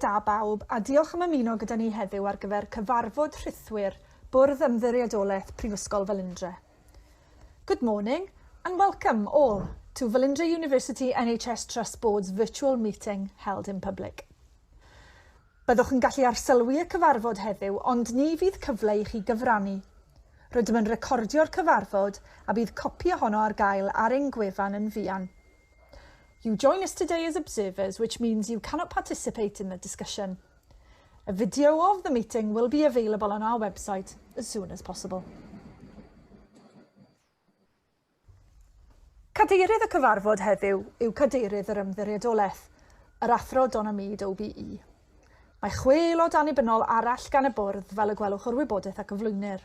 da bawb a diolch am ymuno gyda ni heddiw ar gyfer cyfarfod rhythwyr Bwrdd Ymddiriedolaeth Prifysgol Velindre. Good morning and welcome all to Velindre University NHS Trust Board's virtual meeting held in public. Byddwch yn gallu arsylwi y cyfarfod heddiw, ond ni fydd cyfle i chi gyfrannu. Rydym yn recordio'r cyfarfod a bydd copi ohono ar gael ar ein gwefan yn fuan. You join us today as observers, which means you cannot participate in the discussion. A video of the meeting will be available on our website as soon as possible. Cadeirydd y cyfarfod heddiw yw Cadeirydd yr Ymddiriedolaeth, yr athro Donna Mead OBE. Mae 6 aelod annibynnol arall gan y bwrdd fel y gwelwch o'r wybodaeth ac yflwynir.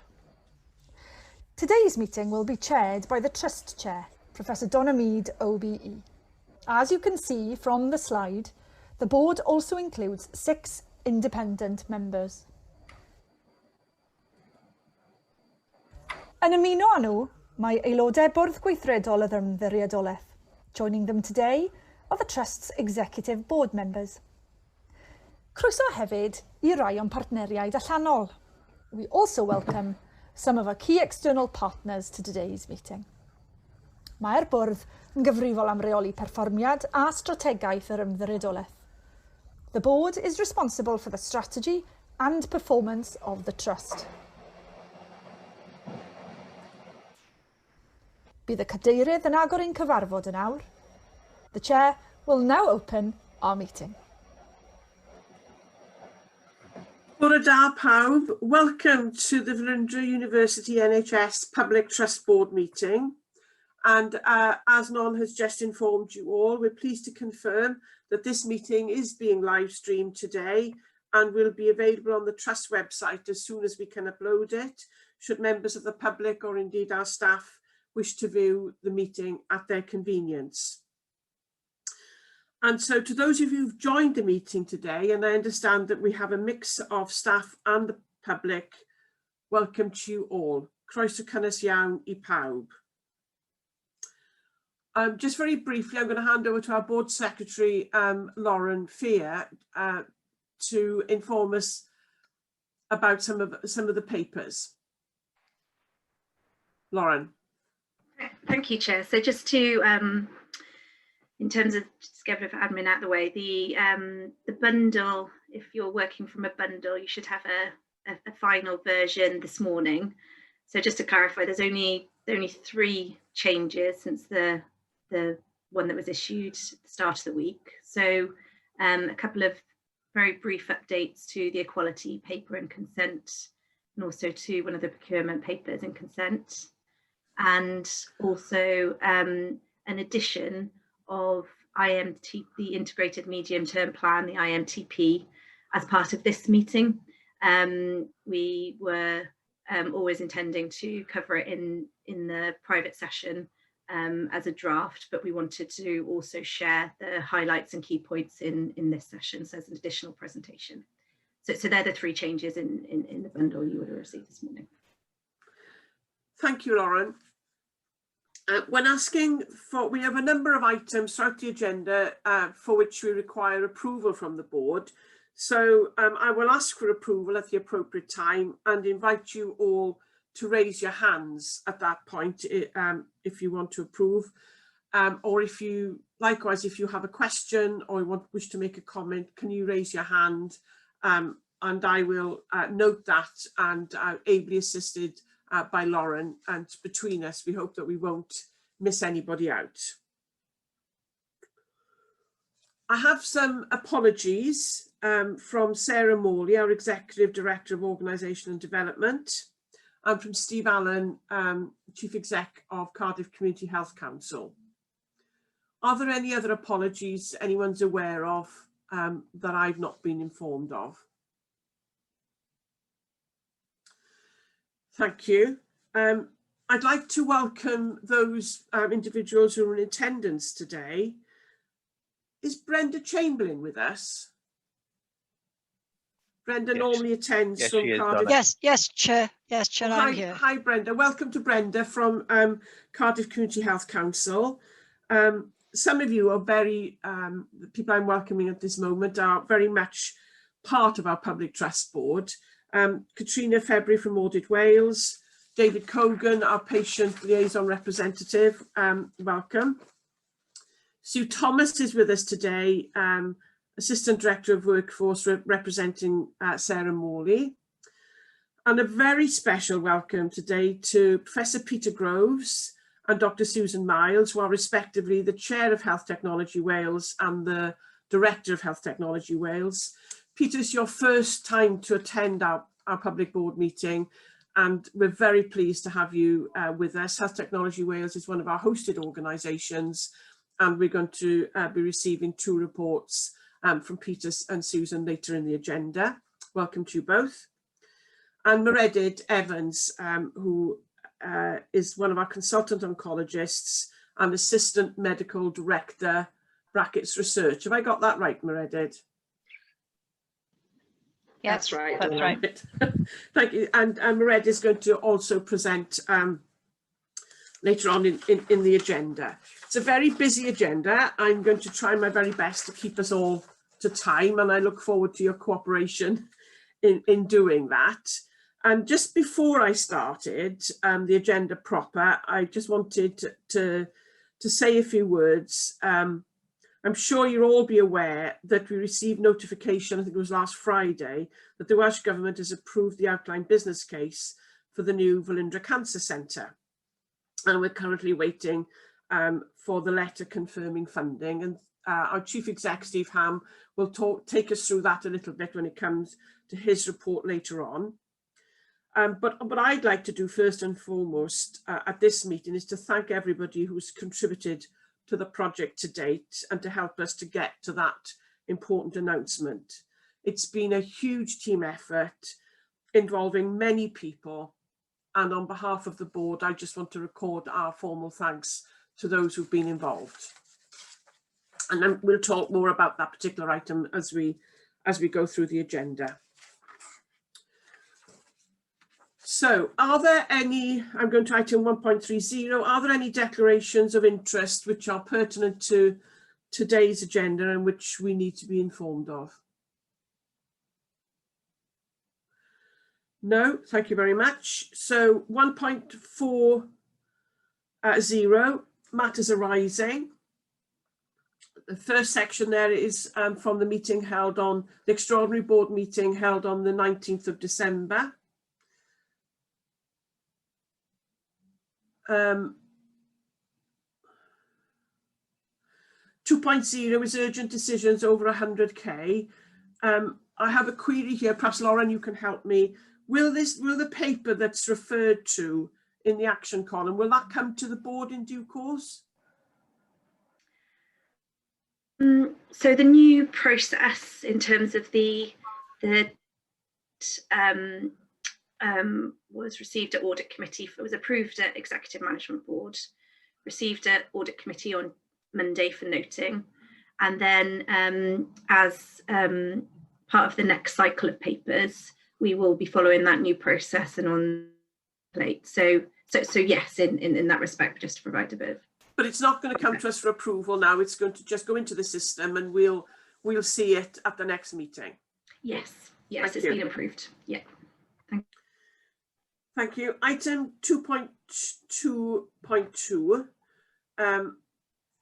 Today's meeting will be chaired by the Trust Chair, Professor Donna Mead OBE. As you can see from the slide, the board also includes 6 independent members. Yn ymuno â nhw, mae aelodau bwrdd gweithredol y Ymddiriedolaeth. Joining them today are the Trust's executive board members. Croeso hefyd I rai o'n partneriaid allanol. We also welcome some of our key external partners to today's meeting. Mae'r bwrdd yn gyfrifol am reoli perfformiad a strategaeth yr Ymddiriedolaeth. The board is responsible for the strategy and performance of the Trust. Bydd y cadeirydd yn agor ein cyfarfod yn awr. The Chair will now open our meeting. Bore da pawb, welcome to the Velindre University NHS Public Trust Board meeting. And as Non has just informed you all, we're pleased to confirm that this meeting is being live streamed today and will be available on the Trust website as soon as we can upload it, should members of the public or indeed our staff wish to view the meeting at their convenience. And so to those of you who've joined the meeting today, and I understand that we have a mix of staff and the public, welcome to you all. Croeso cynnes iawn I pawb. Just very briefly, I'm going to hand over to our Board Secretary, Lauren Fear, to inform us about some of the papers. Lauren. Thank you, Chair. So just to, in terms of just get a bit of admin out of the way, the bundle, if you're working from a bundle, you should have a final version this morning. So just to clarify, there's only 3 changes since the one that was issued at the start of the week. So a couple of very brief updates to the equality paper and consent, and also to one of the procurement papers and consent, and also an addition of IMT, the Integrated Medium Term Plan, the IMTP, as part of this meeting. We were always intending to cover it in the private session as a draft, but we wanted to also share the highlights and key points in this session, so as an additional presentation. So they're the 3 changes in the bundle you would have received this morning. Thank you, Lauren. When asking for, we have a number of items throughout the agenda for which we require approval from the board. So I will ask for approval at the appropriate time and invite you all to raise your hands at that point if you want to approve, or if you, likewise, if you have a question or wish to make a comment, can you raise your hand, and I will note that, and ably assisted by Lauren, and between us we hope that we won't miss anybody out. I have some apologies from Sarah Morley, our Executive Director of Organisation and Development, and from Steve Allen, Chief Exec of Cardiff Community Health Council. Are there any other apologies anyone's aware of that I've not been informed of? Thank you. I'd like to welcome those individuals who are in attendance today. Is Brenda Chamberlain with us? Brenda normally attends from Cardiff. Yes, Chair. Yes, Chair, I'm here. Hi, Brenda. Welcome to Brenda from Cardiff Community Health Council. Some of you are very, the people I'm welcoming at this moment are very much part of our Public Trust Board. Katrina February from Audit Wales, David Cogan, our patient liaison representative, welcome. Sue Thomas is with us today, Assistant Director of Workforce representing Sarah Morley. And a very special welcome today to Professor Peter Groves and Dr. Susan Miles, who are respectively the Chair of Health Technology Wales and the Director of Health Technology Wales. Peter, it's your first time to attend our public board meeting, and we're very pleased to have you with us. Health Technology Wales is one of our hosted organisations, and we're going to be receiving 2 reports from Peter and Susan later in the agenda. Welcome to you both. And Meredith Evans, who is one of our consultant oncologists and Assistant Medical Director, brackets research. Have I got that right, Meredith? Yes, That's right. That's right. Thank you. And Meredith is going to also present later on in the agenda. It's a very busy agenda. I'm going to try my very best to keep us all to time, and I look forward to your cooperation in doing that. And just before I started the agenda proper, I just wanted to say a few words. I'm sure you'll all be aware that we received notification, I think it was last Friday, that the Welsh Government has approved the outline business case for the new Velindre Cancer Centre. And we're currently waiting for the letter confirming funding. And our Chief Exec, Steve Ham, will take us through that a little bit when it comes to his report later on. But what I'd like to do first and foremost at this meeting is to thank everybody who's contributed to the project to date and to help us to get to that important announcement. It's been a huge team effort involving many people, and on behalf of the board, I just want to record our formal thanks to those who've been involved. And then we'll talk more about that particular item as we go through the agenda. So are there any, I'm going to item 1.30, are there any declarations of interest which are pertinent to today's agenda and which we need to be informed of? No, thank you very much. So 1.40, matters arising. The first section there is from the meeting held on, the extraordinary board meeting held on the 19th of December. 2.0 is urgent decisions over 100k. I have a query here, perhaps Lauren, you can help me. Will the paper that's referred to in the action column, will that come to the board in due course? So the new process in terms of was received at audit committee, was approved at executive management board, received at audit committee on Monday for noting, and then as part of the next cycle of papers, we will be following that new process and on plate. So yes, in that respect, just to provide a bit of. But it's not going to come to us for approval now. It's going to just go into the system, and we'll see it at the next meeting. Yes, it's been approved. Yeah. Thank you. Item 2.2.2,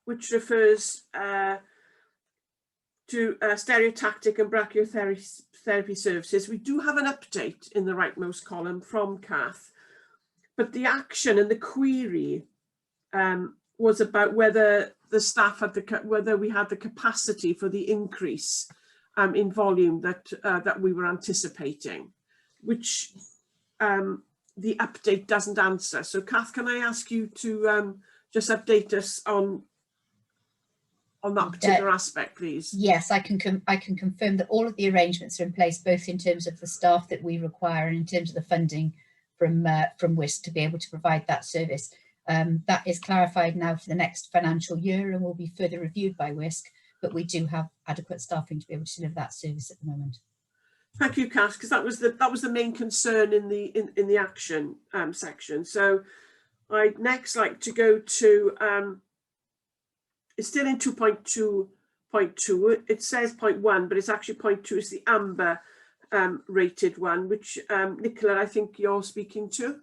which refers to stereotactic and brachiotherapy services. We do have an update in the rightmost column from Kath, but the action and the query was about whether the staff had whether we had the capacity for the increase in volume that we were anticipating, which the update doesn't answer. So Kath, can I ask you to just update us on that particular aspect, please? Yes, I can confirm that all of the arrangements are in place, both in terms of the staff that we require and in terms of the funding from WISC to be able to provide that service. That is clarified now for the next financial year and will be further reviewed by WISC, but we do have adequate staffing to be able to deliver that service at the moment. Thank you, Kath, because that was the main concern in the action section. So I'd next like to go to it's still in 2.2 point 2. It says point 1, but it's actually point 2 is the amber rated one, which Nicola, I think you're speaking to.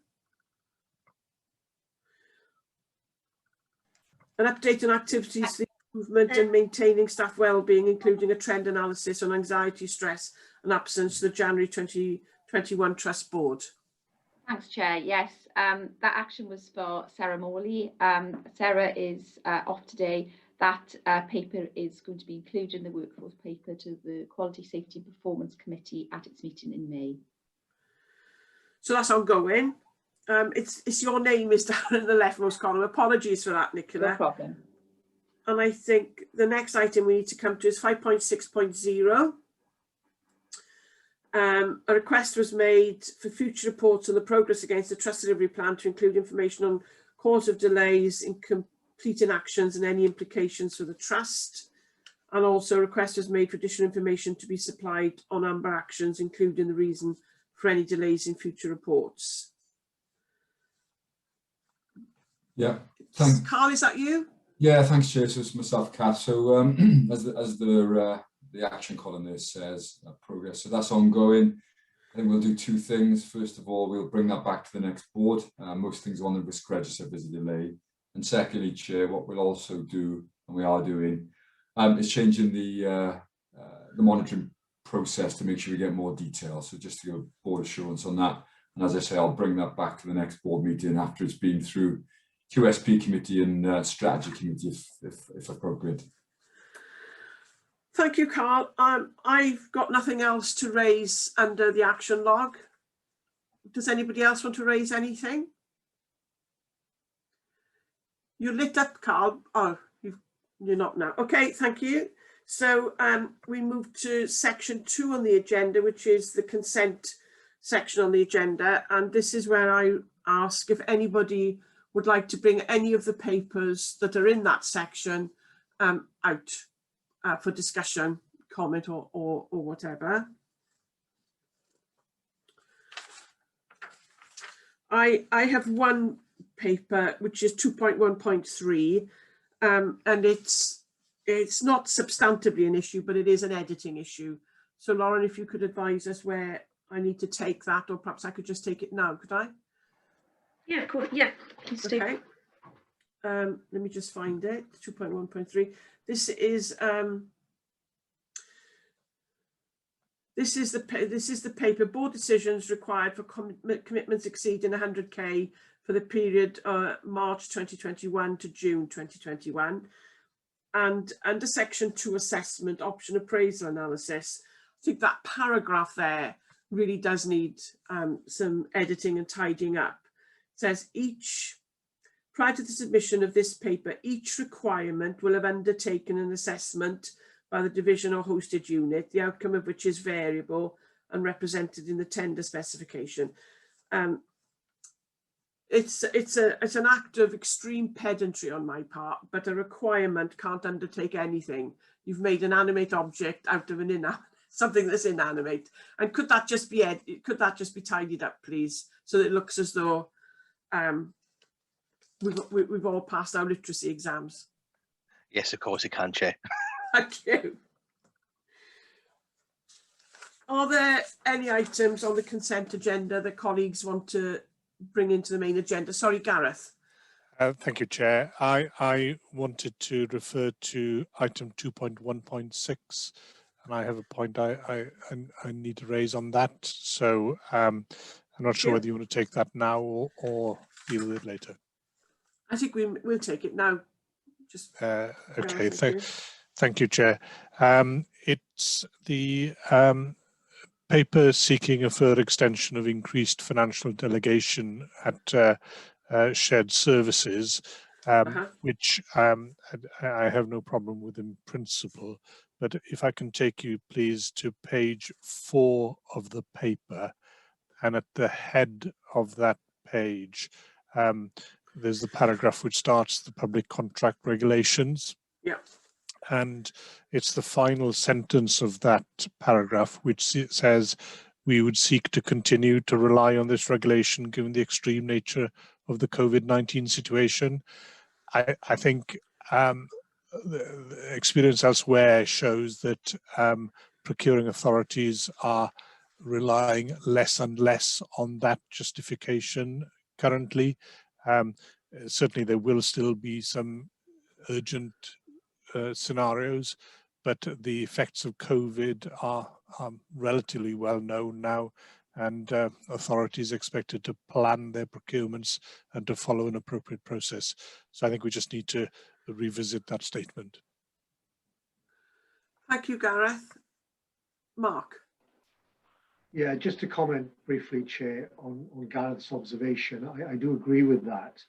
An update on activities, the improvement and maintaining staff wellbeing, including a trend analysis on anxiety, stress and absence to the January 2021 Trust Board. Thanks, Chair. Yes, that action was for Sarah Morley. Sarah is off today. That paper is going to be included in the workforce paper to the Quality, Safety and Performance Committee at its meeting in May. So that's ongoing. It's your name is down in the leftmost column. Apologies for that, Nicola. No problem. And I think the next item we need to come to is 5.6.0. A request was made for future reports on the progress against the Trust Delivery Plan to include information on cause of delays in completing actions and any implications for the Trust. And also a request was made for additional information to be supplied on amber actions, including the reason for any delays in future reports. Yeah, Carl, is that you? Yeah, thanks, Chair. So it's myself, Kath. So as the action column there says, progress. So that's ongoing. I think we'll do two things. First of all, we'll bring that back to the next board. Most things are on the risk register if there's a delay. And secondly, Chair, what we'll also do, and we are doing, is changing the monitoring process to make sure we get more detail. So just to give board assurance on that. And as I say, I'll bring that back to the next board meeting after it's been through QSP committee and strategy committee if appropriate. Thank you, Carl. I've got nothing else to raise under the action log. Does anybody else want to raise anything? You're lit up, Carl. Oh, you're not now. Okay, thank you. So we move to section 2 on the agenda, which is the consent section on the agenda. And this is where I ask if anybody would like to bring any of the papers that are in that section out for discussion, comment or whatever. I have one paper which is 2.1.3 and it's not substantively an issue, but it is an editing issue. So Lauren, if you could advise us where I need to take that, or perhaps I could just take it now, could I? Yeah, of course. Yeah. Okay. Let me just find it. 2.1.3. This is the paper. Board decisions required for commitments exceeding 100k for the period March 2021 to June 2021, and under section 2 assessment option appraisal analysis. I think that paragraph there really does need some editing and tidying up. It says prior to the submission of this paper, each requirement will have undertaken an assessment by the division or hosted unit, the outcome of which is variable and represented in the tender specification. It's an act of extreme pedantry on my part, but a requirement can't undertake anything. You've made an animate object out of something that's inanimate. And could that just be tidied up, please, so that it looks as though we've all passed our literacy exams? Yes, of course it can, Chair. Thank you. Are there any items on the consent agenda that colleagues want to bring into the main agenda? Sorry, Gareth. Thank you, Chair. I wanted to refer to item 2.1.6, and I have a point I need to raise on that. So I'm not sure whether you want to take that now or deal with it later. I think we'll take it now. Just okay. Thank you, Chair. It's the paper seeking a further extension of increased financial delegation at shared services, which I have no problem with in principle. But if I can take you, please, to page 4 of the paper, and at the head of that page, there's the paragraph which starts the public contract regulations. Yeah. And it's the final sentence of that paragraph which says we would seek to continue to rely on this regulation given the extreme nature of the COVID-19 situation. I think the experience elsewhere shows that procuring authorities are relying less and less on that justification currently. Certainly there will still be some urgent scenarios, but the effects of COVID are relatively well known now, and authorities expected to plan their procurements and to follow an appropriate process. So I think we just need to revisit that statement. Thank you, Gareth. Mark. Yeah, just to comment briefly, Chair, on Gareth's observation. I do agree with that.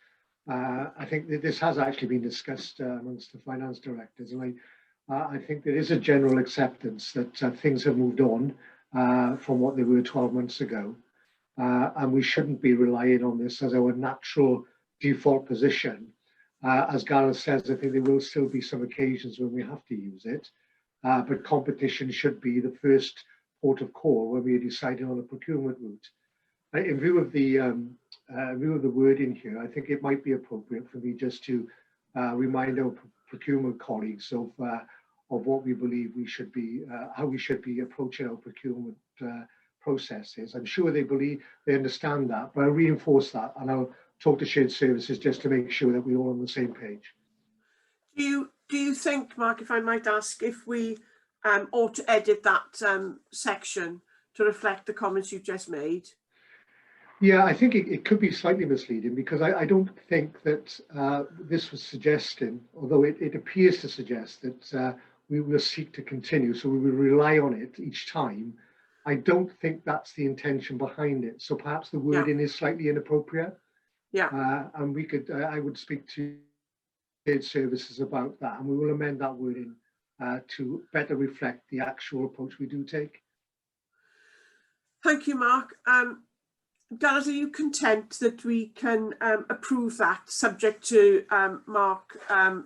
I think that this has actually been discussed amongst the finance directors, and I think there is a general acceptance that things have moved on from what they were 12 months ago, and we shouldn't be relying on this as our natural default position. As Gareth says, I think there will still be some occasions when we have to use it, but competition should be the first port of call when we are deciding on a procurement route. In view of the wording here, I think it might be appropriate for me just to remind our procurement colleagues of what we believe we should be, how we should be approaching our procurement processes. I'm sure they understand that, but I'll reinforce that, and I'll talk to shared services just to make sure that we're all on the same page. Do you think, Mark, if I might ask, if we ought to edit that section to reflect the comments you've just made? Yeah, I think it could be slightly misleading, because I don't think that this was suggesting, although it appears to suggest that we will seek to continue, so we will rely on it each time. I don't think that's the intention behind it. So perhaps the wording is slightly inappropriate. Yeah. And we could, I would speak to shared services about that, and we will amend that wording to better reflect the actual approach we do take. Thank you, Mark. Gareth, are you content that we can approve that, subject to Mark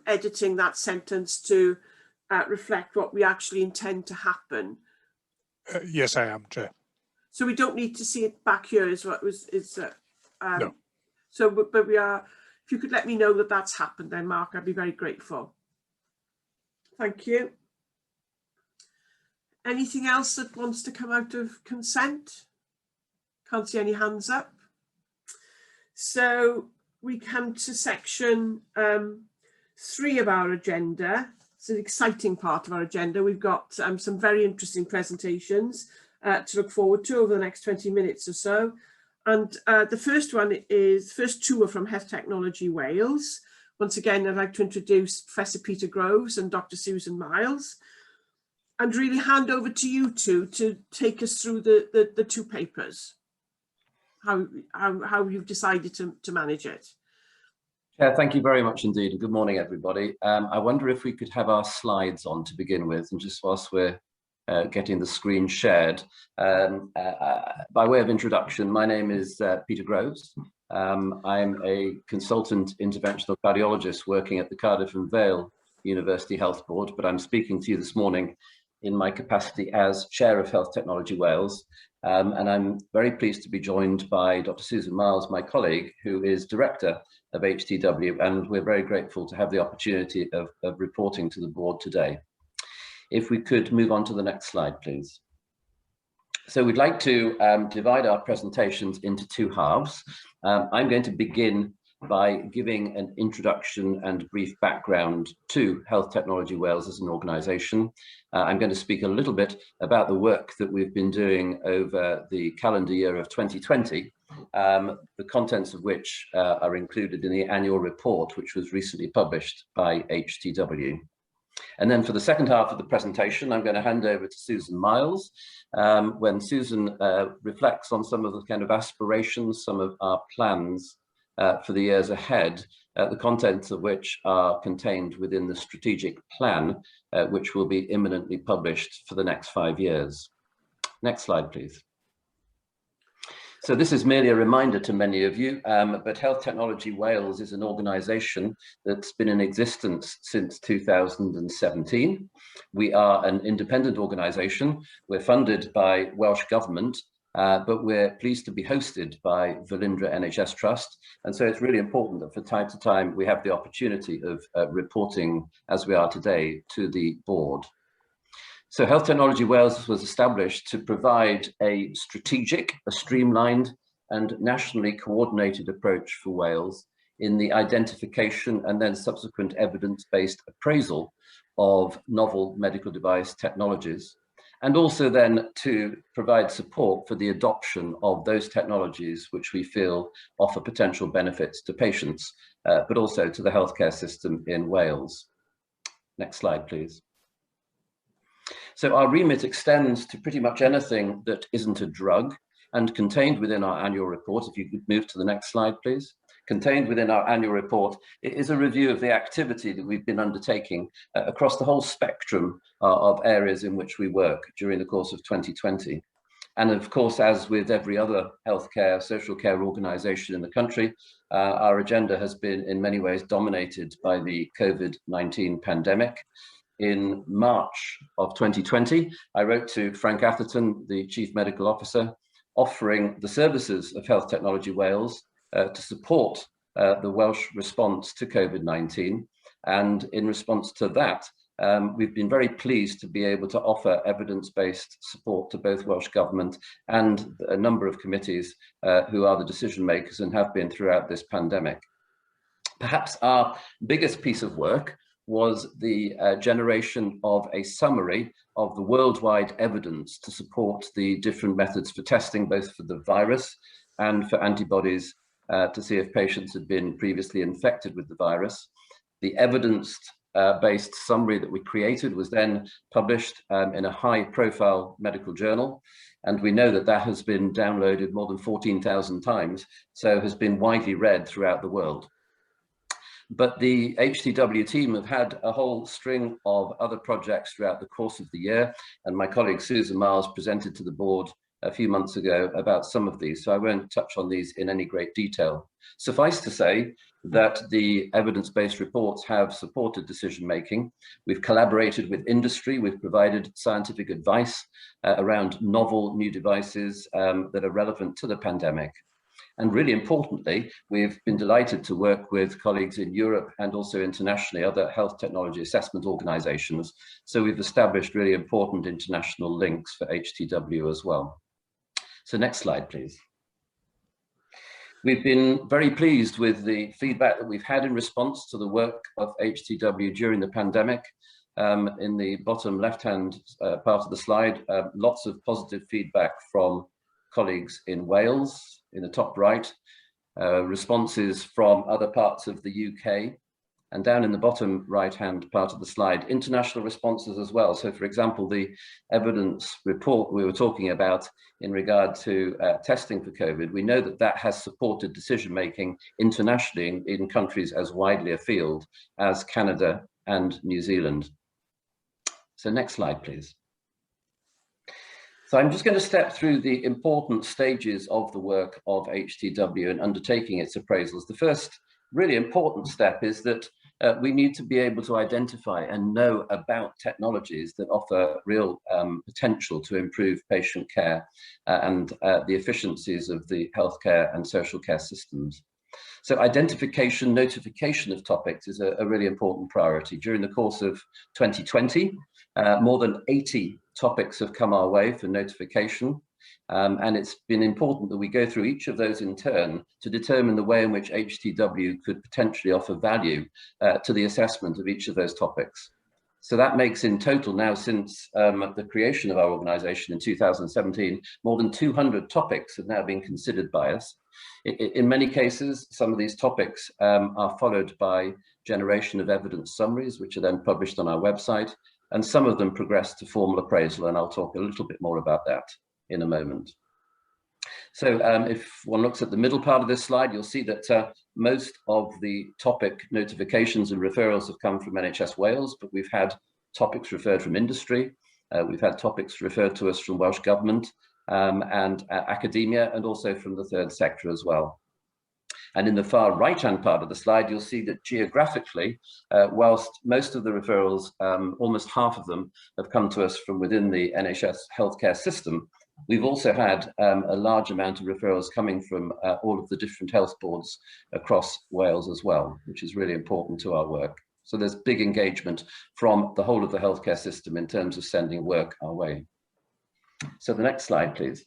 editing that sentence to reflect what we actually intend to happen? Yes, I am, Chair. So we don't need to see it back here, is what was no. So, but we are. If you could let me know that that's happened, then Mark, I'd be very grateful. Thank you. Anything else that wants to come out of consent? Can't see any hands up. So we come to section 3 of our agenda. It's an exciting part of our agenda. We've got some very interesting presentations to look forward to over the next 20 minutes or so. And the first two are from Health Technology Wales. Once again, I'd like to introduce Professor Peter Groves and Dr. Susan Miles, and really hand over to you two to take us through the two papers, how you've decided to manage it. Yeah, thank you very much indeed, and good morning, everybody. I wonder if we could have our slides on to begin with, and just whilst we're getting the screen shared, by way of introduction, my name is Peter Groves. I'm a consultant interventional cardiologist working at the Cardiff and Vale University Health Board, but I'm speaking to you this morning in my capacity as Chair of Health Technology Wales, and I'm very pleased to be joined by Dr. Susan Miles, my colleague, who is Director of HTW, and we're very grateful to have the opportunity of reporting to the board today. If we could move on to the next slide, please. So we'd like to divide our presentations into two halves. I'm going to begin by giving an introduction and brief background to Health Technology Wales as an organisation. I'm going to speak a little bit about the work that we've been doing over the calendar year of 2020, the contents of which are included in the annual report, which was recently published by HTW. And then for the second half of the presentation, I'm going to hand over to Susan Miles, when Susan reflects on some of the kind of aspirations, some of our plans for the years ahead, the contents of which are contained within the strategic plan, which will be imminently published for the next 5 years. Next slide, please. So this is merely a reminder to many of you, but Health Technology Wales is an organisation that's been in existence since 2017. We are an independent organisation. We're funded by Welsh Government, but we're pleased to be hosted by Velindre NHS Trust. And so it's really important that from time to time we have the opportunity of reporting, as we are today, to the board. So Health Technology Wales was established to provide a strategic, a streamlined and nationally coordinated approach for Wales in the identification and then subsequent evidence-based appraisal of novel medical device technologies, and also then to provide support for the adoption of those technologies which we feel offer potential benefits to patients, but also to the healthcare system in Wales. Next slide, please. So our remit extends to pretty much anything that isn't a drug, and contained within our annual report, if you could move to the next slide, please. Contained within our annual report is a review of the activity that we've been undertaking across the whole spectrum of areas in which we work during the course of 2020. And of course, as with every other healthcare, social care organisation in the country, our agenda has been in many ways dominated by the COVID-19 pandemic. In March of 2020, I wrote to Frank Atherton, the Chief Medical Officer, offering the services of Health Technology Wales to support the Welsh response to COVID-19. And in response to that, we've been very pleased to be able to offer evidence-based support to both Welsh Government and a number of committees who are the decision makers and have been throughout this pandemic. Perhaps our biggest piece of work was the generation of a summary of the worldwide evidence to support the different methods for testing, both for the virus and for antibodies to see if patients had been previously infected with the virus. The evidence-based summary that we created was then published in a high-profile medical journal, and we know that that has been downloaded more than 14,000 times, so has been widely read throughout the world. But the HTW team have had a whole string of other projects throughout the course of the year, and my colleague Susan Miles presented to the board a few months ago about some of these, so I won't touch on these in any great detail. Suffice to say that the evidence-based reports have supported decision-making. We've collaborated with industry, we've provided scientific advice around novel new devices that are relevant to the pandemic. And really importantly, we've been delighted to work with colleagues in Europe and also internationally, other health technology assessment organizations. So we've established really important international links for HTW as well. So next slide, please. We've been very pleased with the feedback that we've had in response to the work of HTW during the pandemic. In the bottom left-hand part of the slide, lots of positive feedback from colleagues in Wales. In the top right, responses from other parts of the UK, and down in the bottom right-hand part of the slide, international responses as well. So for example, the evidence report we were talking about in regard to testing for COVID, we know that that has supported decision-making internationally in countries as widely afield as Canada and New Zealand. So next slide, please. So I'm just going to step through the important stages of the work of HTW and undertaking its appraisals. The first really important step is that we need to be able to identify and know about technologies that offer real potential to improve patient care and the efficiencies of the healthcare and social care systems. So identification, notification of topics is a really important priority. During the course of 2020, more than 80 topics have come our way for notification, and it's been important that we go through each of those in turn to determine the way in which HTW could potentially offer value to the assessment of each of those topics. So that makes in total now, since the creation of our organisation in 2017, more than 200 topics have now been considered by us. In many cases, some of these topics are followed by generation of evidence summaries, which are then published on our website, and some of them progress to formal appraisal, and I'll talk a little bit more about that in a moment. So if one looks at the middle part of this slide, you'll see that most of the topic notifications and referrals have come from NHS Wales, but we've had topics referred from industry, we've had topics referred to us from Welsh Government and academia, and also from the third sector as well. And in the far right-hand part of the slide, you'll see that geographically, whilst most of the referrals, almost half of them, have come to us from within the NHS healthcare system, We've also had a large amount of referrals coming from all of the different health boards across Wales as well, which is really important to our work. So there's big engagement from the whole of the healthcare system in terms of sending work our way. So the next slide, please.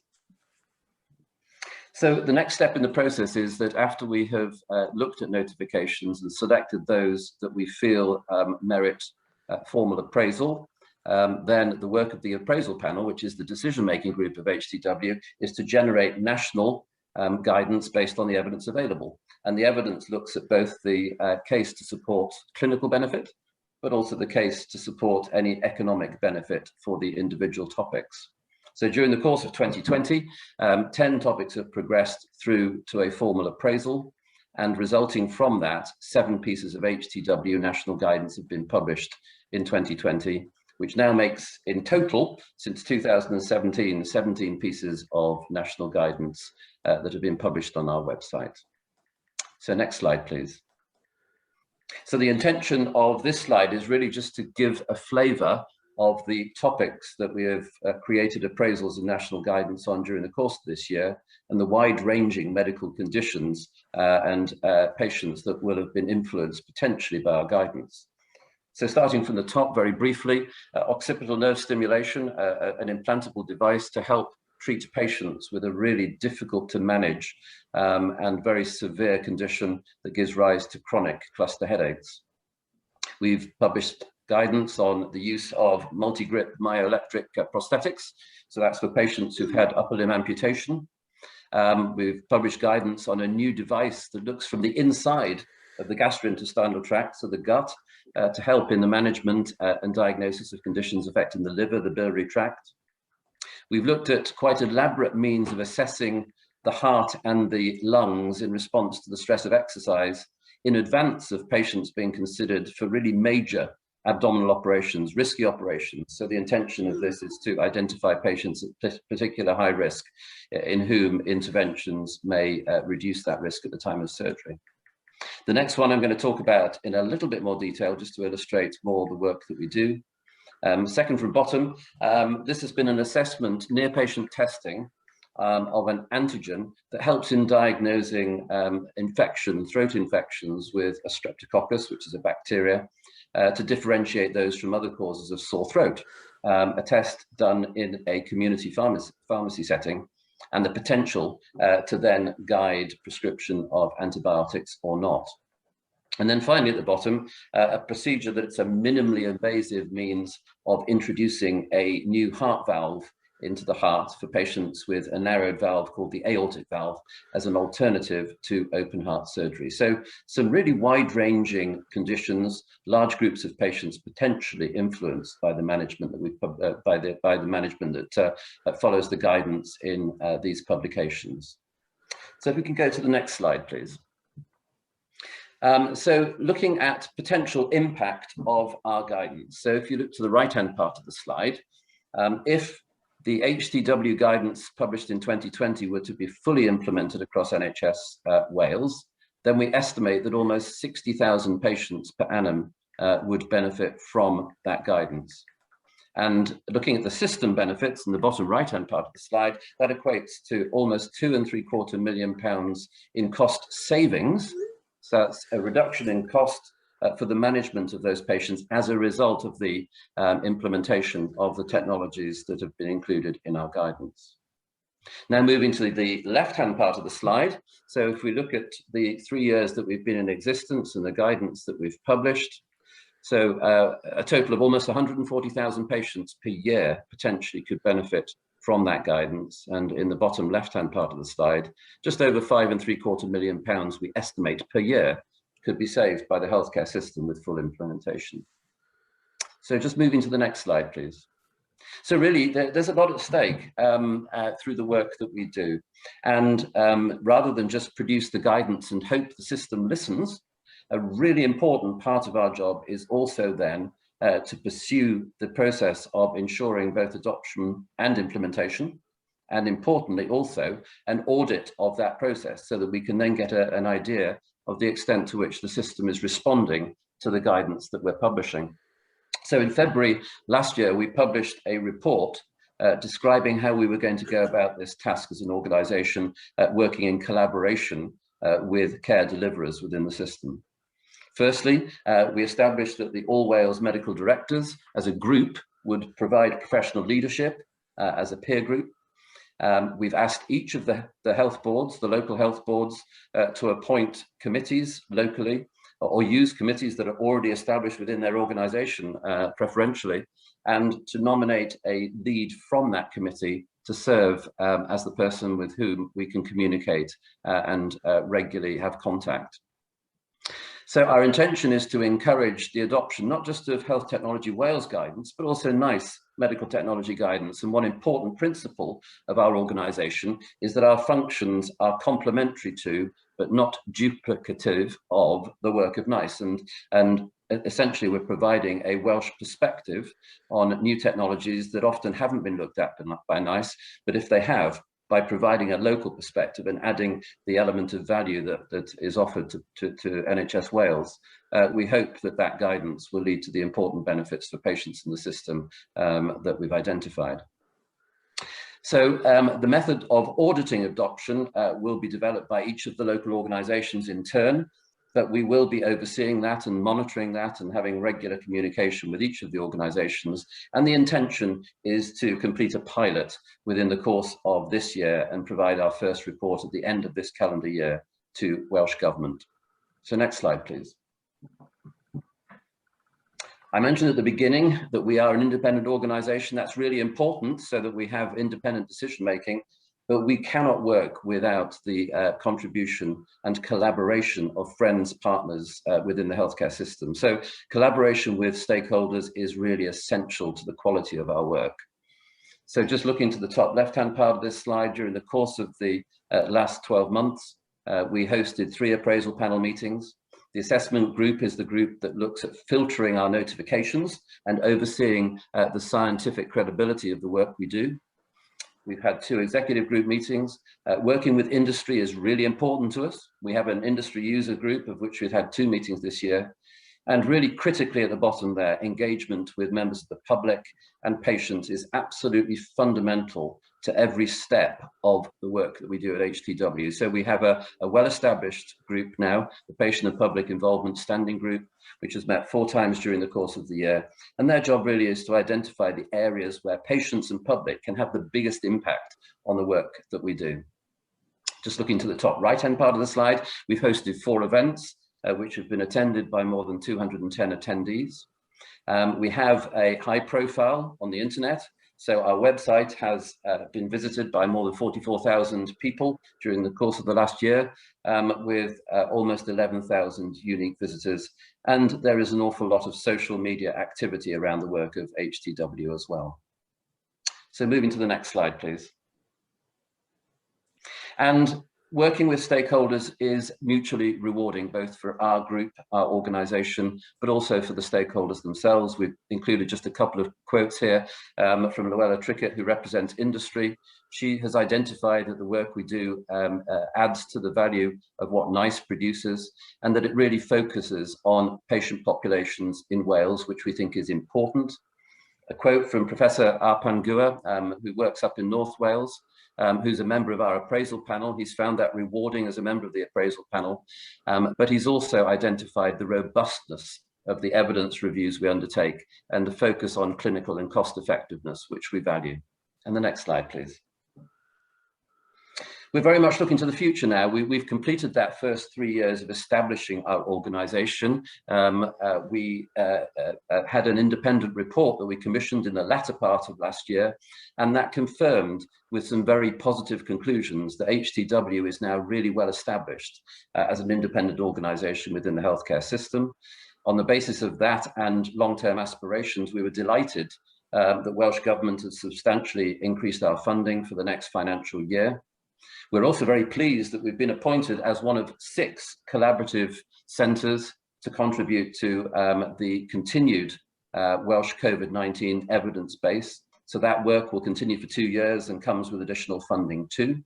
So the next step in the process is that after we have looked at notifications and selected those that we feel merit formal appraisal, then the work of the appraisal panel, which is the decision-making group of HTW, is to generate national guidance based on the evidence available. And the evidence looks at both the case to support clinical benefit, but also the case to support any economic benefit for the individual topics. So during the course of 2020, 10 topics have progressed through to a formal appraisal, and resulting from that, 7 pieces of HTW national guidance have been published in 2020, which now makes in total, since 2017, 17 pieces of national guidance that have been published on our website. So next slide, please. So the intention of this slide is really just to give a flavour of the topics that we have created appraisals and national guidance on during the course of this year, and the wide-ranging medical conditions and patients that will have been influenced potentially by our guidance. So starting from the top very briefly, occipital nerve stimulation, an implantable device to help treat patients with a really difficult to manage and very severe condition that gives rise to chronic cluster headaches. We've published guidance on the use of multi-grip myoelectric prosthetics. So that's for patients who've had upper limb amputation. We've published guidance on a new device that looks from the inside of the gastrointestinal tract, so the gut, to help in the management and diagnosis of conditions affecting the liver, the biliary tract. We've looked at quite elaborate means of assessing the heart and the lungs in response to the stress of exercise in advance of patients being considered for really major abdominal operations, risky operations. So the intention of this is to identify patients at particular high risk in whom interventions may reduce that risk at the time of surgery. The next one I'm going to talk about in a little bit more detail, just to illustrate more the work that we do. Second from bottom, this has been an assessment near patient testing of an antigen that helps in diagnosing throat infections with a streptococcus, which is a bacteria, to differentiate those from other causes of sore throat. A test done in a community pharmacy setting, and the potential to then guide prescription of antibiotics or not. And then finally at the bottom, a procedure that's a minimally invasive means of introducing a new heart valve into the heart for patients with a narrowed valve called the aortic valve as an alternative to open heart surgery. So some really wide-ranging conditions, large groups of patients potentially influenced by the management that we by the management that follows the guidance in these publications. So if we can go to the next slide, please. So looking at potential impact of our guidance. So if you look to the right-hand part of the slide, if the HTW guidance published in 2020 were to be fully implemented across NHS Wales, then we estimate that almost 60,000 patients per annum would benefit from that guidance. And looking at the system benefits in the bottom right-hand part of the slide, that equates to almost £2.75 million in cost savings. So that's a reduction in cost for the management of those patients as a result of the implementation of the technologies that have been included in our guidance. Now moving to the left-hand part of the slide. So if we look at the 3 years that we've been in existence and the guidance that we've published, so a total of almost 140,000 patients per year potentially could benefit from that guidance. And in the bottom left-hand part of the slide, just over £5.75 million we estimate per year could be saved by the healthcare system with full implementation. So just moving to the next slide, please. So really, there's a lot at stake through the work that we do. And rather than just produce the guidance and hope the system listens, a really important part of our job is also then to pursue the process of ensuring both adoption and implementation, and importantly also an audit of that process so that we can then get an idea of the extent to which the system is responding to the guidance that we're publishing. So in February last year, we published a report describing how we were going to go about this task as an organisation, working in collaboration with care deliverers within the system. Firstly, we established that the All Wales Medical Directors as a group would provide professional leadership as a peer group. We've asked each of the health boards, the local health boards, to appoint committees locally or use committees that are already established within their organisation, preferentially, and to nominate a lead from that committee to serve as the person with whom we can communicate and regularly have contact. So our intention is to encourage the adoption, not just of Health Technology Wales guidance, but also NICE medical technology guidance. And one important principle of our organisation is that our functions are complementary to, but not duplicative of, the work of NICE. And essentially, we're providing a Welsh perspective on new technologies that often haven't been looked at by NICE, but if they have, by providing a local perspective and adding the element of value that is offered to NHS Wales, we hope that that guidance will lead to the important benefits for patients in the system that we've identified. So the method of auditing adoption will be developed by each of the local organisations in turn, but we will be overseeing that and monitoring that and having regular communication with each of the organisations. And the intention is to complete a pilot within the course of this year and provide our first report at the end of this calendar year to Welsh Government. So next slide, please. I mentioned at the beginning that we are an independent organisation. That's really important so that we have independent decision making. But we cannot work without the contribution and collaboration of friends, partners within the healthcare system. So collaboration with stakeholders is really essential to the quality of our work. So just looking to the top left-hand part of this slide, during the course of the last 12 months, we hosted 3 appraisal panel meetings. The assessment group is the group that looks at filtering our notifications and overseeing the scientific credibility of the work we do. We've had 2 executive group meetings. Working with industry is really important to us. We have an industry user group of which we've had 2 meetings this year. And really critically at the bottom there, engagement with members of the public and patients is absolutely fundamental to every step of the work that we do at HTW. So we have a well-established group now, the Patient and Public Involvement Standing Group, which has met 4 times during the course of the year. And their job really is to identify the areas where patients and public can have the biggest impact on the work that we do. Just looking to the top right-hand part of the slide, we've hosted 4 events, which have been attended by more than 210 attendees. We have a high profile on the internet. So our website has been visited by more than 44,000 people during the course of the last year, with almost 11,000 unique visitors. And there is an awful lot of social media activity around the work of HTW as well. So moving to the next slide, please. And working with stakeholders is mutually rewarding, both for our group, our organisation, but also for the stakeholders themselves. We've included just a couple of quotes here from Llewellyn Trickett, who represents industry. She has identified that the work we do adds to the value of what NICE produces, and that it really focuses on patient populations in Wales, which we think is important. A quote from Professor Arpan Gua, who works up in North Wales, who's a member of our appraisal panel. He's found that rewarding as a member of the appraisal panel, but he's also identified the robustness of the evidence reviews we undertake and the focus on clinical and cost effectiveness, which we value. And the next slide, please. We're very much looking to the future now. We've completed that first 3 years of establishing our organisation. We had an independent report that we commissioned in the latter part of last year, and that confirmed with some very positive conclusions that HTW is now really well established as an independent organisation within the healthcare system. On the basis of that and long-term aspirations, we were delighted that Welsh Government has substantially increased our funding for the next financial year. We're also very pleased that we've been appointed as one of 6 collaborative centres to contribute to the continued Welsh COVID-19 evidence base. So that work will continue for 2 years and comes with additional funding too.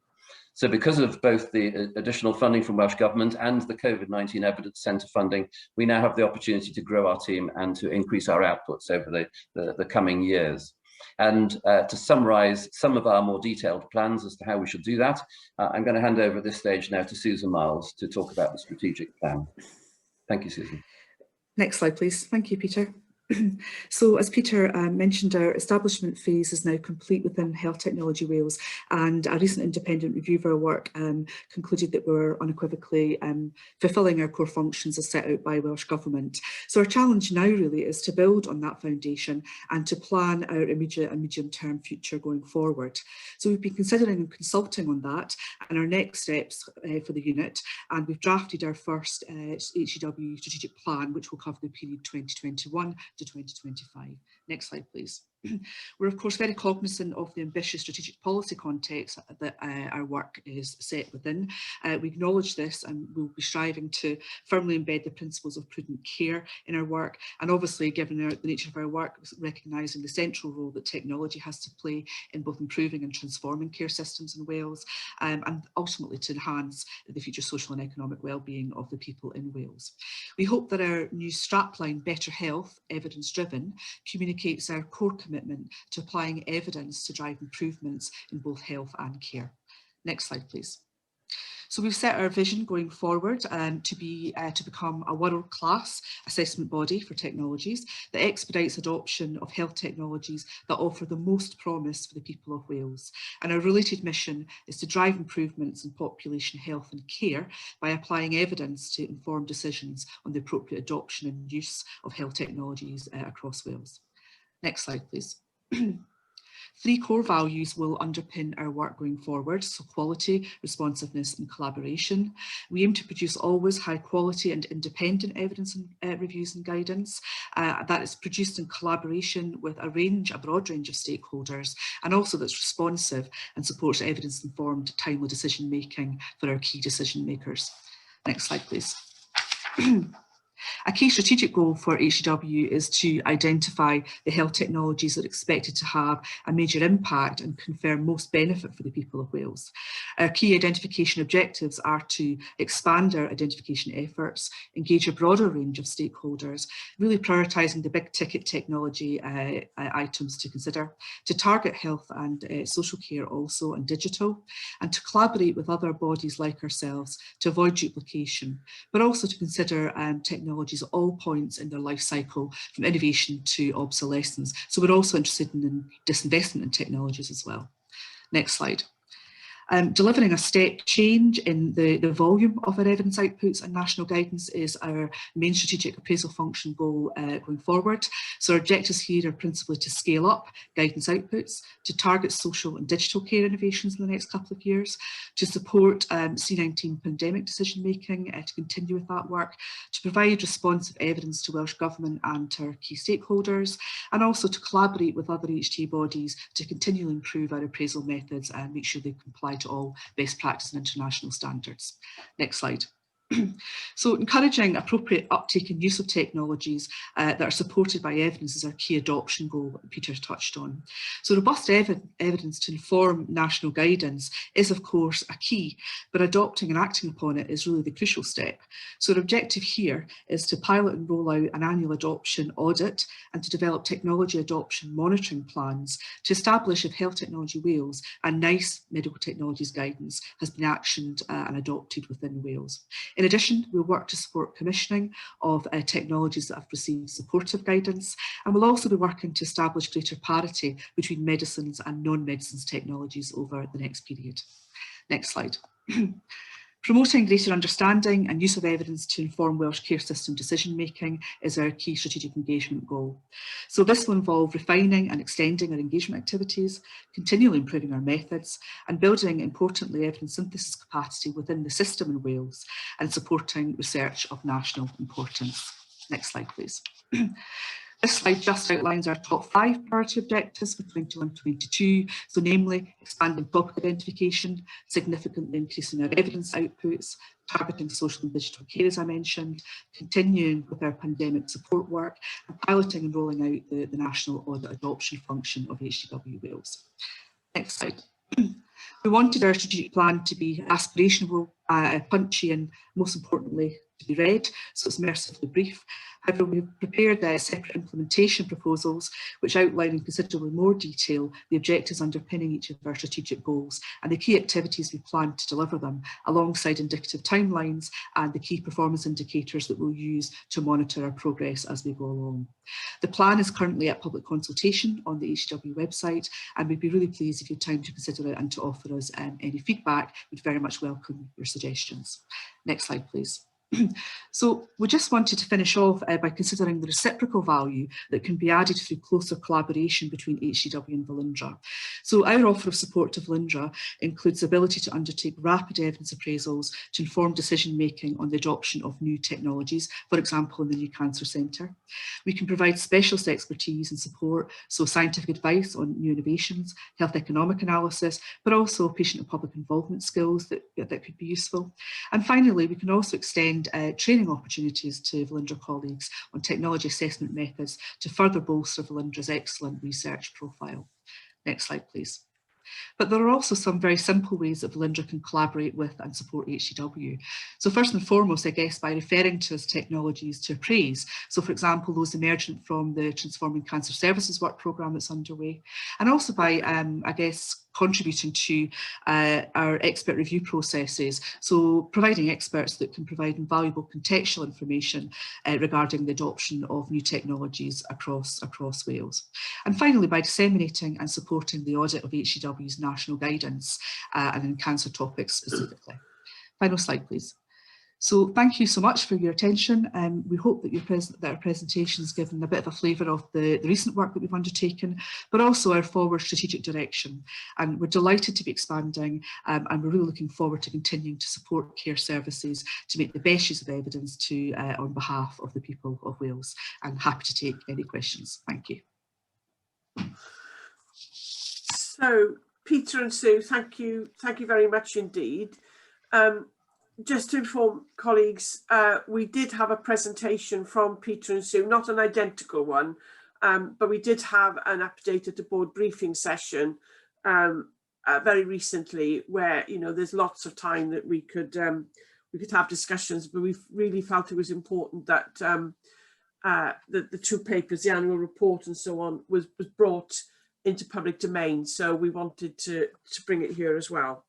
So because of both the additional funding from Welsh Government and the COVID-19 Evidence Centre funding, we now have the opportunity to grow our team and to increase our outputs over the coming years. And to summarise some of our more detailed plans as to how we should do that, I'm going to hand over at this stage now to Susan Miles to talk about the strategic plan. Thank you, Susan. Next slide, please. Thank you, Peter. So, as Peter mentioned, our establishment phase is now complete within Health Technology Wales, and a recent independent review of our work concluded that we're unequivocally fulfilling our core functions as set out by Welsh Government. So our challenge now really is to build on that foundation and to plan our immediate and medium-term future going forward. So we've been considering and consulting on that and our next steps for the unit, and we've drafted our first HEW strategic plan, which will cover the period 2021 to 2025. Next slide, please. We're of course very cognizant of the ambitious strategic policy context that our work is set within. We acknowledge this and we'll be striving to firmly embed the principles of prudent care in our work, and obviously given the nature of our work, recognising the central role that technology has to play in both improving and transforming care systems in Wales, and ultimately to enhance the future social and economic wellbeing of the people in Wales. We hope that our new strapline, Better Health, Evidence Driven, communicates our core commitment to applying evidence to drive improvements in both health and care. Next slide, please. So we've set our vision going forward to become a world-class assessment body for technologies that expedites adoption of health technologies that offer the most promise for the people of Wales. And our related mission is to drive improvements in population health and care by applying evidence to inform decisions on the appropriate adoption and use of health technologies across Wales. Next slide, please. 3 core values will underpin our work going forward, so quality, responsiveness and collaboration. We aim to produce always high quality and independent evidence and reviews and guidance that is produced in collaboration with a broad range of stakeholders, and also that's responsive and supports evidence-informed, timely decision making for our key decision makers. Next slide, please. A key strategic goal for HEW is to identify the health technologies that are expected to have a major impact and confer most benefit for the people of Wales. Our key identification objectives are to expand our identification efforts, engage a broader range of stakeholders, really prioritising the big ticket technology items to consider, to target health and social care also and digital, and to collaborate with other bodies like ourselves to avoid duplication, but also to consider technologies at all points in their life cycle, from innovation to obsolescence. So we're also interested in disinvestment in technologies as well. Next slide. Delivering a step change in the volume of our evidence outputs and national guidance is our main strategic appraisal function goal going forward. So our objectives here are principally to scale up guidance outputs, to target social and digital care innovations in the next couple of years, to support C-19 pandemic decision making, to continue with that work, to provide responsive evidence to Welsh Government and to our key stakeholders, and also to collaborate with other HTA bodies to continually improve our appraisal methods and make sure they comply to all best practice and international standards. Next slide. So encouraging appropriate uptake and use of technologies that are supported by evidence is our key adoption goal that Peter touched on. So robust evidence to inform national guidance is of course a key, but adopting and acting upon it is really the crucial step. So our objective here is to pilot and roll out an annual adoption audit and to develop technology adoption monitoring plans to establish if Health Technology Wales and NICE medical technologies guidance has been actioned and adopted within Wales. In addition, we'll work to support commissioning of technologies that have received supportive guidance, and we'll also be working to establish greater parity between medicines and non-medicines technologies over the next period. Next slide. Promoting greater understanding and use of evidence to inform Welsh care system decision making is our key strategic engagement goal. So this will involve refining and extending our engagement activities, continually improving our methods, and building, importantly, evidence synthesis capacity within the system in Wales and supporting research of national importance. Next slide, please. This slide just outlines our top 5 priority objectives for 21-22, so namely expanding topic identification, significantly increasing our evidence outputs, targeting social and digital care as I mentioned, continuing with our pandemic support work, and piloting and rolling out the national audit adoption function of HEW Wales. Next slide. We wanted our strategic plan to be aspirational, punchy and most importantly to be read, so it's mercifully brief. However, we've prepared separate implementation proposals which outline in considerably more detail the objectives underpinning each of our strategic goals and the key activities we plan to deliver them, alongside indicative timelines and the key performance indicators that we'll use to monitor our progress as we go along. The plan is currently at public consultation on the HCW website, and we'd be really pleased if you had time to consider it and to offer us any feedback. We'd very much welcome your suggestions. Next slide, please. So we just wanted to finish off by considering the reciprocal value that can be added through closer collaboration between HCW and Velindre. So our offer of support to Velindre includes the ability to undertake rapid evidence appraisals to inform decision making on the adoption of new technologies, for example in the New Cancer Centre. We can provide specialist expertise and support, so scientific advice on new innovations, health economic analysis, but also patient and public involvement skills that could be useful. And finally, we can also extend training opportunities to Velindre colleagues on technology assessment methods to further bolster Velindre's excellent research profile. Next slide, please. But there are also some very simple ways that Velindre can collaborate with and support HCW. So first and foremost, I guess, by referring to as technologies to appraise. So for example, those emergent from the Transforming Cancer Services work programme that's underway. And also by, I guess, contributing to our expert review processes. So providing experts that can provide invaluable contextual information regarding the adoption of new technologies across Wales. And finally, by disseminating and supporting the audit of HCW's national guidance and in cancer topics specifically. Final slide, please. So thank you so much for your attention. We hope that our presentation has given a bit of a flavour of the recent work that we've undertaken, but also our forward strategic direction. And we're delighted to be expanding and we're really looking forward to continuing to support care services to make the best use of evidence on behalf of the people of Wales. And happy to take any questions. Thank you. So Peter and Sue, thank you very much indeed. Just to inform colleagues, we did have a presentation from Peter and Sue, not an identical one, but we did have an update at the board briefing session very recently, where there's lots of time that we could have discussions, but we really felt it was important that the two papers, the annual report and so on, was brought into public domain. So we wanted to bring it here as well.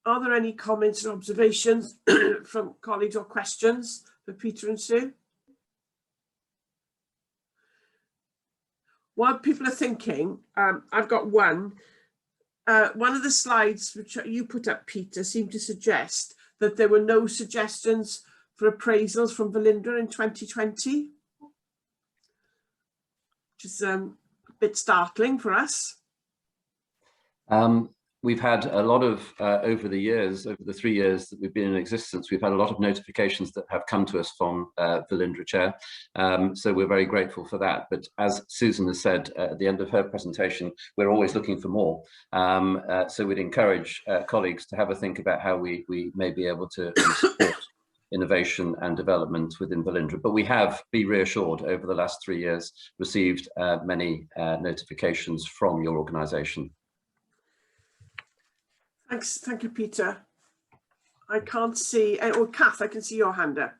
Are there any comments or observations from colleagues or questions for Peter and Sue? While people are thinking, I've got one. One of the slides which you put up, Peter, seemed to suggest that there were no suggestions for appraisals from Velindre in 2020, which is a bit startling for us. We've had a lot of, over the 3 years that we've been in existence, we've had a lot of notifications that have come to us from Velindre Chair. So we're very grateful for that. But as Susan has said at the end of her presentation, we're always looking for more. So we'd encourage colleagues to have a think about how we may be able to support innovation and development within Velindre. But we have, be reassured, over the last 3 years, received many notifications from your organisation. Thanks, thank you, Peter. I can't see, or Kath, I can see your hand up.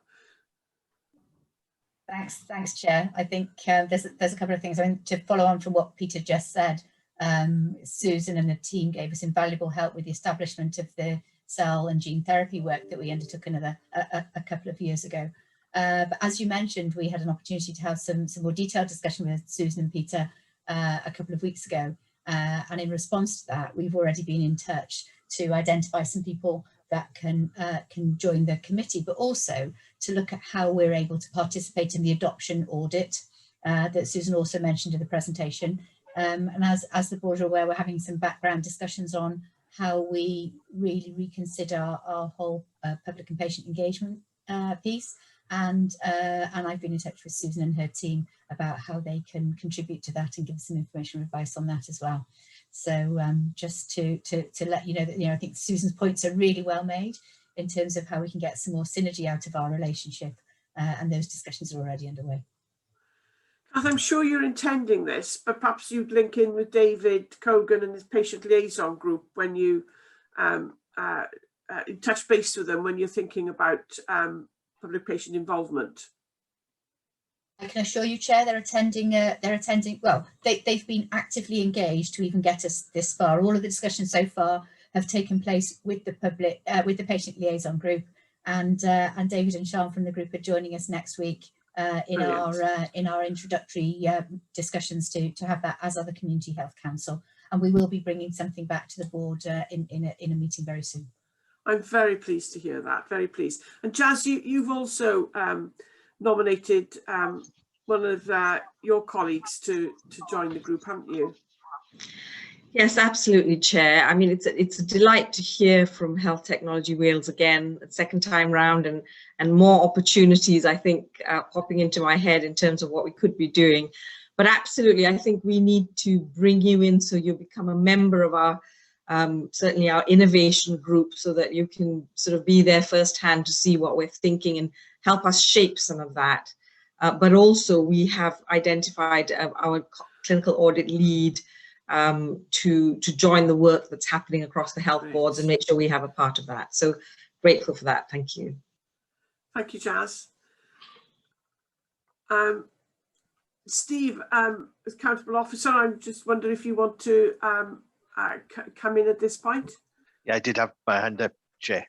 Thanks, Chair. I think there's a couple of things. I mean, to follow on from what Peter just said, Susan and the team gave us invaluable help with the establishment of the cell and gene therapy work that we undertook a couple of years ago. But as you mentioned, we had an opportunity to have some more detailed discussion with Susan and Peter a couple of weeks ago. And in response to that, we've already been in touch to identify some people that can join the committee, but also to look at how we're able to participate in the adoption audit that Susan also mentioned in the presentation. And as the board are aware, we're having some background discussions on how we really reconsider our whole public and patient engagement piece. And I've been in touch with Susan and her team about how they can contribute to that and give us some information and advice on that as well. So just to let you know that, I think Susan's points are really well made in terms of how we can get some more synergy out of our relationship, and those discussions are already underway. Kath, I'm sure you're intending this, but perhaps you'd link in with David Cogan and his patient liaison group when you touch base with them when you're thinking about public patient involvement? I can assure you, Chair, they're attending. Well, they've been actively engaged to even get us this far. All of the discussions so far have taken place with the public, with the patient liaison group, and David and Sean from the group are joining us next week in our introductory discussions to have that, as are the Community Health Council, and we will be bringing something back to the board in a meeting very soon. I'm very pleased to hear that. Very pleased. And Jazz, you've also nominated one of your colleagues to join the group, haven't you? Yes, absolutely, Chair. I mean, it's a delight to hear from Health Technology Wales again, a second time round, and more opportunities, I think, popping into my head in terms of what we could be doing. But absolutely, I think we need to bring you in so you become a member of our, certainly our innovation group, so that you can sort of be there firsthand to see what we're thinking and help us shape some of that. But also we have identified our clinical audit lead to join the work that's happening across the health boards and make sure we have a part of that. So grateful for that. Thank you. Thank you, Jazz. Steve, as accountable officer, I'm just wondering if you want to come in at this point. Yeah, I did have my hand up, Chair.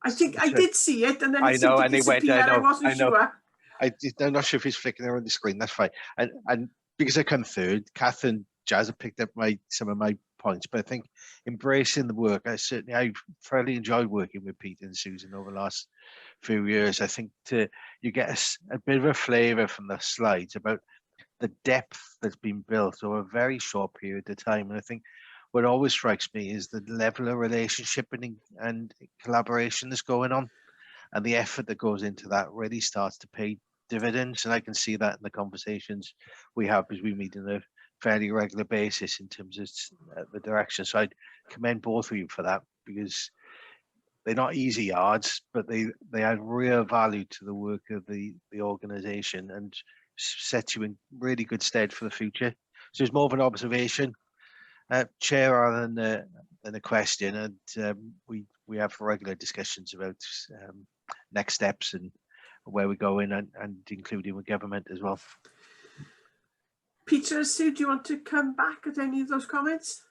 I think I did see it, and then I know, and it went. I wasn't sure. I'm not sure if it's flicking there on the screen. That's fine. And because I come third, Kath and Jazz have picked up some of my points. But I think embracing the work, I've thoroughly enjoyed working with Peter and Susan over the last few years. I think you get a bit of a flavour from the slides about the depth that's been built over a very short period of time. And I think what always strikes me is the level of relationship and collaboration that's going on, and the effort that goes into that really starts to pay dividends. And I can see that in the conversations we have as we meet on a fairly regular basis in terms of the direction. So I'd commend both of you for that, because they're not easy yards, but they add real value to the work of the organisation and set you in really good stead for the future. So it's more of an observation, Chair, rather than a question. And we have regular discussions about next steps and where we're going, and including with government as well. Peter, Sue, do you want to come back at any of those comments?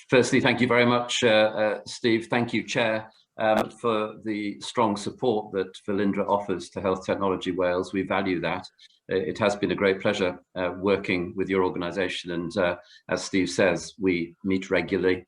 Firstly, thank you very much, Steve. Thank you, Chair, for the strong support that Velindre offers to Health Technology Wales. We value that. It has been a great pleasure working with your organisation, and as Steve says, we meet regularly.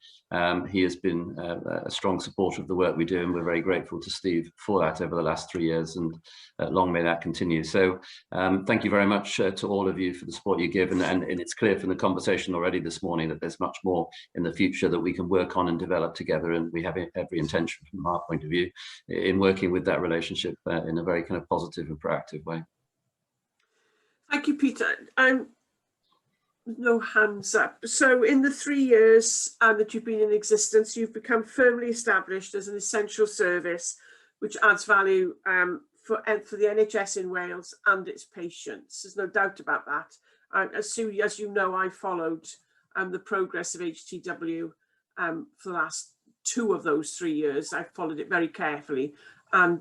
He has been a strong supporter of the work we do, and we're very grateful to Steve for that over the last 3 years, and long may that continue. So thank you very much to all of you for the support you give, and it's clear from the conversation already this morning that there's much more in the future that we can work on and develop together, and we have every intention from our point of view in working with that relationship in a very kind of positive and proactive way. Thank you, Peter. No hands up. So in the 3 years that you've been in existence, you've become firmly established as an essential service which adds value for the NHS in Wales and its patients. There's no doubt about that. As you know, I followed the progress of HTW for the last 2 of those 3 years. I followed it very carefully, and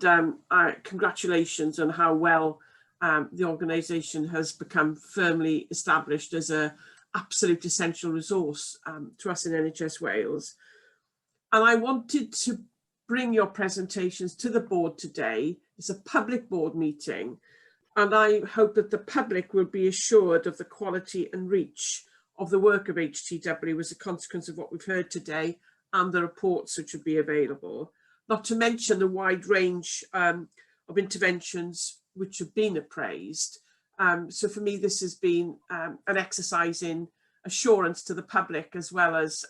congratulations on how well the organisation has become firmly established as an absolute essential resource to us in NHS Wales. And I wanted to bring your presentations to the board today. It's a public board meeting, and I hope that the public will be assured of the quality and reach of the work of HTW as a consequence of what we've heard today and the reports which will be available, not to mention the wide range of interventions which have been appraised. So for me, this has been an exercise in assurance to the public, as well as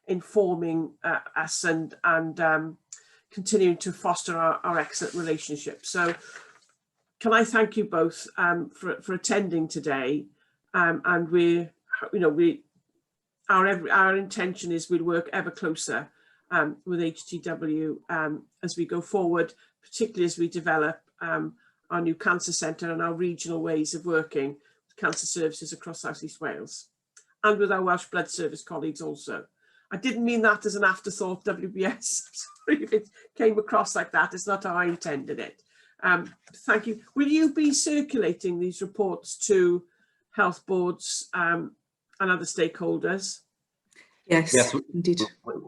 informing us and continuing to foster our excellent relationship. So can I thank you both for attending today, and our intention is we'll work ever closer with HTW as we go forward, particularly as we develop our new cancer centre and our regional ways of working with cancer services across South East Wales, and with our Welsh Blood Service colleagues also. I didn't mean that as an afterthought, WBS. Sorry if it came across like that. It's not how I intended it. Thank you. Will you be circulating these reports to health boards and other stakeholders? Yes, indeed.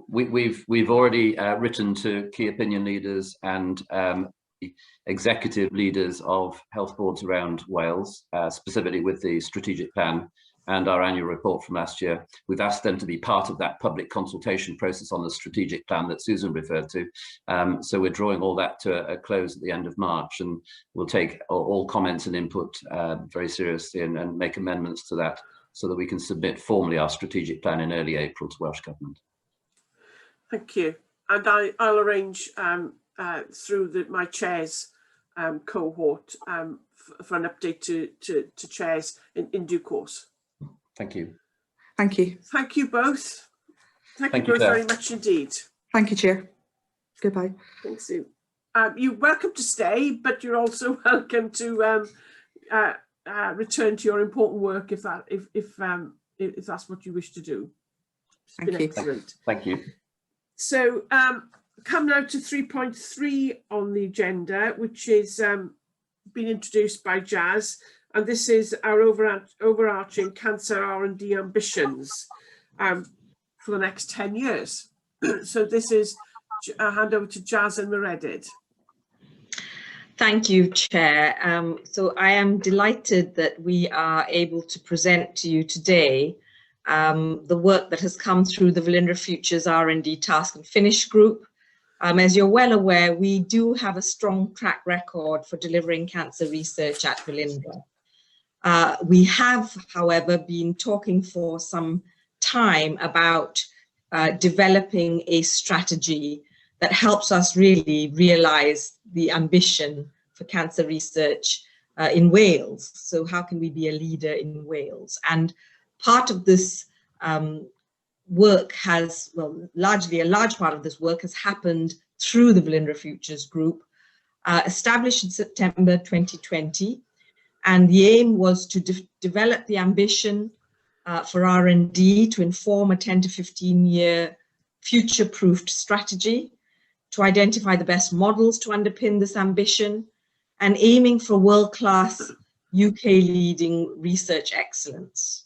We've already written to key opinion leaders and executive leaders of health boards around Wales, specifically with the strategic plan and our annual report from last year. We've asked them to be part of that public consultation process on the strategic plan that Susan referred to. So we're drawing all that to a close at the end of March, and we'll take all comments and input very seriously and make amendments to that so that we can submit formally our strategic plan in early April to Welsh Government. Thank you. And I'll arrange through my chair's cohort for an update to chairs in due course. Thank you. Thank you. Thank you both. Thank you both very much indeed. Thank you, Chair. Goodbye. Thanks, Sue. You're welcome to stay, but you're also welcome to return to your important work if that's what you wish to do. It's been excellent. Thank you. So come now to 3.3 on the agenda, which is been introduced by Jazz, and this is our overarching cancer R&D ambitions for the next 10 years. So this is a hand over to Jazz and Meredith. Thank you, Chair. So I am delighted that we are able to present to you today the work that has come through the Velindre Futures R&D Task and Finish Group. As you're well aware, we do have a strong track record for delivering cancer research at Velindre. We have, however, been talking for some time about developing a strategy that helps us really realise the ambition for cancer research in Wales. So how can we be a leader in Wales? And part of this work has, well, largely a large part of this work has happened through the Velindre Futures Group, established in September 2020. And the aim was to develop the ambition for R&D to inform a 10 to 15 year future-proofed strategy, to identify the best models to underpin this ambition, and aiming for world-class UK leading research excellence,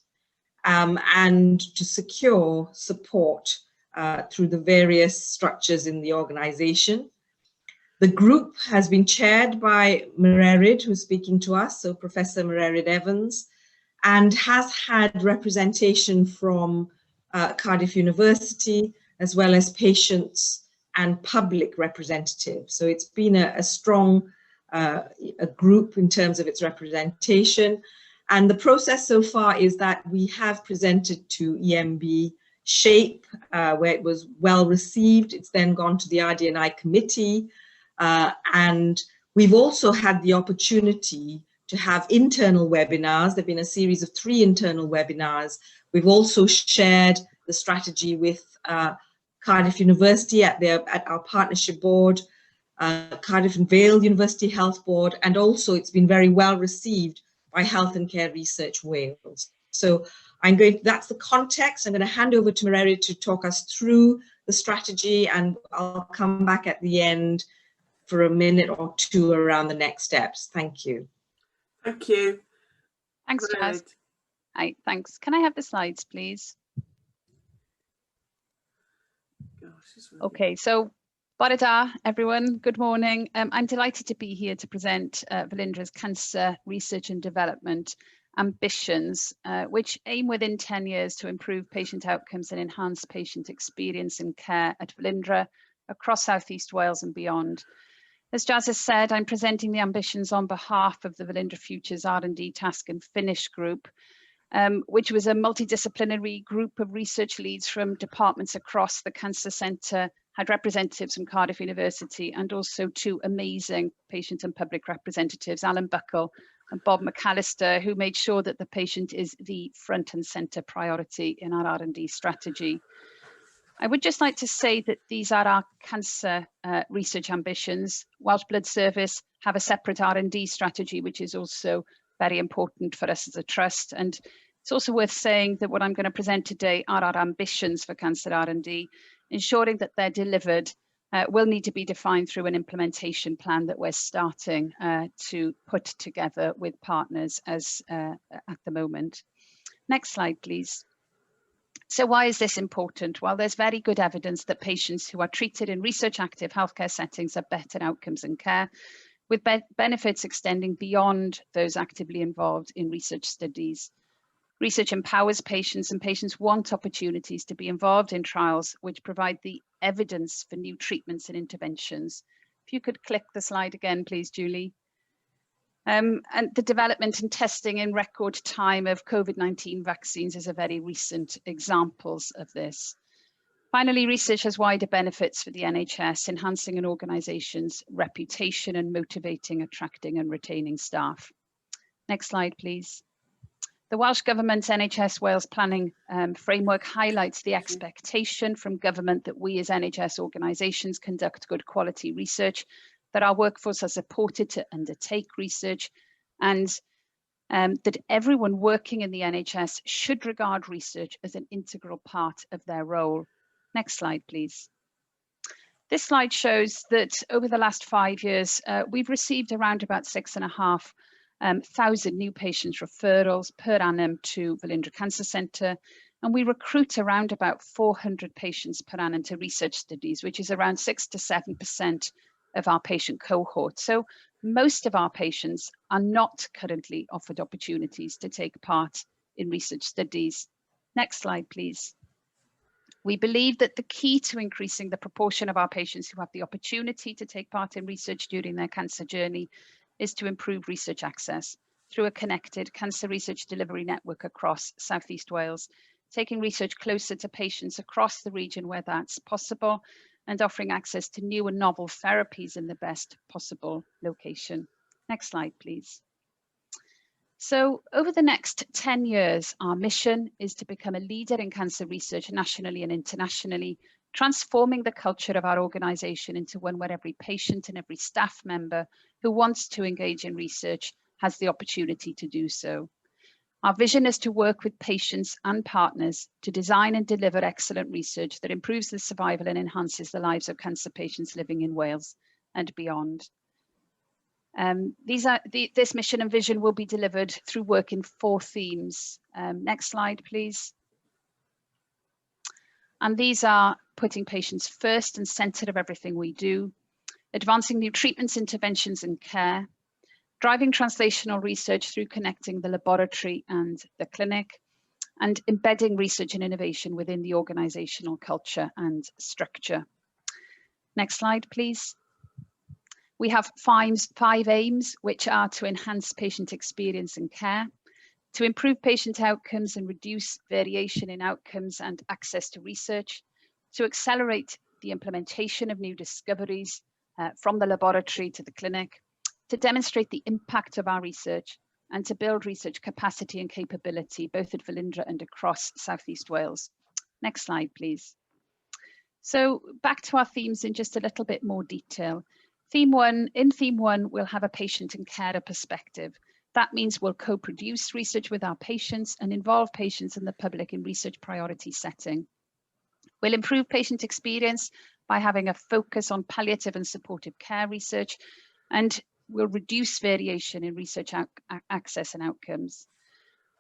and to secure support through the various structures in the organisation. The group has been chaired by Meredith, who's speaking to us, so Professor Meredith Evans, and has had representation from Cardiff University, as well as patients and public representatives. So it's been a strong a group in terms of its representation. And the process so far is that we have presented to EMB SHAPE, where it was well received. It's then gone to the RD&I committee. And we've also had the opportunity to have internal webinars. There have been a series of 3 internal webinars. We've also shared the strategy with Cardiff University at our partnership board, Cardiff and Vale University Health Board, and also it's been very well received by Health and Care Research Wales. So that's the context. I'm going to hand over to Meredith to talk us through the strategy, and I'll come back at the end for a minute or 2 around the next steps. Thank you. Thank you. Thanks, Jazz. Hi, thanks. Can I have the slides, please? Okay, so bore da, everyone. Good morning. I'm delighted to be here to present Velindre's Cancer Research and Development ambitions, which aim within 10 years to improve patient outcomes and enhance patient experience and care at Velindre across South East Wales and beyond. As Jazz has said, I'm presenting the ambitions on behalf of the Velindre Futures R&D Task and Finish Group, which was a multidisciplinary group of research leads from departments across the Cancer Centre, had representatives from Cardiff University, and also 2 amazing patient and public representatives, Alan Buckle and Bob McAllister, who made sure that the patient is the front and centre priority in our R&D strategy. I would just like to say that these are our cancer research ambitions. Welsh Blood Service have a separate R&D strategy, which is also very important for us as a trust. And It's also worth saying that what I'm going to present today are our ambitions for cancer R&D, ensuring that they're delivered will need to be defined through an implementation plan that we're starting to put together with partners at the moment. Next slide, please. So why is this important? Well, there's very good evidence that patients who are treated in research-active healthcare settings have better outcomes and care, with benefits extending beyond those actively involved in research studies. Research empowers patients, and patients want opportunities to be involved in trials which provide the evidence for new treatments and interventions. If you could click the slide again, please, Julie. And the development and testing in record time of COVID-19 vaccines is a very recent examples of this. Finally, research has wider benefits for the NHS, enhancing an organisation's reputation and motivating, attracting and retaining staff. Next slide, please. The Welsh Government's NHS Wales planning framework highlights the expectation from government that we as NHS organisations conduct good quality research, that our workforce are supported to undertake research, and that everyone working in the NHS should regard research as an integral part of their role. Next slide, please. This slide shows that over the last 5 years, we've received around about 6,500 new patients referrals per annum to Velindre Cancer Centre, and we recruit around about 400 patients per annum to research studies, which is around 6 to 7% of our patient cohort. So most of our patients are not currently offered opportunities to take part in research studies. Next slide, please. We believe that the key to increasing the proportion of our patients who have the opportunity to take part in research during their cancer journey is to improve research access through a connected cancer research delivery network across South East Wales, taking research closer to patients across the region where that's possible, and offering access to new and novel therapies in the best possible location. Next slide, please. So over the next 10 years, our mission is to become a leader in cancer research nationally and internationally, transforming the culture of our organisation into one where every patient and every staff member who wants to engage in research has the opportunity to do so. Our vision is to work with patients and partners to design and deliver excellent research that improves the survival and enhances the lives of cancer patients living in Wales and beyond. This mission and vision will be delivered through work in 4 themes. Next slide, please. And these are putting patients first and centre of everything we do, advancing new treatments, interventions and care, driving translational research through connecting the laboratory and the clinic, and embedding research and innovation within the organisational culture and structure. Next slide, please. We have 5 aims, which are to enhance patient experience and care, to improve patient outcomes and reduce variation in outcomes and access to research, to accelerate the implementation of new discoveries from the laboratory to the clinic, to demonstrate the impact of our research, and to build research capacity and capability, both at Velindre and across South East Wales. Next slide, please. So back to our themes in just a little bit more detail. In theme 1, we'll have a patient and carer perspective. That means we'll co-produce research with our patients and involve patients and the public in research priority setting. We'll improve patient experience by having a focus on palliative and supportive care research, and we'll reduce variation in research access and outcomes.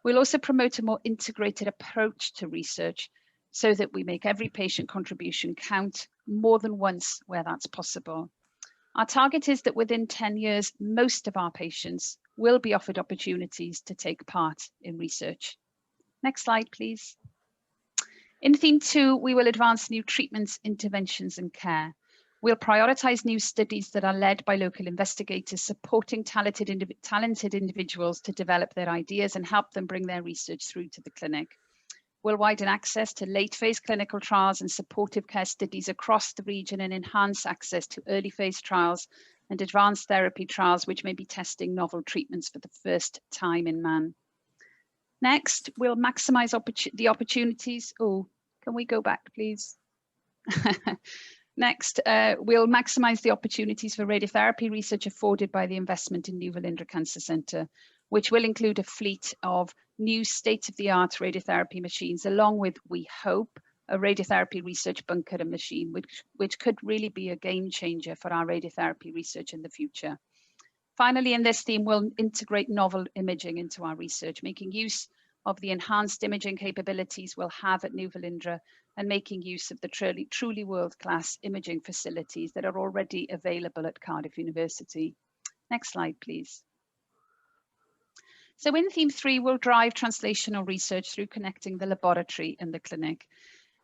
We'll also promote a more integrated approach to research so that we make every patient contribution count more than once where that's possible. Our target is that within 10 years, most of our patients will be offered opportunities to take part in research. Next slide, please. In theme 2, we will advance new treatments, interventions and care. We'll prioritise new studies that are led by local investigators, supporting talented individuals to develop their ideas and help them bring their research through to the clinic. We'll widen access to late phase clinical trials and supportive care studies across the region and enhance access to early phase trials and advanced therapy trials, which may be testing novel treatments for the first time in man. Next, we'll maximise the opportunities. Oh, can we go back, please? Next, we'll maximise the opportunities for radiotherapy research afforded by the investment in New Velindre Cancer Centre. which will include a fleet of new state-of-the-art radiotherapy machines, along with, we hope, a radiotherapy research bunker and machine, which could really be a game changer for our radiotherapy research in the future. Finally, in this theme, we'll integrate novel imaging into our research, making use of the enhanced imaging capabilities we'll have at New Velindre and making use of the truly world-class imaging facilities that are already available at Cardiff University. Next slide, please. So in theme 3, we'll drive translational research through connecting the laboratory and the clinic.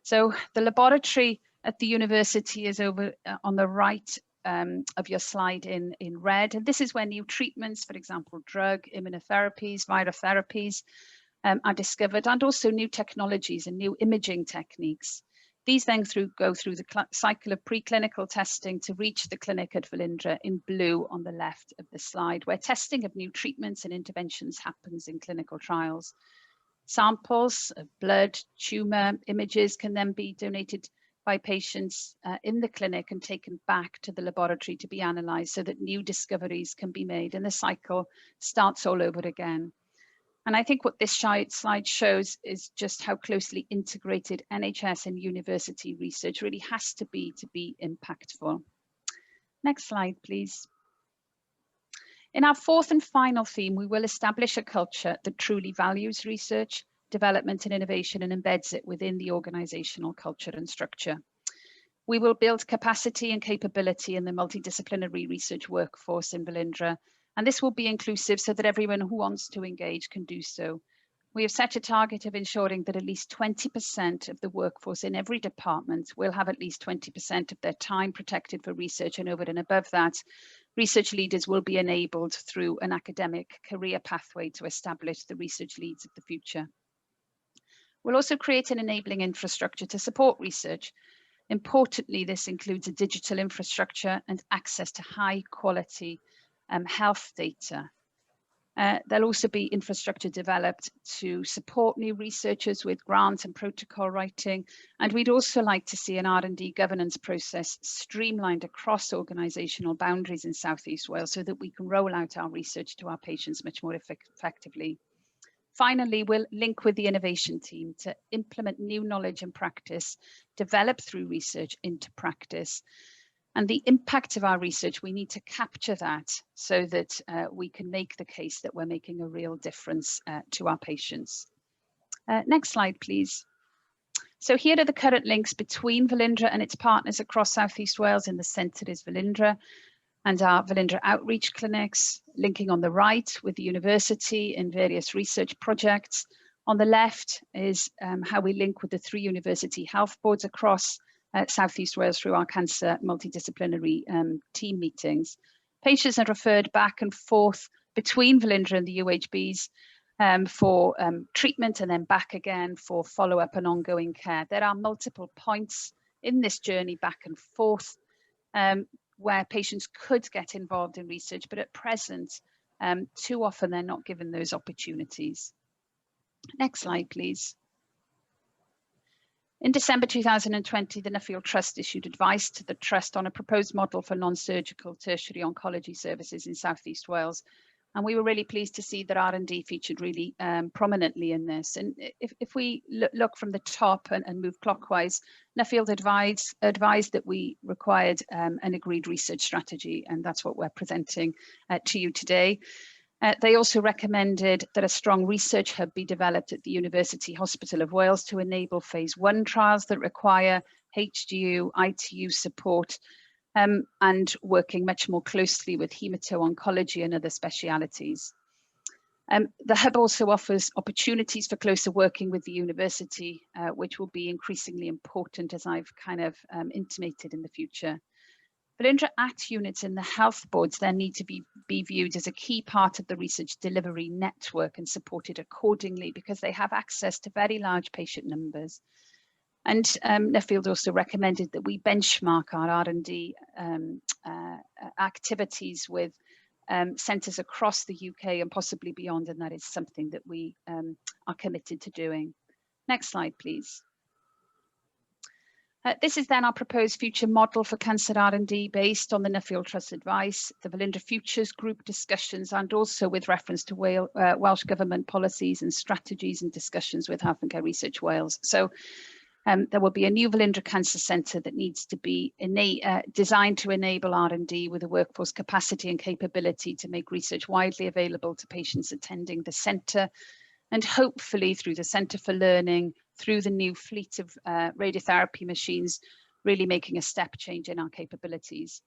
So the laboratory at the university is over on the right of your slide in red. And this is where new treatments, for example, drug, immunotherapies, virotherapies, are discovered, and also new technologies and new imaging techniques. These then go through the cycle of preclinical testing to reach the clinic at Velindre in blue on the left of the slide, where testing of new treatments and interventions happens in clinical trials. Samples of blood, tumour, images can then be donated by patients in the clinic and taken back to the laboratory to be analysed so that new discoveries can be made, and the cycle starts all over again. And I think what this slide shows is just how closely integrated NHS and university research really has to be impactful. Next slide, please. In our fourth and final theme, we will establish a culture that truly values research, development and innovation and embeds it within the organisational culture and structure. We will build capacity and capability in the multidisciplinary research workforce in Velindre, and this will be inclusive so that everyone who wants to engage can do so. We have set a target of ensuring that at least 20% of the workforce in every department will have at least 20% of their time protected for research, and over and above that, research leaders will be enabled through an academic career pathway to establish the research leads of the future. We'll also create an enabling infrastructure to support research. Importantly, this includes a digital infrastructure and access to high quality health data. There'll also be infrastructure developed to support new researchers with grant and protocol writing. And we'd also like to see an R&D governance process streamlined across organisational boundaries in South East Wales so that we can roll out our research to our patients much more effectively. Finally, we'll link with the innovation team to implement new knowledge and practice developed through research into practice. And the impact of our research, we need to capture that so that we can make the case that we're making a real difference to our patients. Next slide, please. So here are the current links between Velindre and its partners across South East Wales. In the centre is Velindre and our Velindre outreach clinics, linking on the right with the university in various research projects. On the left is how we link with the 3 university health boards across South East Wales through our cancer multidisciplinary team meetings. Patients are referred back and forth between Velindre and the UHBs for treatment and then back again for follow-up and ongoing care. There are multiple points in this journey back and forth where patients could get involved in research, but at present, too often they're not given those opportunities. Next slide, please. In December 2020, the Nuffield Trust issued advice to the Trust on a proposed model for non-surgical tertiary oncology services in South East Wales. And we were really pleased to see that R&D featured really prominently in this. And if we look from the top and move clockwise, Nuffield advised that we required an agreed research strategy, and that's what we're presenting to you today. They also recommended that a strong research hub be developed at the University Hospital of Wales to enable phase 1 trials that require HGU, ITU support, and working much more closely with hemato-oncology and other specialities. The hub also offers opportunities for closer working with the university, which will be increasingly important, as I've kind of intimated, in the future. Velindre ACT units in the health boards then need to be viewed as a key part of the research delivery network and supported accordingly because they have access to very large patient numbers. And Nuffield also recommended that we benchmark our R&D activities with centres across the UK and possibly beyond, and that is something that we are committed to doing. Next slide, please. This is then our proposed future model for cancer R&D based on the Nuffield Trust advice, the Velindre Futures group discussions, and also with reference to Welsh Government policies and strategies and discussions with Health and Care Research Wales. So there will be a new Velindre Cancer Centre that needs to be designed to enable R&D with a workforce capacity and capability to make research widely available to patients attending the centre, and hopefully through the Centre for Learning, through the new fleet of radiotherapy machines, really making a step change in our capabilities.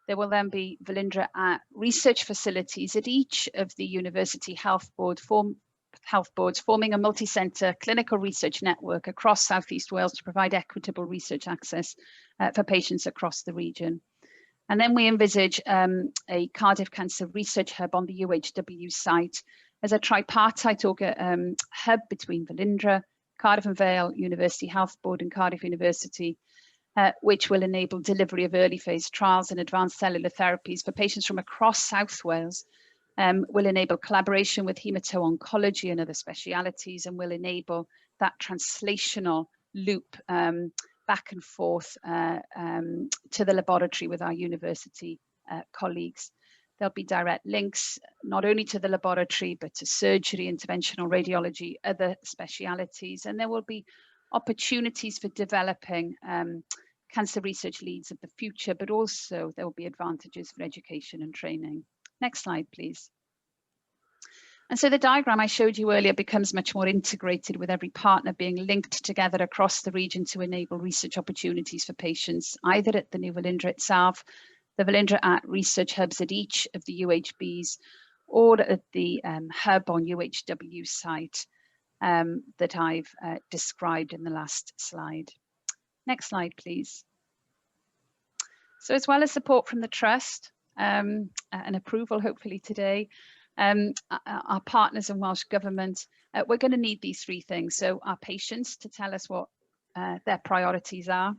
There will then be Velindre research facilities at each of the university health boards, forming a multi-centre clinical research network across South East Wales to provide equitable research access for patients across the region. And then we envisage a Cardiff Cancer Research Hub on the UHW site as a tripartite hub between Velindre, Cardiff and Vale University Health Board and Cardiff University, which will enable delivery of early phase trials and advanced cellular therapies for patients from across South Wales, will enable collaboration with hemato-oncology and other specialities, and will enable that translational loop back and forth to the laboratory with our university colleagues. There'll be direct links, not only to the laboratory, but to surgery, interventional radiology, other specialities. And there will be opportunities for developing cancer research leads of the future, but also there will be advantages for education and training. Next slide, please. And so the diagram I showed you earlier becomes much more integrated, with every partner being linked together across the region to enable research opportunities for patients, either at the new Velindre itself, the Velindre research hubs at each of the UHBs, or at the hub on UHW site that I've described in the last slide. Next slide, please. So as well as support from the Trust and approval hopefully today, our partners in Welsh Government, we're going to need these three things. So our patients to tell us what their priorities are,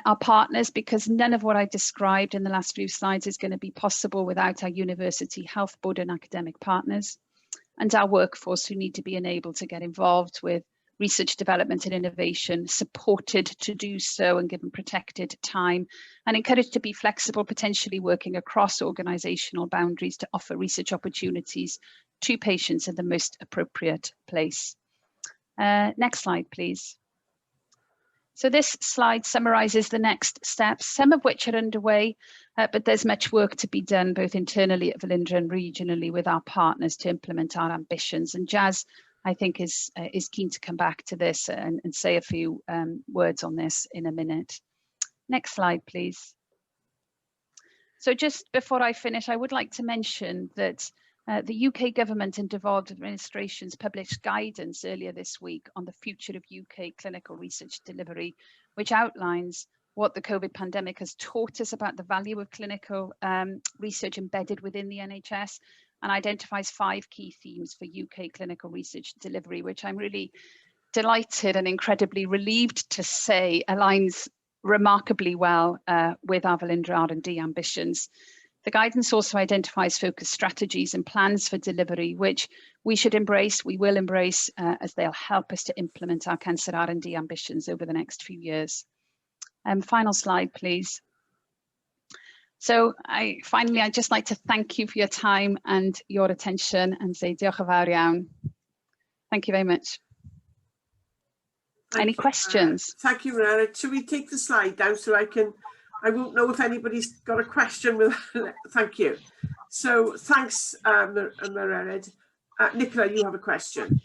our partners, because none of what I described in the last few slides is going to be possible without our university health board and academic partners, and our workforce, who need to be enabled to get involved with research development and innovation, supported to do so and given protected time, and encouraged to be flexible, potentially working across organisational boundaries to offer research opportunities to patients in the most appropriate place. Next slide, please. So this slide summarises the next steps, some of which are underway, but there's much work to be done both internally at Velindre and regionally with our partners to implement our ambitions. And Jazz, I think, is keen to come back to this and say a few words on this in a minute. Next slide, please. So just before I finish, I would like to mention that the UK government and devolved administrations published guidance earlier this week on the future of UK clinical research delivery, which outlines what the COVID pandemic has taught us about the value of clinical research embedded within the NHS, and identifies 5 key themes for UK clinical research delivery, which I'm really delighted and incredibly relieved to say aligns remarkably well with our Velindre R&D ambitions. The guidance also identifies focused strategies and plans for delivery, which we should embrace, we will embrace, as they'll help us to implement our cancer R&D ambitions over the next few years. Final slide, please. So finally, I'd just like to thank you for your time and your attention and say diolch yn fawr iawn. Thank you very much. Any questions? Thank you, Mara. Should we take the slide down so I won't know if anybody's got a question. Thank you. So thanks, Mara. Nicola, you have a question.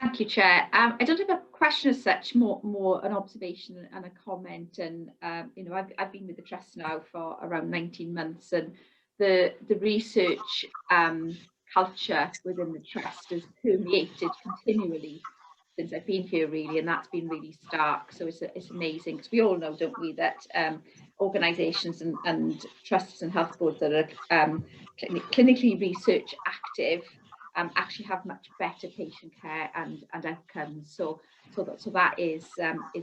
Thank you, Chair. I don't have a question as such, more an observation and a comment. And you know, I've been with the Trust now for around 19 months, and the research culture within the Trust has permeated continually since I've been here, really, and that's been really stark. So it's amazing, because we all know, don't we, that organisations and trusts and health boards that are clinically research active actually have much better patient care and outcomes. So that is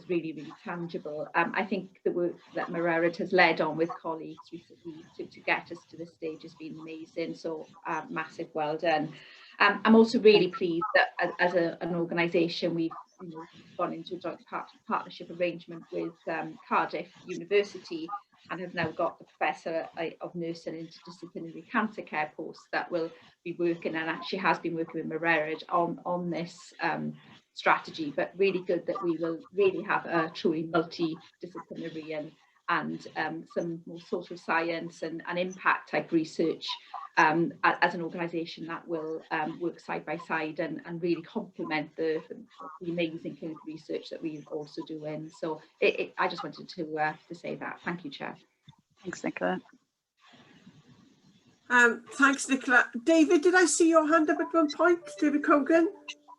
really, really tangible. I think the work that Mararid has led on with colleagues recently to get us to this stage has been amazing. So massive well done. I'm also really pleased that as an organisation we've gone into a joint partnership arrangement with Cardiff University, and have now got the Professor of Nursing and Interdisciplinary Cancer Care post that will be working, and actually has been working with Mererid on this strategy. But really good that we will really have a truly multidisciplinary and some more social science and impact type research as an organisation that will work side by side and really complement the amazing clinical research that we also do in. So I just wanted to say that. Thank you, Chair. Thanks, Nicola. Thanks, Nicola. David, did I see your hand up at one point? David Cogan?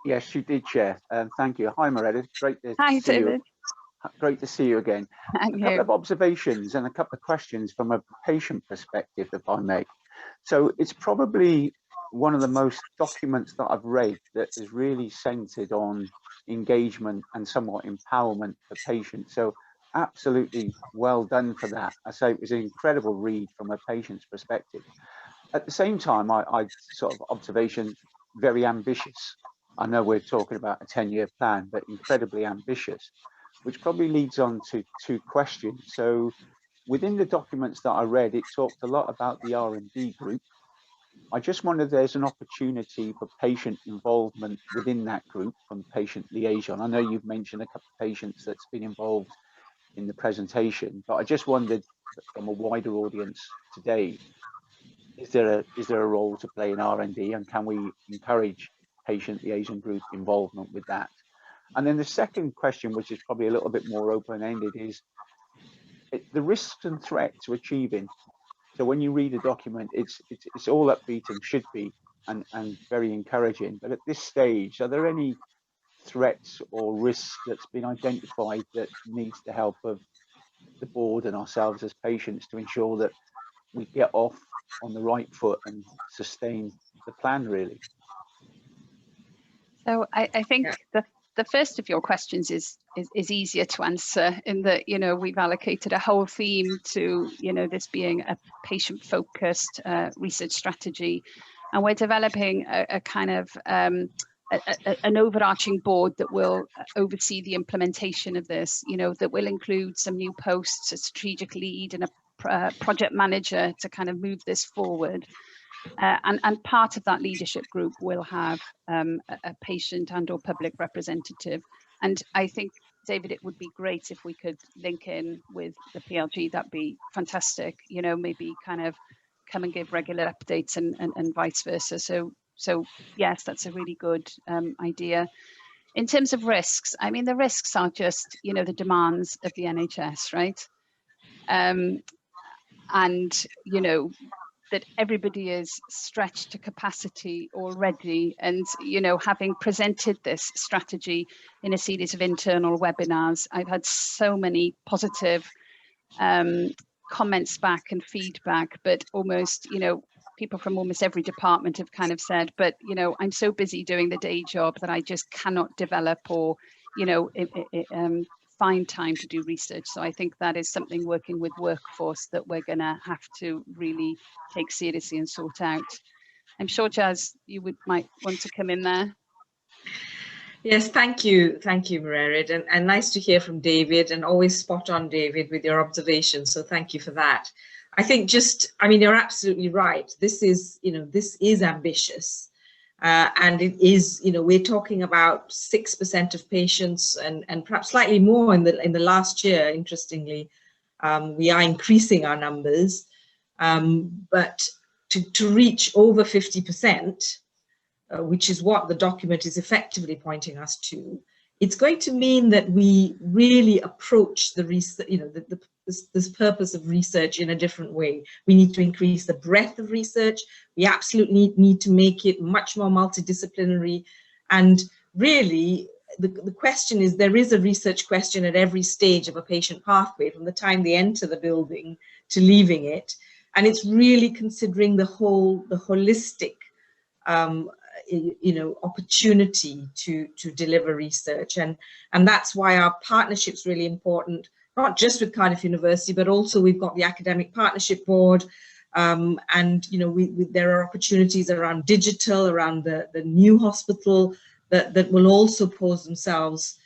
Yes, you did, Chair. Thank you. Hi, Meredith. Great to Hi, see David. you. Great to see you again. A couple of observations and a couple of questions from a patient perspective, if I may. So it's probably one of the most documents that I've read that is really centered on engagement and somewhat empowerment for patients. So absolutely well done for that. I say it was an incredible read from a patient's perspective. At the same time, I sort of observation, very ambitious. I know we're talking about a 10-year plan, but incredibly ambitious, which probably leads on to two questions. So within the documents that I read, it talked a lot about the R&D group. I just wonder if there's an opportunity for patient involvement within that group from patient liaison. I know you've mentioned a couple of patients that's been involved in the presentation, but I just wondered from a wider audience today, is there a role to play in R&D, and can we encourage patient liaison group involvement with that? And then the second question, which is probably a little bit more open-ended, is the risks and threats to achieving. So when you read a document, it's all upbeat and should be, and very encouraging. But at this stage, are there any threats or risks that's been identified that needs the help of the board and ourselves as patients to ensure that we get off on the right foot and sustain the plan, really? So I think the first of your questions is easier to answer, in that, we've allocated a whole theme to, this being a patient-focused research strategy, and we're developing a kind of an overarching board that will oversee the implementation of this, that will include some new posts, a strategic lead and a project manager to kind of move this forward. And part of that leadership group will have a patient and or public representative. And I think, David, it would be great if we could link in with the PLG. That'd be fantastic. Maybe kind of come and give regular updates and vice versa. So yes, that's a really good idea. In terms of risks, I mean, the risks are just, the demands of the NHS, right? And, that everybody is stretched to capacity already. And, having presented this strategy in a series of internal webinars, I've had so many positive comments back and feedback, but almost, people from almost every department have kind of said, but, I'm so busy doing the day job that I just cannot develop or, find time to do research. So I think that is something, working with workforce, that we're going to have to really take seriously and sort out. I'm sure, Jazz, you might want to come in there. Yes, thank you, Mererid, and nice to hear from David, and always spot on, David, with your observations. So thank you for that. I think you're absolutely right. This is ambitious. And it is, we're talking about 6% of patients, and perhaps slightly more in the last year. Interestingly, we are increasing our numbers, but to reach over 50%, which is what the document is effectively pointing us to, it's going to mean that we really approach the research, this purpose of research in a different way. We need to increase the breadth of research. We absolutely need to make it much more multidisciplinary. And really, the question is, there is a research question at every stage of a patient pathway, from the time they enter the building to leaving it. And it's really considering the holistic opportunity to deliver research. And that's why our partnership's really important, not just with Cardiff University, but also we've got the Academic Partnership Board, and there are opportunities around digital, around the new hospital, that will also pose themselves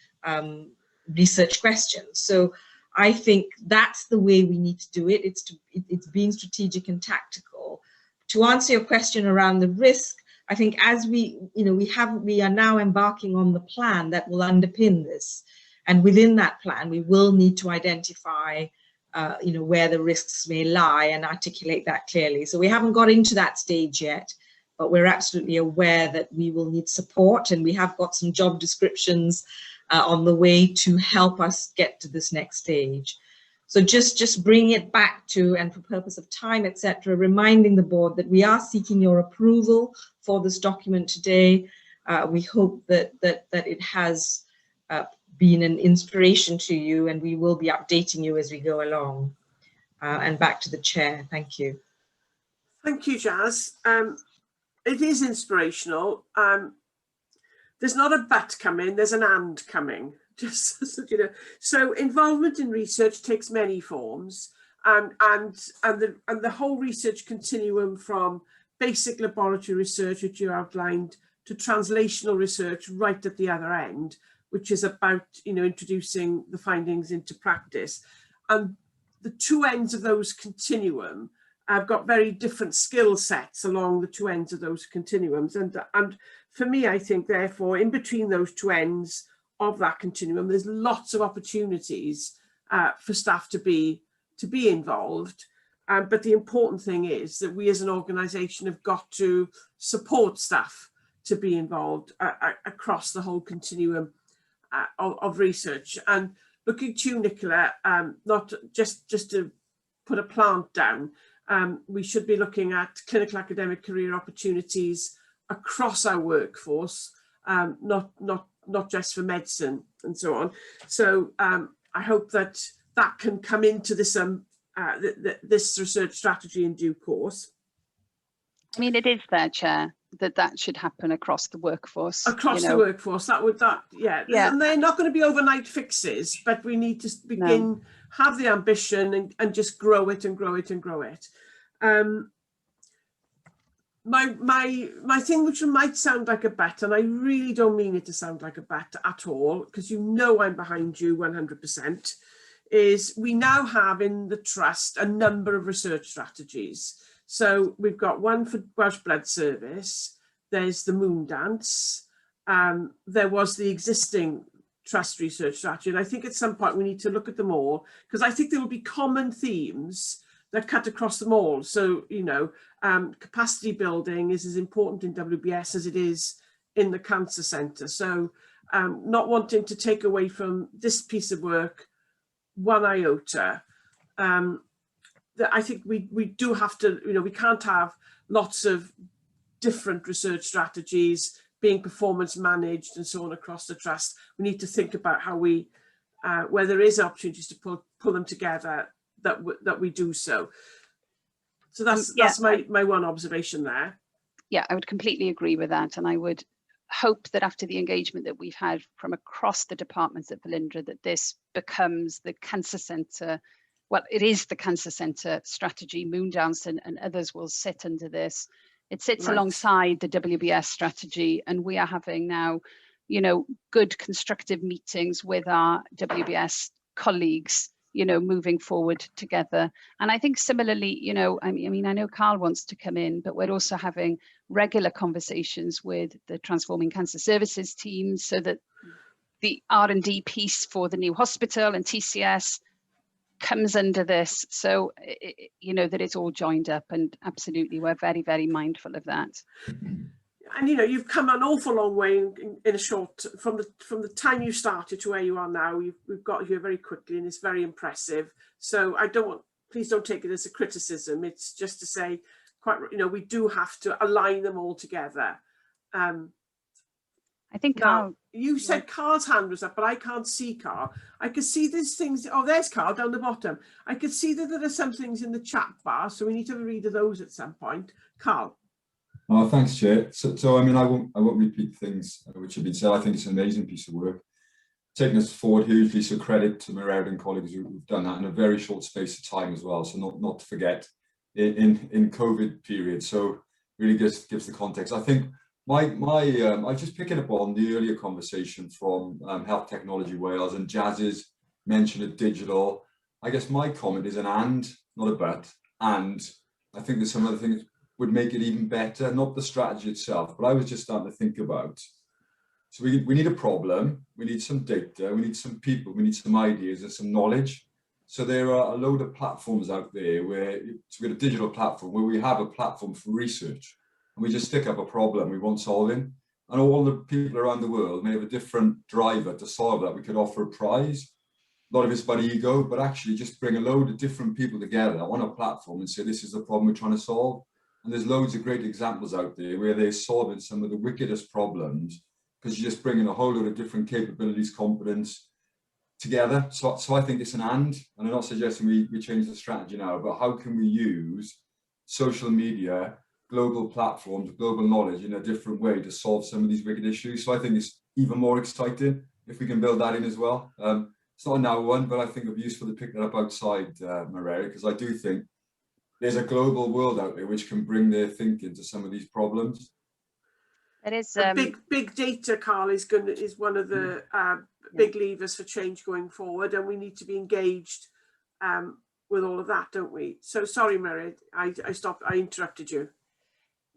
research questions. So I think that's the way we need to do it. It's being strategic and tactical. To answer your question around the risk, I think as we are now embarking on the plan that will underpin this, and within that plan we will need to identify where the risks may lie and articulate that clearly. So we haven't got into that stage yet, but we're absolutely aware that we will need support, and we have got some job descriptions on the way to help us get to this next stage. So just bring it back to, and for purpose of time, etc., reminding the board that we are seeking your approval for this document today. We hope that it has been an inspiration to you, and we will be updating you as we go along. And back to the chair. Thank you. Thank you, Jazz. It is inspirational. There's not a but coming, there's an and coming. Just so you know. So involvement in research takes many forms, and the whole research continuum from basic laboratory research, which you outlined, to translational research right at the other end, which is about introducing the findings into practice. And the two ends of those continuum have got very different skill sets along the two ends of those continuums. And for me, I think, therefore, in between those two ends of that continuum, there's lots of opportunities for staff to be involved. But the important thing is that we as an organisation have got to support staff to be involved across the whole continuum of research. And looking to you, Nicola, not just to put a plant down, we should be looking at clinical academic career opportunities across our workforce, not just for medicine and so on. So I hope that can come into this this research strategy in due course. I mean, it is there, Chair, that should happen across the workforce. Across the workforce, yeah. And they're not going to be overnight fixes, but we need to begin, have the ambition and just grow it and grow it and grow it. My thing, which might sound like a bet, and I really don't mean it to sound like a bet at all, because I'm behind you 100%, is we now have in the trust a number of research strategies. So we've got one for Welsh Blood Service, there's the Moon Dance, there was the existing trust research strategy, and I think at some point we need to look at them all, because I think there will be common themes that cut across them all. So, capacity building is as important in WBS as it is in the cancer centre. So not wanting to take away from this piece of work one iota, I think we do have to, we can't have lots of different research strategies being performance managed and so on across the trust. We need to think about how we, where there is opportunities to pull them together, that we do so. So that's my one observation there. Yeah, I would completely agree with that, and I would hope that after the engagement that we've had from across the departments at Velindre, that this becomes the cancer centre. Well, it is the cancer centre strategy. Moondance and others will sit under this. It sits alongside the WBS strategy, and we are having now, good constructive meetings with our WBS colleagues, moving forward together. And I think similarly, I mean, I know Carl wants to come in, but we're also having regular conversations with the Transforming Cancer Services team, so that the R&D piece for the new hospital and TCS comes under this. So, that it's all joined up, and absolutely, we're very, very mindful of that. And you've come an awful long way in a short, from the time you started to where you are now. We've got here very quickly, and it's very impressive. So please don't take it as a criticism. It's just to say, we do have to align them all together. I think Carl, you said Carl's hand was up, but I can't see Carl. I could see there's things. Oh, there's Carl down the bottom. I could see that there are some things in the chat bar, so we need to have a read of those at some point. Carl. Oh, thanks, Chair. So I mean, I won't repeat things which have been said. I think it's an amazing piece of work, taking us forward hugely. So credit to Mairead and colleagues who've done that in a very short space of time as well. So not to forget in COVID period. So really gives the context. I think I was just picking up on the earlier conversation from Health Technology Wales and Jazz's mention of digital. I guess my comment is an and, not a but. And I think there's some other things would make it even better, not the strategy itself, but I was just starting to think about. So we need a problem, we need some data, we need some people, we need some ideas and some knowledge. So there are a load of platforms out there where, so we have a digital platform where we have a platform for research. And we just stick up a problem we want solving. And all the people around the world may have a different driver to solve that. We could offer a prize. A lot of it's about ego, but actually just bring a load of different people together on a platform and say, this is the problem we're trying to solve. And there's loads of great examples out there where they're solving some of the wickedest problems because you're just bringing a whole load of different capabilities, competence together. So I think it's an and I'm not suggesting we change the strategy now, but how can we use social media, global platforms, global knowledge in a different way to solve some of these wicked issues? So I think it's even more exciting if we can build that in as well. It's not a now one, but I think it'd be useful to pick that up outside, Maria, because I do think there's a global world out there which can bring their thinking to some of these problems. It is big data, Carl, is one of the big levers for change going forward, and we need to be engaged with all of that, don't we? So sorry, Mary, I interrupted you.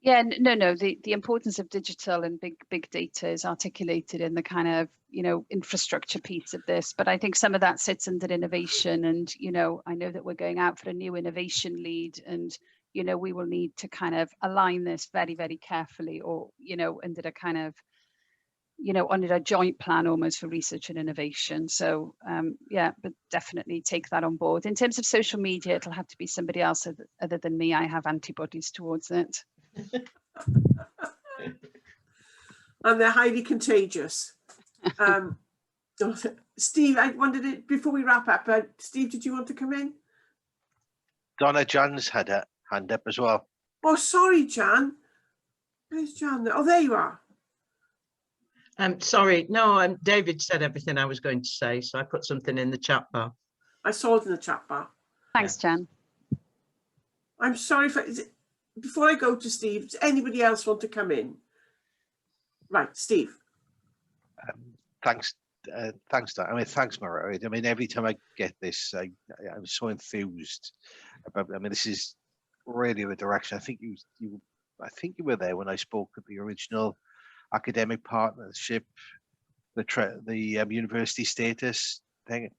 Yeah, no. The importance of digital and big data is articulated in the kind of, infrastructure piece of this. But I think some of that sits under innovation. And, I know that we're going out for a new innovation lead and, we will need to kind of align this very, very carefully or, under a kind of, under a joint plan almost for research and innovation. So, yeah, but definitely take that on board. In terms of social media, it'll have to be somebody else other than me. I have antibodies towards it. And they're highly contagious. Steve, I wondered before we wrap up, Steve, did you want to come in? Donna Jan's had a hand up as well. Oh, sorry, Jan. Where's Jan? Oh, there you are. Sorry, no, David said everything I was going to say, so I put something in the chat bar. I saw it in the chat bar. Thanks, Jan. I'm sorry before I go to Steve, does anybody else want to come in? Right, Steve. Thanks, Dan. I mean, thanks, Maria. I mean, every time I get this, I'm so enthused about. I mean, this is really the direction. I think you were there when I spoke at the original academic partnership, the university status thing,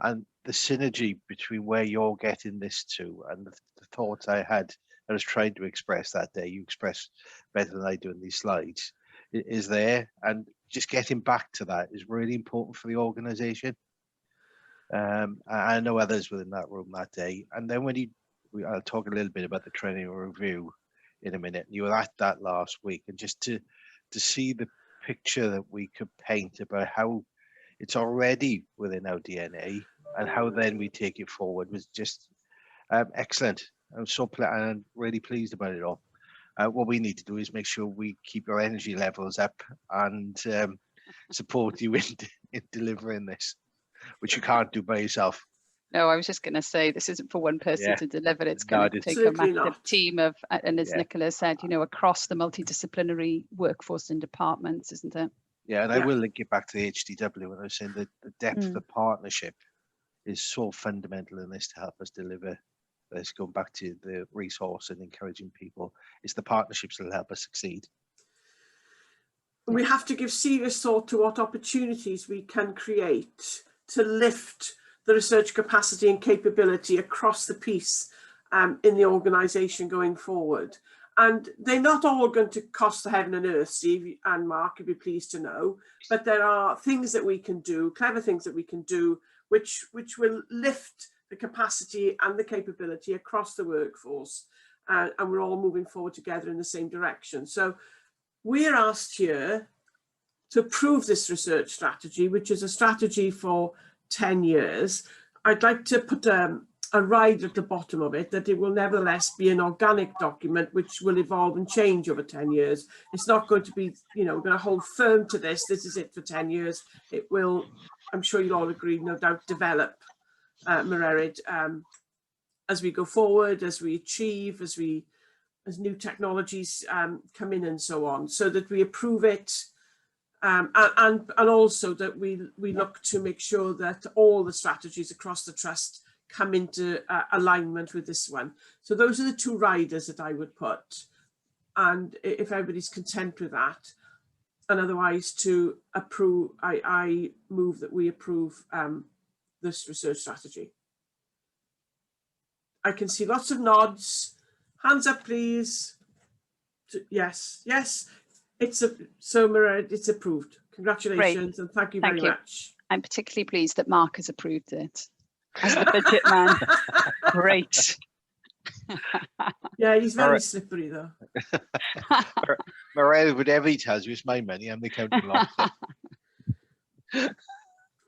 and the synergy between where you're getting this to and the thoughts I had. I was trying to express that day. You express better than I do in these slides. It is there, and just getting back to that is really important for the organisation. I know others within that room that day, and then I'll talk a little bit about the training review in a minute. You were at that last week, and just to see the picture that we could paint about how it's already within our DNA and how then we take it forward was just excellent. I'm I'm really pleased about it all. What we need to do is make sure we keep our energy levels up and support you in delivering this, which you can't do by yourself. No, I was just going to say, this isn't for one person to deliver. It's going to take a massive team of, and as Nicola said, across the multidisciplinary workforce and departments, isn't it? Yeah, and I will link it back to the HDW when I was saying that the depth of the partnership is so fundamental in this to help us deliver. Let's go back to the resource and encouraging people. It's the partnerships that will help us succeed. We have to give serious thought to what opportunities we can create to lift the research capacity and capability across the piece in the organisation going forward. And they're not all going to cost the heaven and earth, Steve and Mark, you'd be pleased to know, but there are things that we can do, clever things that we can do, which will lift the capacity and the capability across the workforce. And we're all moving forward together in the same direction. So we're asked here to approve this research strategy, which is a strategy for 10 years. I'd like to put a ride at the bottom of it, that it will nevertheless be an organic document which will evolve and change over 10 years. It's not going to be, we're going to hold firm to this is it for 10 years. It will, I'm sure you'll all agree, no doubt, develop, Mererid, as we go forward, as we achieve, as we as new technologies come in and so on, so that we approve it, and also that we look to make sure that all the strategies across the trust come into alignment with this one. So those are the two riders that I would put, and if everybody's content with that, and otherwise to approve, I move that we approve this research strategy. I can see lots of nods. Hands up, please. Yes, yes. It's approved. Congratulations. Great. And thank you very much. I'm particularly pleased that Mark has approved it as the budget man. Great. Yeah, he's very slippery though. Morel, whatever he tells you, it's my money. I'm the accountant.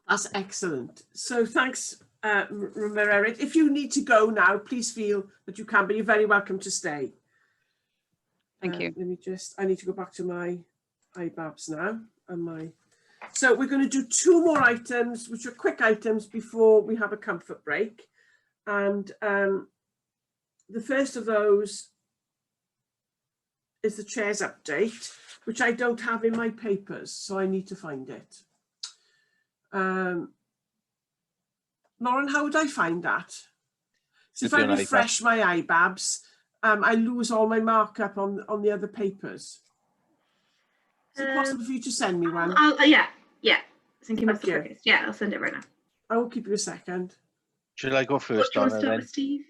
That's excellent. So thanks, Romereric. If you need to go now, please feel that you can, but you're very welcome to stay. Thank you. Let me I need to go back to my IBABs now. So we're going to do two more items, which are quick items before we have a comfort break. And the first of those is the chair's update, which I don't have in my papers, so I need to find it. Lauren, how would I find that? So if I refresh my IBABs, I lose all my markup on the other papers. Is it possible for you to send me one? Yeah. Thinking of the focus. Yeah, I'll send it right now. I will keep you a second. Should I go first, Donna? Start with Steve?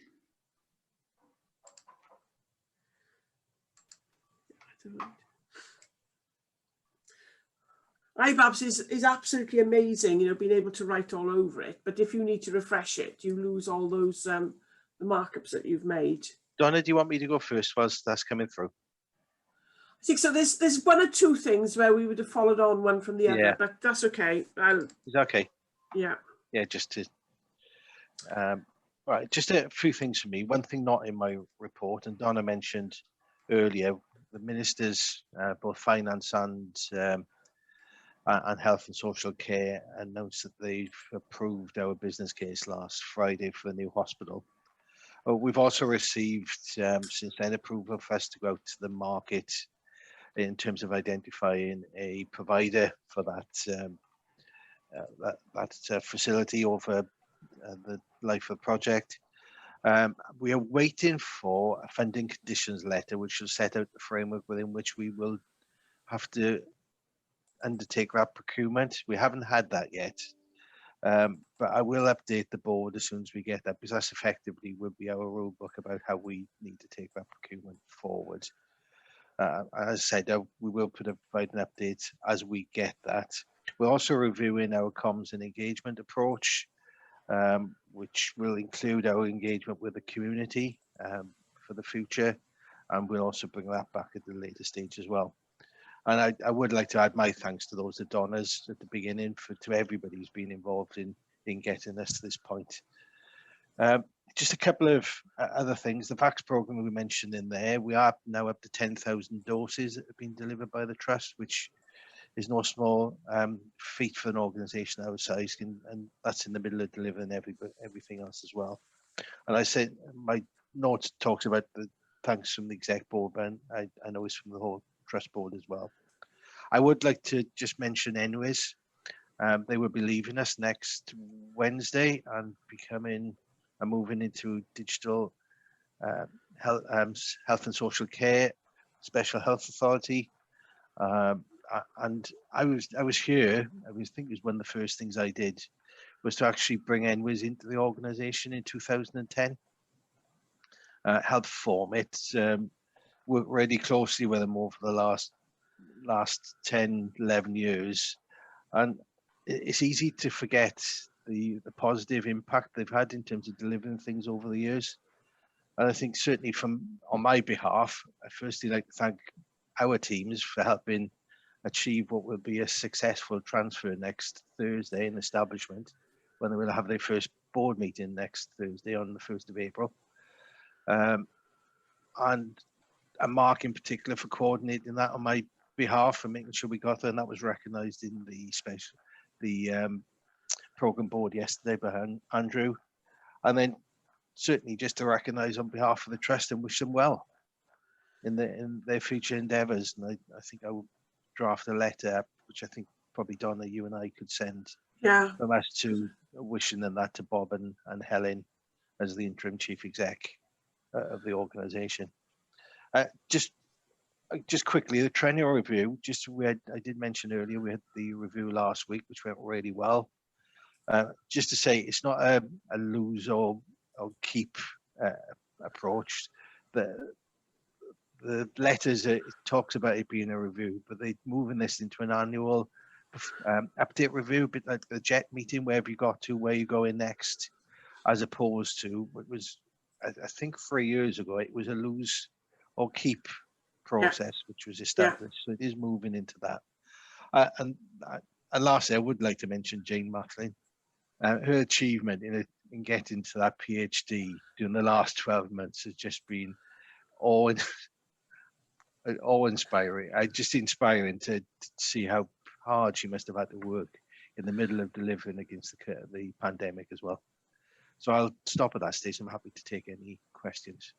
IBABs is absolutely amazing, being able to write all over it. But if you need to refresh it, you lose all those the markups that you've made. Donna, do you want me to go first whilst that's coming through? I think so. There's one or two things where we would have followed on one from the other, but that's okay. Is that okay? Yeah. Yeah, just to right, just a few things for me. One thing not in my report, and Donna mentioned earlier, the ministers, both finance and health and social care, announced that they've approved our business case last Friday for the new hospital. We've also received since then approval for us to go out to the market in terms of identifying a provider for that facility over the life of the project. We are waiting for a funding conditions letter, which will set out the framework within which we will have to undertake that procurement. We haven't had that yet, but I will update the board as soon as we get that, because that's effectively will be our rule book about how we need to take that procurement forward. As I said, we will provide an update as we get that. We're also reviewing our comms and engagement approach, which will include our engagement with the community for the future, and we'll also bring that back at the later stage as well. And I would like to add my thanks to those at Donna's at the beginning, to everybody who's been involved in getting us to this point. Just a couple of other things. The vax program we mentioned in there, we are now up to 10,000 doses that have been delivered by the trust, which is no small feat for an organisation our size, and that's in the middle of delivering everything else as well. And I said my note talks about the thanks from the exec board, but I know it's from the whole trust board as well. I would like to just mention NHS. They will be leaving us next Wednesday and moving into digital health and social care, special health authority. And I was here. I think it was one of the first things I did was to actually bring NWIS into the organisation in 2010. Help form it. Worked really closely with them over the last 10, 11 years, and it's easy to forget the positive impact they've had in terms of delivering things over the years. And I think certainly on my behalf, I firstly like to thank our teams for helping achieve what will be a successful transfer next Thursday in establishment, when they will have their first board meeting next Thursday on the 1st of April. And Mark in particular for coordinating that on my behalf and making sure we got there, and that was recognised in the programme board yesterday by Andrew. And then certainly just to recognise on behalf of the trust and wish them well. in their future endeavours. And I think I will draft a letter, which I think probably Donna, you and I could send from us to wishing them that to Bob and Helen as the interim chief exec of the organisation. Just quickly, the triennial review, I did mention earlier, we had the review last week, which went really well. Just to say, it's not a lose or keep approach. The letters, it talks about it being a review, but they're moving this into an annual update review, a bit like the JET meeting, where have you got to, where you going next, as opposed to what was, I think 3 years ago, it was a lose or keep process, which was established. So it is moving into that. And lastly, I would like to mention Jane Matlin. Her achievement in getting to that PhD during the last 12 months has just been awe-inspiring. Just inspiring to see how hard she must have had to work in the middle of delivering against the pandemic as well. So I'll stop at that stage. I'm happy to take any questions.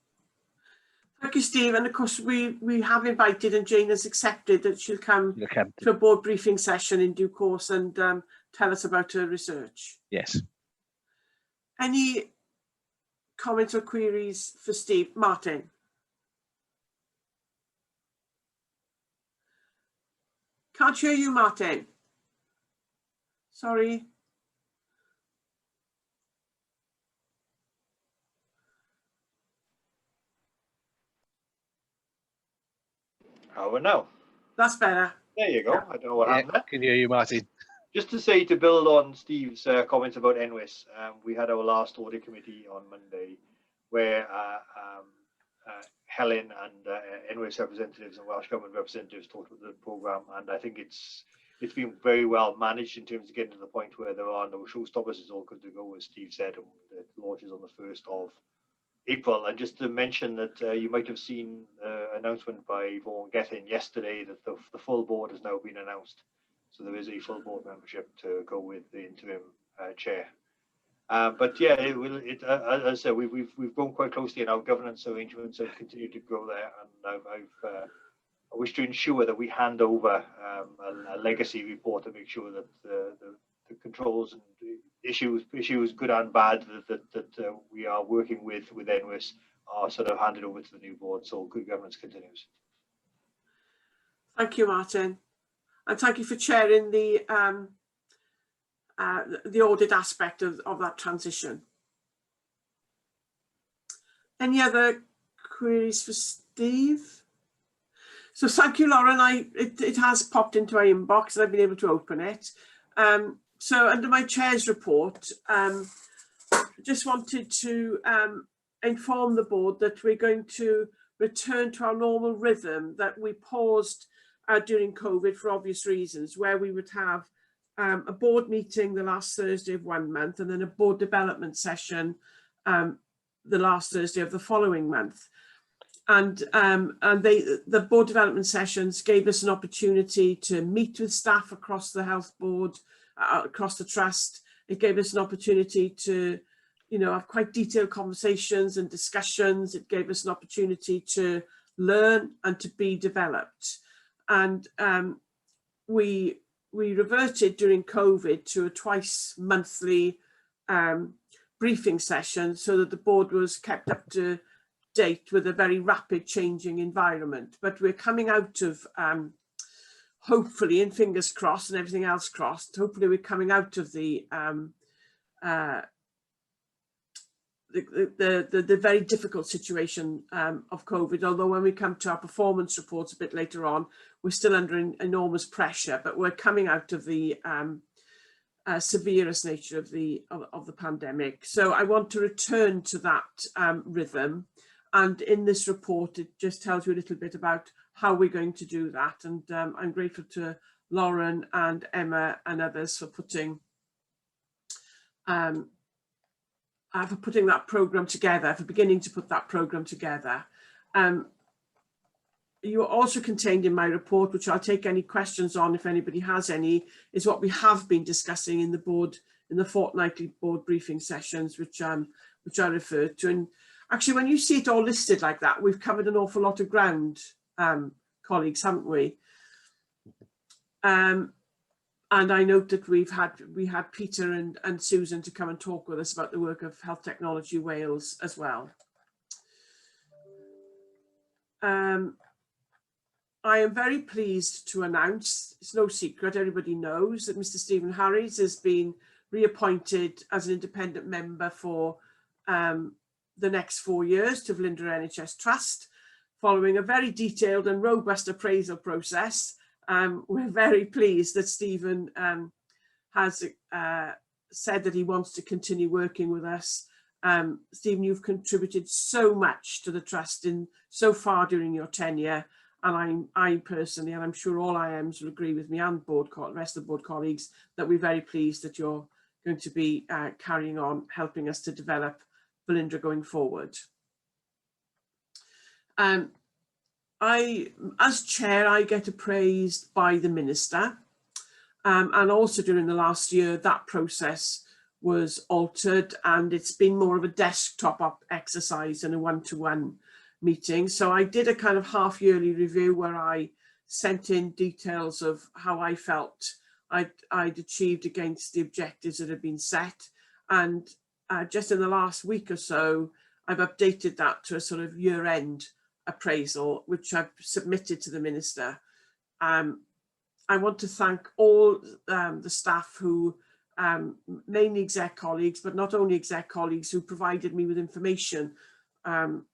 Thank you, Steve. And of course, we have invited, and Jane has accepted that she'll come to a board briefing session in due course and tell us about her research. Yes. Any comments or queries for Steve? Martin? Can't hear you, Martin. Sorry. How now? That's better. There you go. I don't know what happened there. Can hear you, Martin. Just to say, to build on Steve's comments about NWIS, we had our last audit committee on Monday, where Helen and NWIS representatives and Welsh Government representatives talked about the programme, and I think it's been very well managed in terms of getting to the point where there are no showstoppers. It's all good to go, as Steve said, and it launches on the 1st of April. And just to mention that you might have seen the announcement by Vaughan Gethin yesterday that the full board has now been announced. So there is a full board membership to go with the interim chair. But yeah, as I said, we've grown quite closely in our governance arrangements and continue to grow there. And I wish to ensure that we hand over a legacy report to make sure that the controls and issues good and bad that we are working with NWIS are sort of handed over to the new board, so good governance continues. Thank you, Martin, and thank you for chairing the audit aspect of that transition. Any other queries for Steve? So thank you, Lauren. It has popped into my inbox and I've been able to open it. So under my chair's report, just wanted to inform the board that we're going to return to our normal rhythm that we paused during COVID for obvious reasons, where we would have a board meeting the last Thursday of one month and then a board development session the last Thursday of the following month. And the board development sessions gave us an opportunity to meet with staff across the health board, across the trust. It gave us an opportunity to, have quite detailed conversations and discussions. It gave us an opportunity to learn and to be developed. And we reverted during COVID to a twice monthly briefing session so that the board was kept up to date with a very rapid changing environment. But we're coming out of hopefully, and fingers crossed and everything else crossed, hopefully we're coming out of the very difficult situation of COVID, although when we come to our performance reports a bit later on, we're still under enormous pressure, but we're coming out of the severest nature of the pandemic. So I want to return to that rhythm. And in this report, it just tells you a little bit about how we're going to do that. And I'm grateful to Lauren and Emma and others for putting that programme together, for beginning to put that programme together. You are also contained in my report, which I'll take any questions on if anybody has any, is what we have been discussing in the fortnightly board briefing sessions, which I referred to. And Actually, when you see it all listed like that, we've covered an awful lot of ground, colleagues, haven't we? And I note that we had Peter and Susan to come and talk with us about the work of Health Technology Wales as well. I am very pleased to announce, it's no secret, everybody knows, that Mr. Stephen Harries has been reappointed as an independent member for the next 4 years to Velindre NHS Trust, following a very detailed and robust appraisal process. We're very pleased that Stephen has said that he wants to continue working with us. Stephen, you've contributed so much to the Trust so far during your tenure, and I personally, and I'm sure all IMs will agree with me and the rest of the board colleagues, that we're very pleased that you're going to be carrying on helping us to develop Velindre going forward. As chair, I get appraised by the minister, and also during the last year that process was altered, and it's been more of a desktop exercise than a one-to-one meeting. So I did a kind of half-yearly review where I sent in details of how I felt I'd achieved against the objectives that had been set, and just in the last week or so I've updated that to a sort of year-end appraisal which I've submitted to the minister. I want to thank all the staff who, mainly exec colleagues, but not only exec colleagues, who provided me with information, and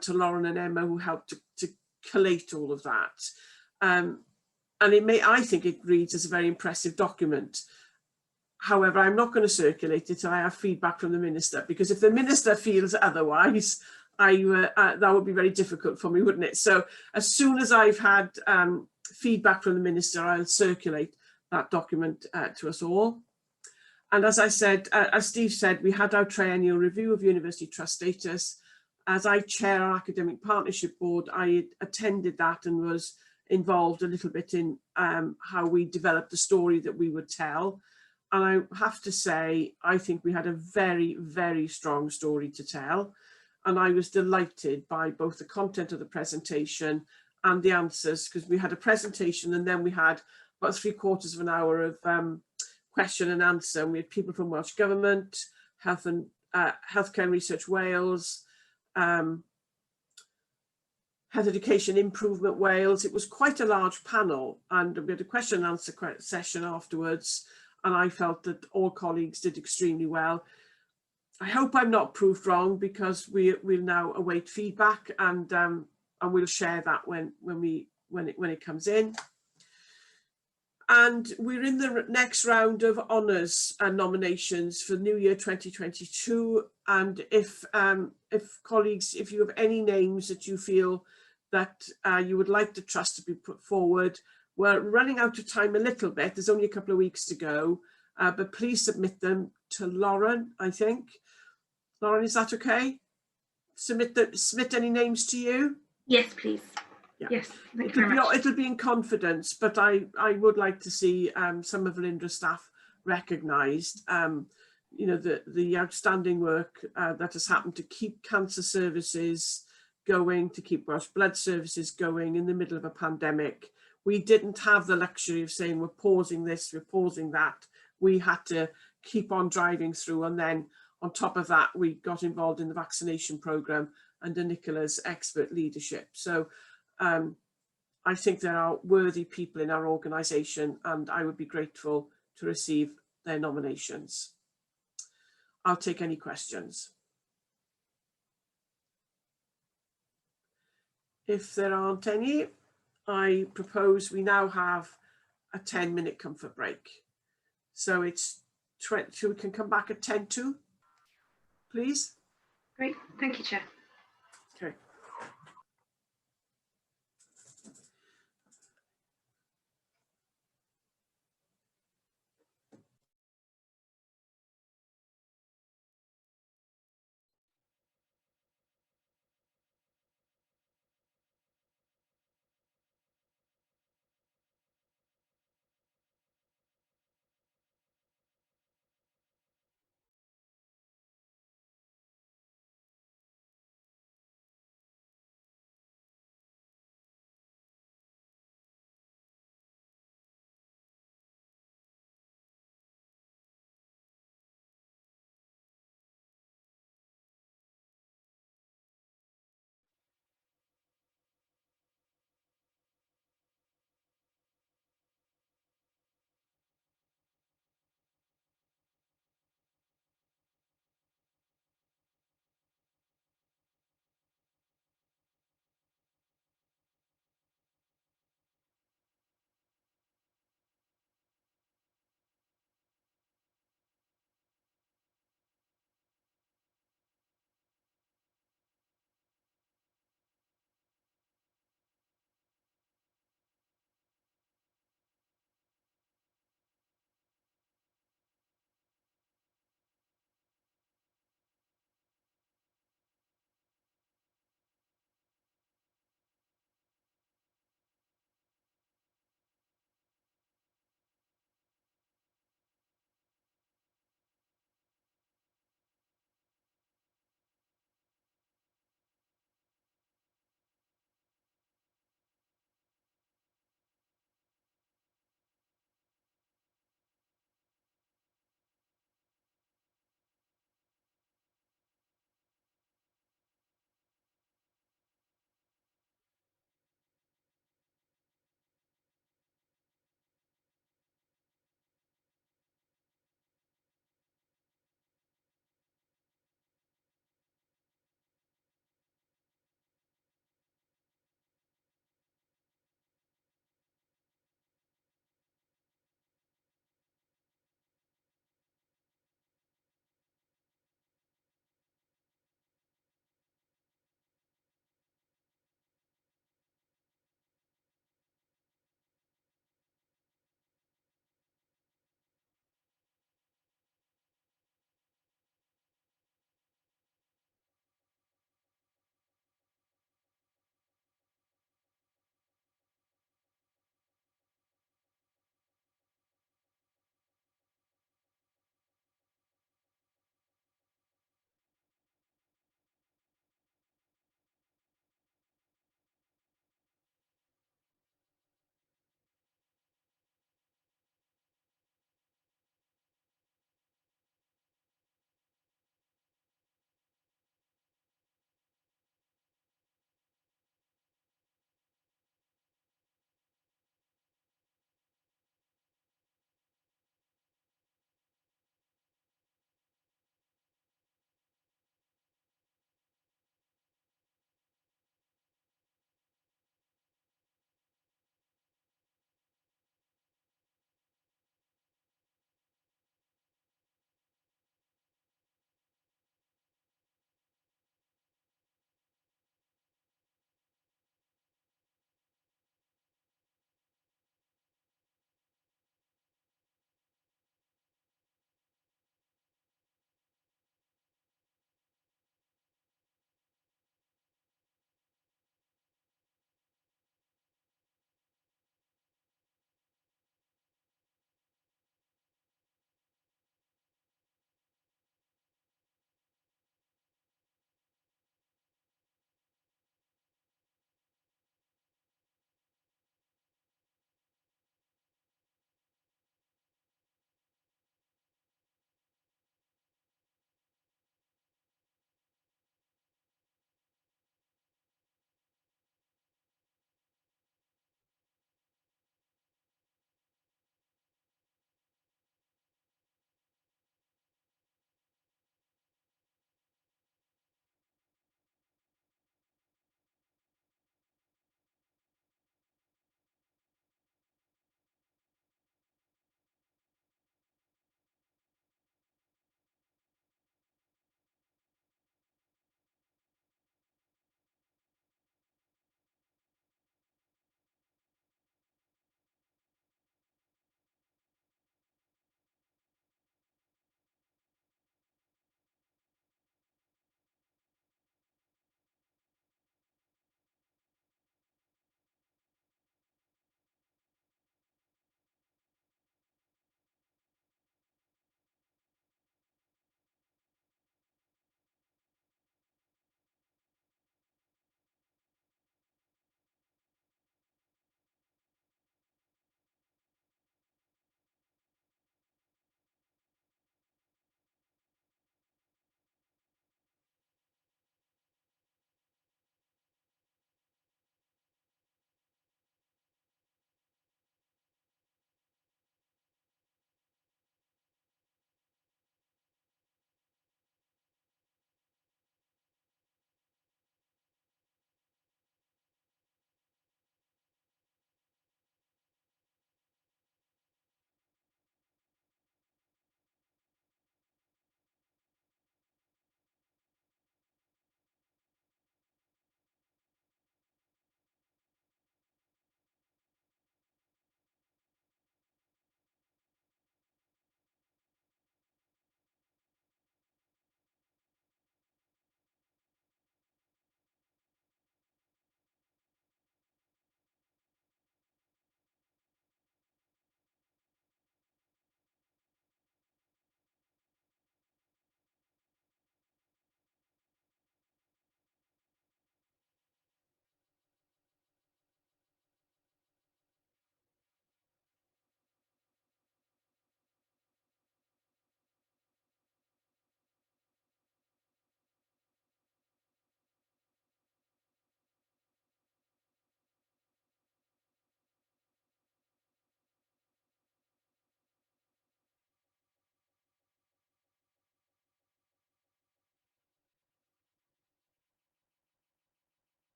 to Lauren and Emma who helped to collate all of that. And I think it reads as a very impressive document. However, I'm not going to circulate it till I have feedback from the minister, because if the minister feels otherwise, that would be very difficult for me, wouldn't it? So as soon as I've had feedback from the minister, I'll circulate that document to us all. And as I said, as Steve said, we had our triennial review of university trust status. As I chair our academic partnership board, I attended that and was involved a little bit in how we developed the story that we would tell. And I have to say, I think we had a very, very strong story to tell. And I was delighted by both the content of the presentation and the answers, because we had a presentation and then we had about 3/4 of an hour of question and answer. And we had people from Welsh Government, Healthcare and Research Wales, Health Education Improvement Wales. It was quite a large panel, and we had a question and answer session afterwards, and I felt that all colleagues did extremely well. I hope I'm not proved wrong, because we'll now await feedback, and we'll share that when it comes in. And we're in the next round of honours and nominations for New Year 2022. And if colleagues, if you have any names that you feel that you would like the trust to be put forward, we're running out of time a little bit. There's only a couple of weeks to go, but please submit them to Lauren, I think. Lauren, is that okay? Submit any names to you? Yes, please. Yeah. Yes, thank you very much. It'll be in confidence, but I would like to see some of Velindre staff recognised. You know, the outstanding work that has happened to keep cancer services going, to keep Welsh blood services going in the middle of a pandemic. We didn't have the luxury of saying we're pausing this, we're pausing that. We had to keep on driving through, and then on top of that, we got involved in the vaccination programme under Nicola's expert leadership. So I think there are worthy people in our organisation, and I would be grateful to receive their nominations. I'll take any questions. If there aren't any, I propose we now have a 10-minute comfort break. So it's, so we can come back at 10:02, please. Great, thank you, Chair. Okay.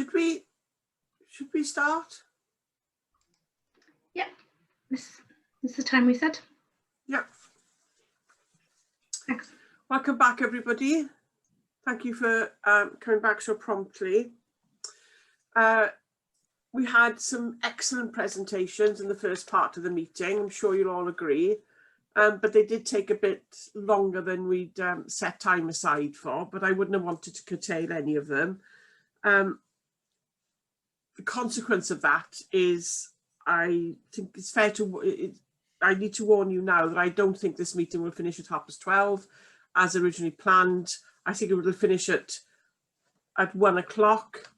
Should we start? Yeah, this is the time we said. Yeah. Thanks. Welcome back, everybody. Thank you for coming back so promptly. We had some excellent presentations in the first part of the meeting. I'm sure you'll all agree. But they did take a bit longer than we'd set time aside for, but I wouldn't have wanted to curtail any of them. The consequence of that is I think it's fair to, I need to warn you now that I don't think this meeting will finish at 12:30 as originally planned. I think it will finish at 1 o'clock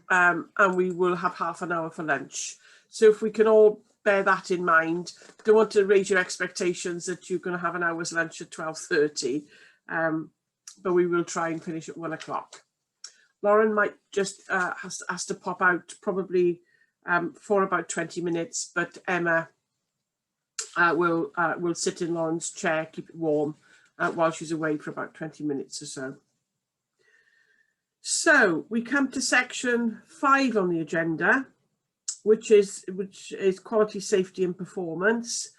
and we will have half an hour for lunch. So if we can all bear that in mind, don't want to raise your expectations that you're going to have an hour's lunch at 12:30, but we will try and finish at 1 o'clock. Lauren might just has to pop out probably for about 20 minutes, but Emma will sit in Lauren's chair, keep it warm while she's away for about 20 minutes or so. So we come to section 5 on the agenda, which is quality, safety and performance.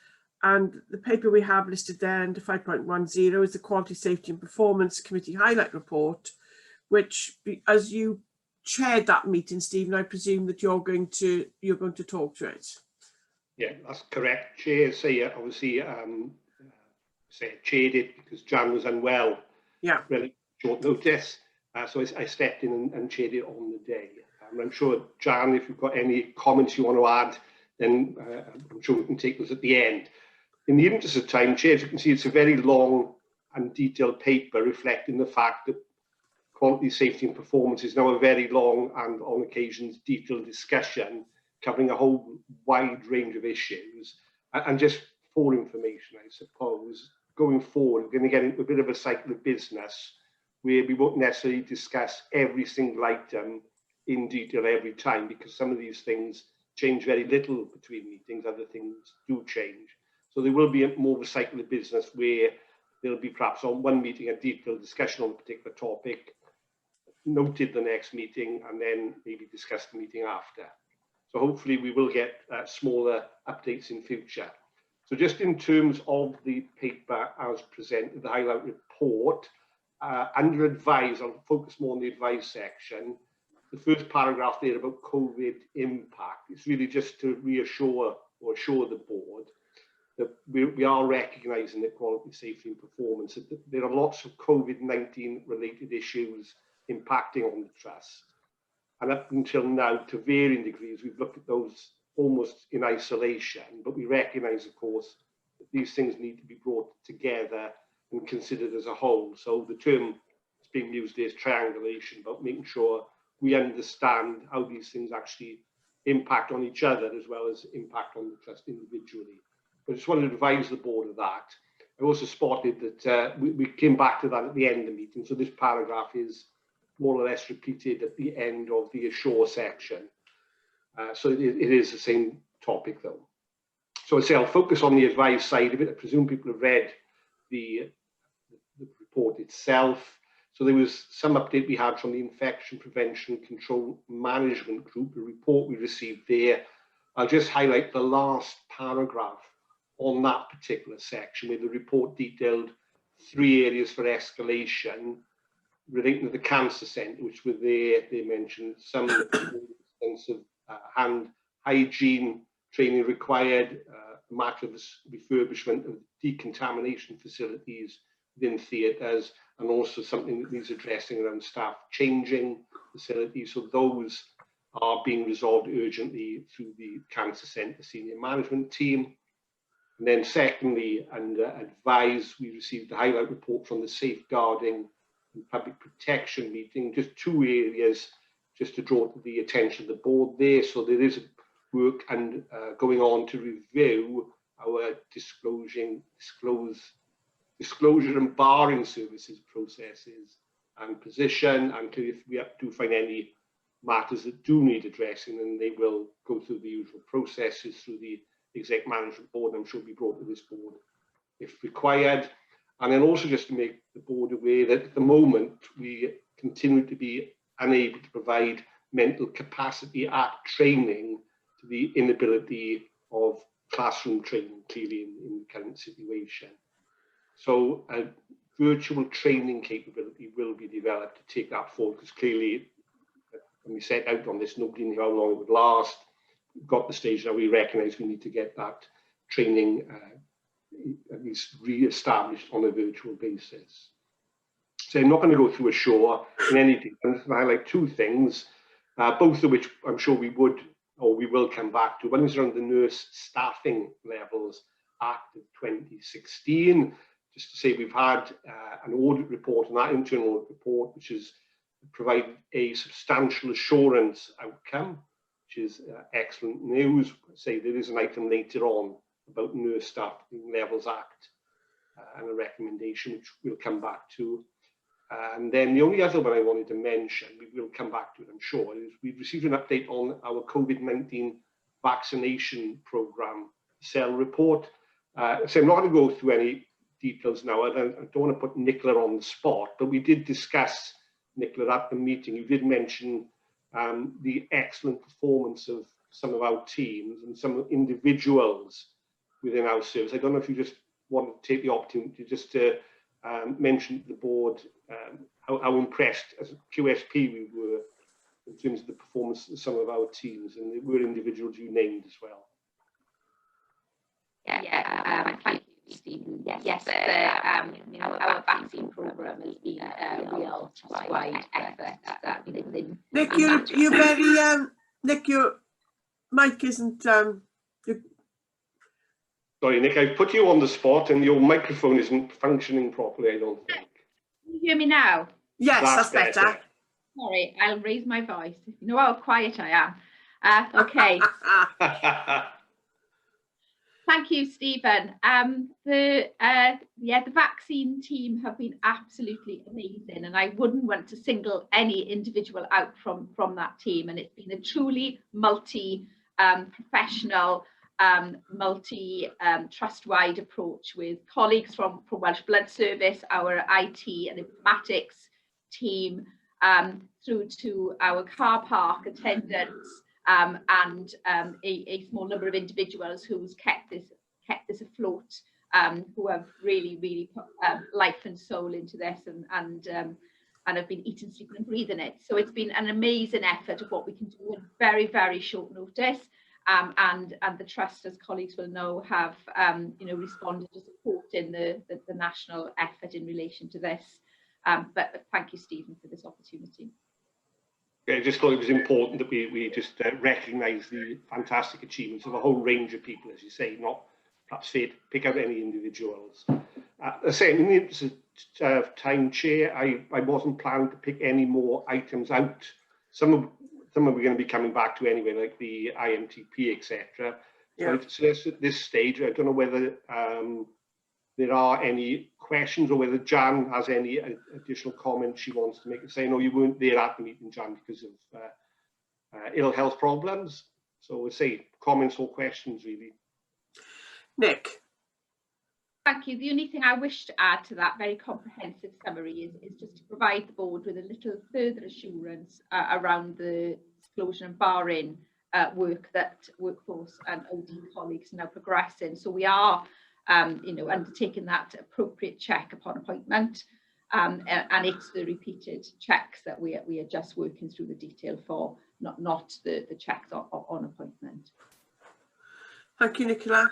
And the paper we have listed there under 5.10 is the Quality, Safety and Performance Committee Highlight Report, which, as you chaired that meeting, Stephen, I presume that you're going to talk to it. Yeah, that's correct. Chair, obviously chaired it because Jan was unwell. Yeah. Really short notice. So I stepped in and chaired it on the day. I'm sure, Jan, if you've got any comments you want to add, then I'm sure we can take those at the end. In the interest of time, Chair, as you can see, it's a very long and detailed paper reflecting the fact that quality, safety and performance is now a very long and on occasions detailed discussion covering a whole wide range of issues. And just for information, I suppose, going forward, we're going to get into a bit of a cycle of business where we won't necessarily discuss every single item in detail every time, because some of these things change very little between meetings, other things do change. So there will be more of a cycle of business where there'll be perhaps on one meeting a detailed discussion on a particular topic, noted the next meeting, and then maybe discuss the meeting after. So hopefully we will get smaller updates in future. So just in terms of the paper as presented, the highlight report, under advise, I'll focus more on the advice section. The first paragraph there about COVID impact, it's really just to reassure or assure the board that we are recognising that quality, safety and performance, that there are lots of COVID-19 related issues impacting on the trust. And up until now, to varying degrees, we've looked at those almost in isolation, but we recognise, of course, that these things need to be brought together and considered as a whole. So the term that's being used is triangulation, about making sure we understand how these things actually impact on each other as well as impact on the trust individually. But I just wanted to advise the board of that. I also spotted that we came back to that at the end of the meeting. So this paragraph is more or less repeated at the end of the assure section. So it is the same topic though. So I say I'll focus on the advice side of it. I presume people have read the report itself. So there was some update we had from the Infection Prevention Control Management Group, a report we received there. I'll just highlight the last paragraph on that particular section where the report detailed 3 areas for escalation relating to the Cancer Centre, which were there. They mentioned some extensive hand hygiene training required, a matter of refurbishment of decontamination facilities within theatres, and also something that needs addressing around staff changing facilities. So those are being resolved urgently through the Cancer Centre senior management team. And then secondly, under advise, we received the highlight report from the Safeguarding and Public Protection meeting, just 2 areas just to draw to the attention of the board there. So there is work and going on to review our disclosure and barring services processes and position, and if we do find any matters that do need addressing, then they will go through the usual processes through the Exec Management Board, and I'm sure be brought to this board if required. And then also just to make the board aware that at the moment we continue to be unable to provide Mental Capacity Act training to the inability of classroom training, clearly in the current situation. So a virtual training capability will be developed to take that forward, because clearly, when we set out on this, nobody knew how long it would last. We've got the stage now we recognise we need to get that training at least re-established on a virtual basis. So I'm not going to go through a show in any detail. I'm just going to highlight two things, both of which I'm sure we would or we will come back to. One is around the Nurse Staffing Levels Act of 2016. Just to say we've had an audit report, and that internal audit report, which has provided a substantial assurance outcome, which is excellent news. Say there is an item later on about Nurse Staffing Levels Act and a recommendation which we'll come back to. And then the only other one I wanted to mention, we will come back to it I'm sure, is we've received an update on our COVID-19 vaccination programme cell report. So I'm not going to go through any details now. I don't want to put Nicola on the spot, but we did discuss, Nicola, at the meeting. You did mention the excellent performance of some of our teams and some individuals within our service. I don't know if you just want to take the opportunity just to mention to the board how impressed as a QSP we were in terms of the performance of some of our teams, and there were individuals you named as well. Thank you, Stephen. Yes, our vaccine programme has been a real trust-wide effort. Nick, you're very Nick, your mic isn't. Sorry, Nick, I've put you on the spot, and your microphone isn't functioning properly, I don't think. Can you hear me now? Yes, that's better. Sorry, I'll raise my voice. You know how quiet I am. Okay. Thank you, Stephen. The vaccine team have been absolutely amazing, and I wouldn't want to single any individual out from that team. And it's been a truly multi-professional, multi-trust-wide approach with colleagues from Welsh Blood Service, our IT and informatics team, through to our car park attendants, and a small number of individuals who's kept this afloat, who have really put life and soul into this and have been eating, sleeping and breathing it. So it's been an amazing effort of what we can do in very short notice, and the trust, as colleagues will know, have responded to supporting the national effort in relation to this. But thank you, Stephen, for this opportunity. I just thought it was important that we just recognise the fantastic achievements of a whole range of people, as you say, not perhaps fair to pick out any individuals. I say, in the interest of time, Chair, I wasn't planning to pick any more items out. Some of them we're going to be coming back to anyway, like the IMTP, etc. Yeah. So at this stage, I don't know whether there are any questions or whether Jan has any additional comments she wants to make. And say, no, you weren't there at the meeting, Jan, because of ill health problems. So we'll say comments or questions, really. Nick. Thank you. The only thing I wish to add to that very comprehensive summary is just to provide the board with a little further assurance around the disclosure and barring work that workforce and OD colleagues are now progressing. So we are undertaking that appropriate check upon appointment, and it's the repeated checks that we are just working through the detail for, not the checks on appointment. Thank you, Nicola.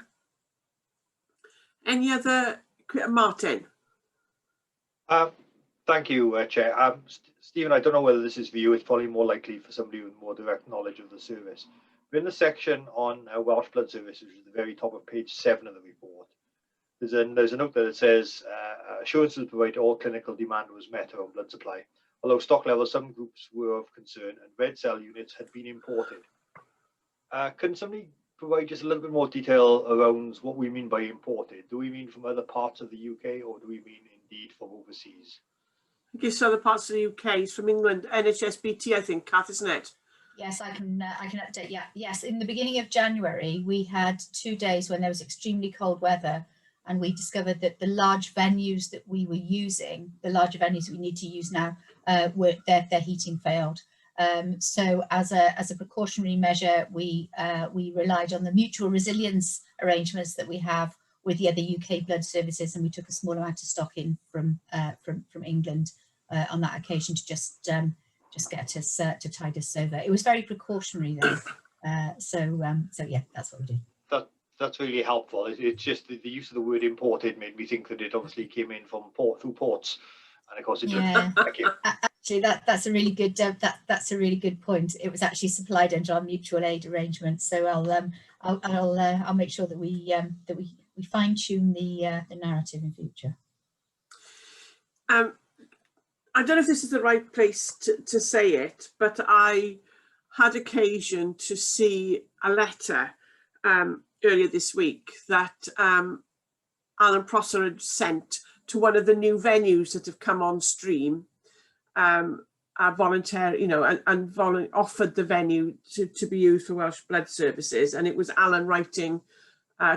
Any other, Martin? Thank you, Chair. Stephen, I don't know whether this is for you. It's probably more likely for somebody with more direct knowledge of the service. We're in the section on Welsh Blood Service, which is at the very top of page 7 of the report. There's a note there that says assurances provided all clinical demand was met around blood supply, although stock levels some groups were of concern and red cell units had been imported. Can somebody provide just a little bit more detail around what we mean by imported? Do we mean from other parts of the UK, or do we mean indeed from overseas? I think it's other parts of the UK. It's from England. NHS BT, I think, Kath, isn't it? Yes, I can update. Yeah, yes. In the beginning of January, we had 2 days when there was extremely cold weather, and we discovered that the large venues that we were using, the larger venues we need to use now, their heating failed. So as a precautionary measure, we relied on the mutual resilience arrangements that we have with the other UK blood services, and we took a small amount of stock in from England on that occasion to just get us to tide us over. It was very precautionary though, so yeah, that's what we did. That's really helpful. It's just the use of the word imported made me think that it obviously came in from through ports, and of course it didn't. Yeah. Thank you. Actually, that's a really good that's a really good point. It was actually supplied under our mutual aid arrangement, so I'll make sure that we fine tune the narrative in future. I don't know if this is the right place to say it, but I had occasion to see a letter earlier this week that Alan Prosser had sent to one of the new venues that have come on stream, volunteer, you know, and offered the venue to be used for Welsh Blood Services, and it was Alan writing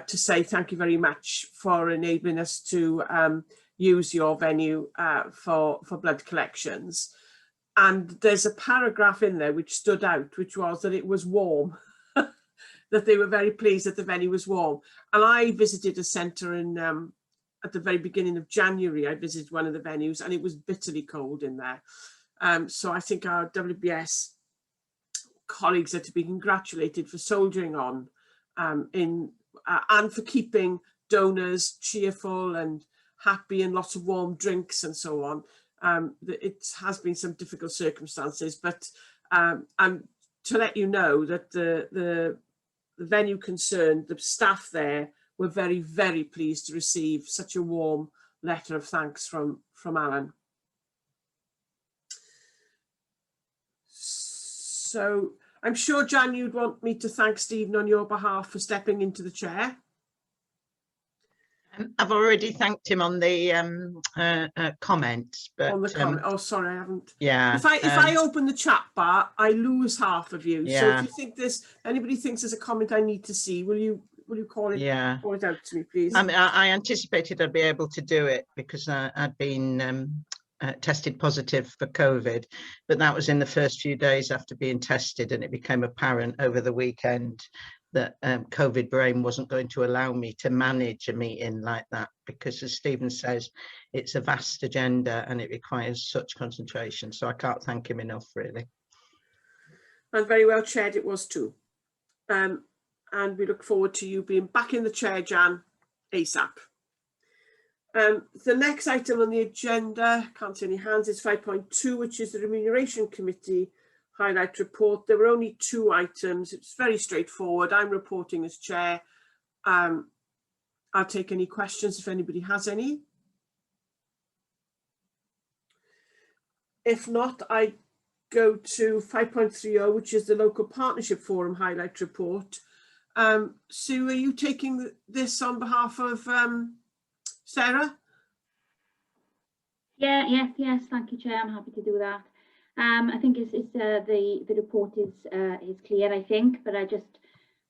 to say thank you very much for enabling us to use your venue for blood collections. And there's a paragraph in there which stood out, which was that it was warm, that they were very pleased that the venue was warm. And I visited a centre in at the very beginning of January. I visited one of the venues and it was bitterly cold in there. So I think our WBS colleagues are to be congratulated for soldiering on and for keeping donors cheerful and happy, and lots of warm drinks and so on. It has been some difficult circumstances, but and to let you know that the venue concerned, the staff there were very, very pleased to receive such a warm letter of thanks from Alan. So I'm sure, Jan, you'd want me to thank Stephen on your behalf for stepping into the chair. I've already thanked him on the comments, but on the comment. Oh, sorry, I haven't. Yeah. If I open the chat bar, I lose half of you. Yeah. So if you think anybody thinks there's a comment I need to see, will you call it? Yeah. Call it out to me, please. I mean, I anticipated I'd be able to do it because I'd been tested positive for COVID, but that was in the first few days after being tested, and it became apparent over the weekend that COVID brain wasn't going to allow me to manage a meeting like that, because as Stephen says, it's a vast agenda and it requires such concentration. So I can't thank him enough, really. And very well chaired it was too. And we look forward to you being back in the chair, Jan, ASAP. The next item on the agenda, can't see any hands, is 5.2, which is the Remuneration Committee highlight report. There were only 2 items. It's very straightforward. I'm reporting as chair. I'll take any questions if anybody has any. If not, I go to 5.30, which is the Local Partnership Forum highlight report. Sue, are you taking this on behalf of Sarah? Yes, thank you, Chair. I'm happy to do that. I think the report is clear, I think, but I just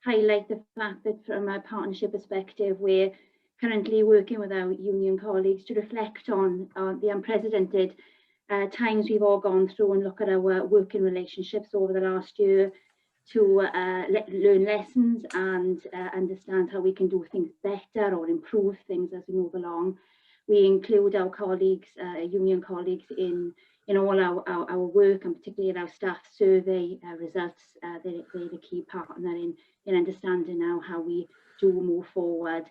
highlight the fact that from a partnership perspective, we're currently working with our union colleagues to reflect on the unprecedented times we've all gone through and look at our working relationships over the last year to learn lessons and understand how we can do things better or improve things as we move along. We include our colleagues, union colleagues, in all our work, and particularly in our staff survey results. They're the key partner in understanding now how we do move forward.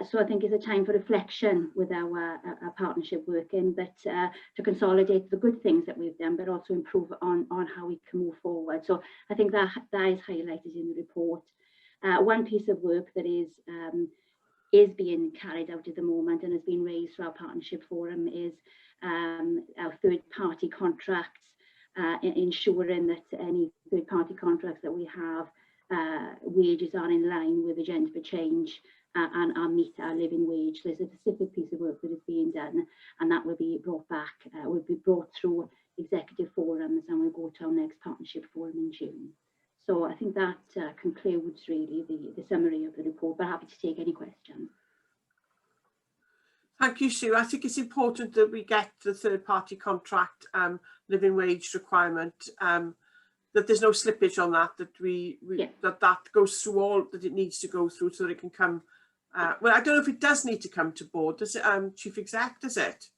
So I think it's a time for reflection with our partnership working, but to consolidate the good things that we've done, but also improve on how we can move forward. So I think that is highlighted in the report. One piece of work that is being carried out at the moment and has been raised for our partnership forum is our third-party contracts, ensuring that any third-party contracts that we have, wages are in line with Agenda for Change and meet our living wage. There's a specific piece of work that is being done, and that will be brought back, will be brought through executive forums, and we'll go to our next partnership forum in June. So I think that concludes really the summary of the report, but happy to take any questions. Thank you, Sue. I think it's important that we get the third-party contract living wage requirement, that there's no slippage on that, that that goes through all that it needs to go through so that it can come. Well, I don't know if it does need to come to board. Does it, Chief Exec, does it?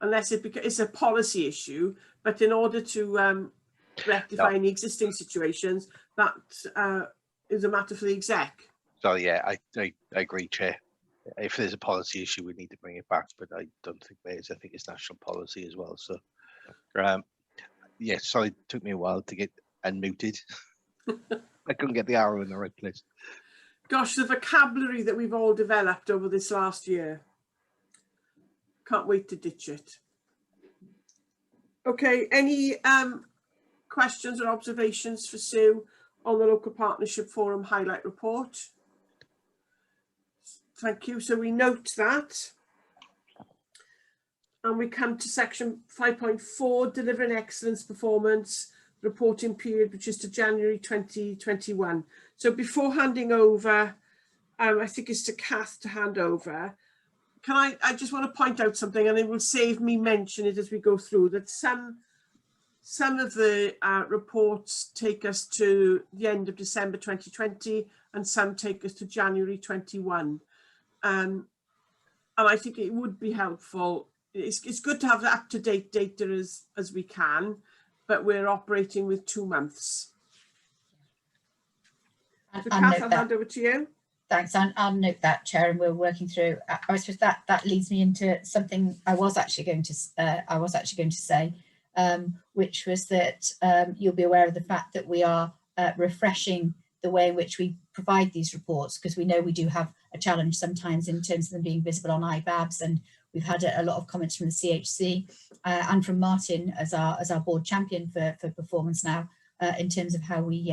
Unless it's a policy issue, but in order to rectify any existing situations, that is a matter for the exec. So yeah, I agree, Chair. If there's a policy issue, we need to bring it back, but I don't think there is. I think it's national policy as well. So, yeah, sorry, it took me a while to get unmuted. I couldn't get the arrow in the right place. Gosh, the vocabulary that we've all developed over this last year. Can't wait to ditch it. Okay, any questions or observations for Sue on the Local Partnership Forum Highlight Report? Thank you. So we note that. And we come to section 5.4, delivering excellence performance reporting period, which is to January 2021. So before handing over, I think it's to Kath to hand over. Can I just want to point out something, and it will save me mention it as we go through, that some of the reports take us to the end of December 2020 and some take us to January 21. And I think it would be helpful. It's good to have the up-to-date data as we can, but we're operating with 2 months. So Kath, I'll hand over to you. Thanks, I'll note that, Chair, and we're working through. I suppose that leads me into something I was actually going to say, which was that you'll be aware of the fact that we are refreshing the way in which we provide these reports, because we know we do have a challenge sometimes in terms of them being visible on IBABs, and we've had a lot of comments from the CHC and from Martin as our board champion for performance now, in terms of how we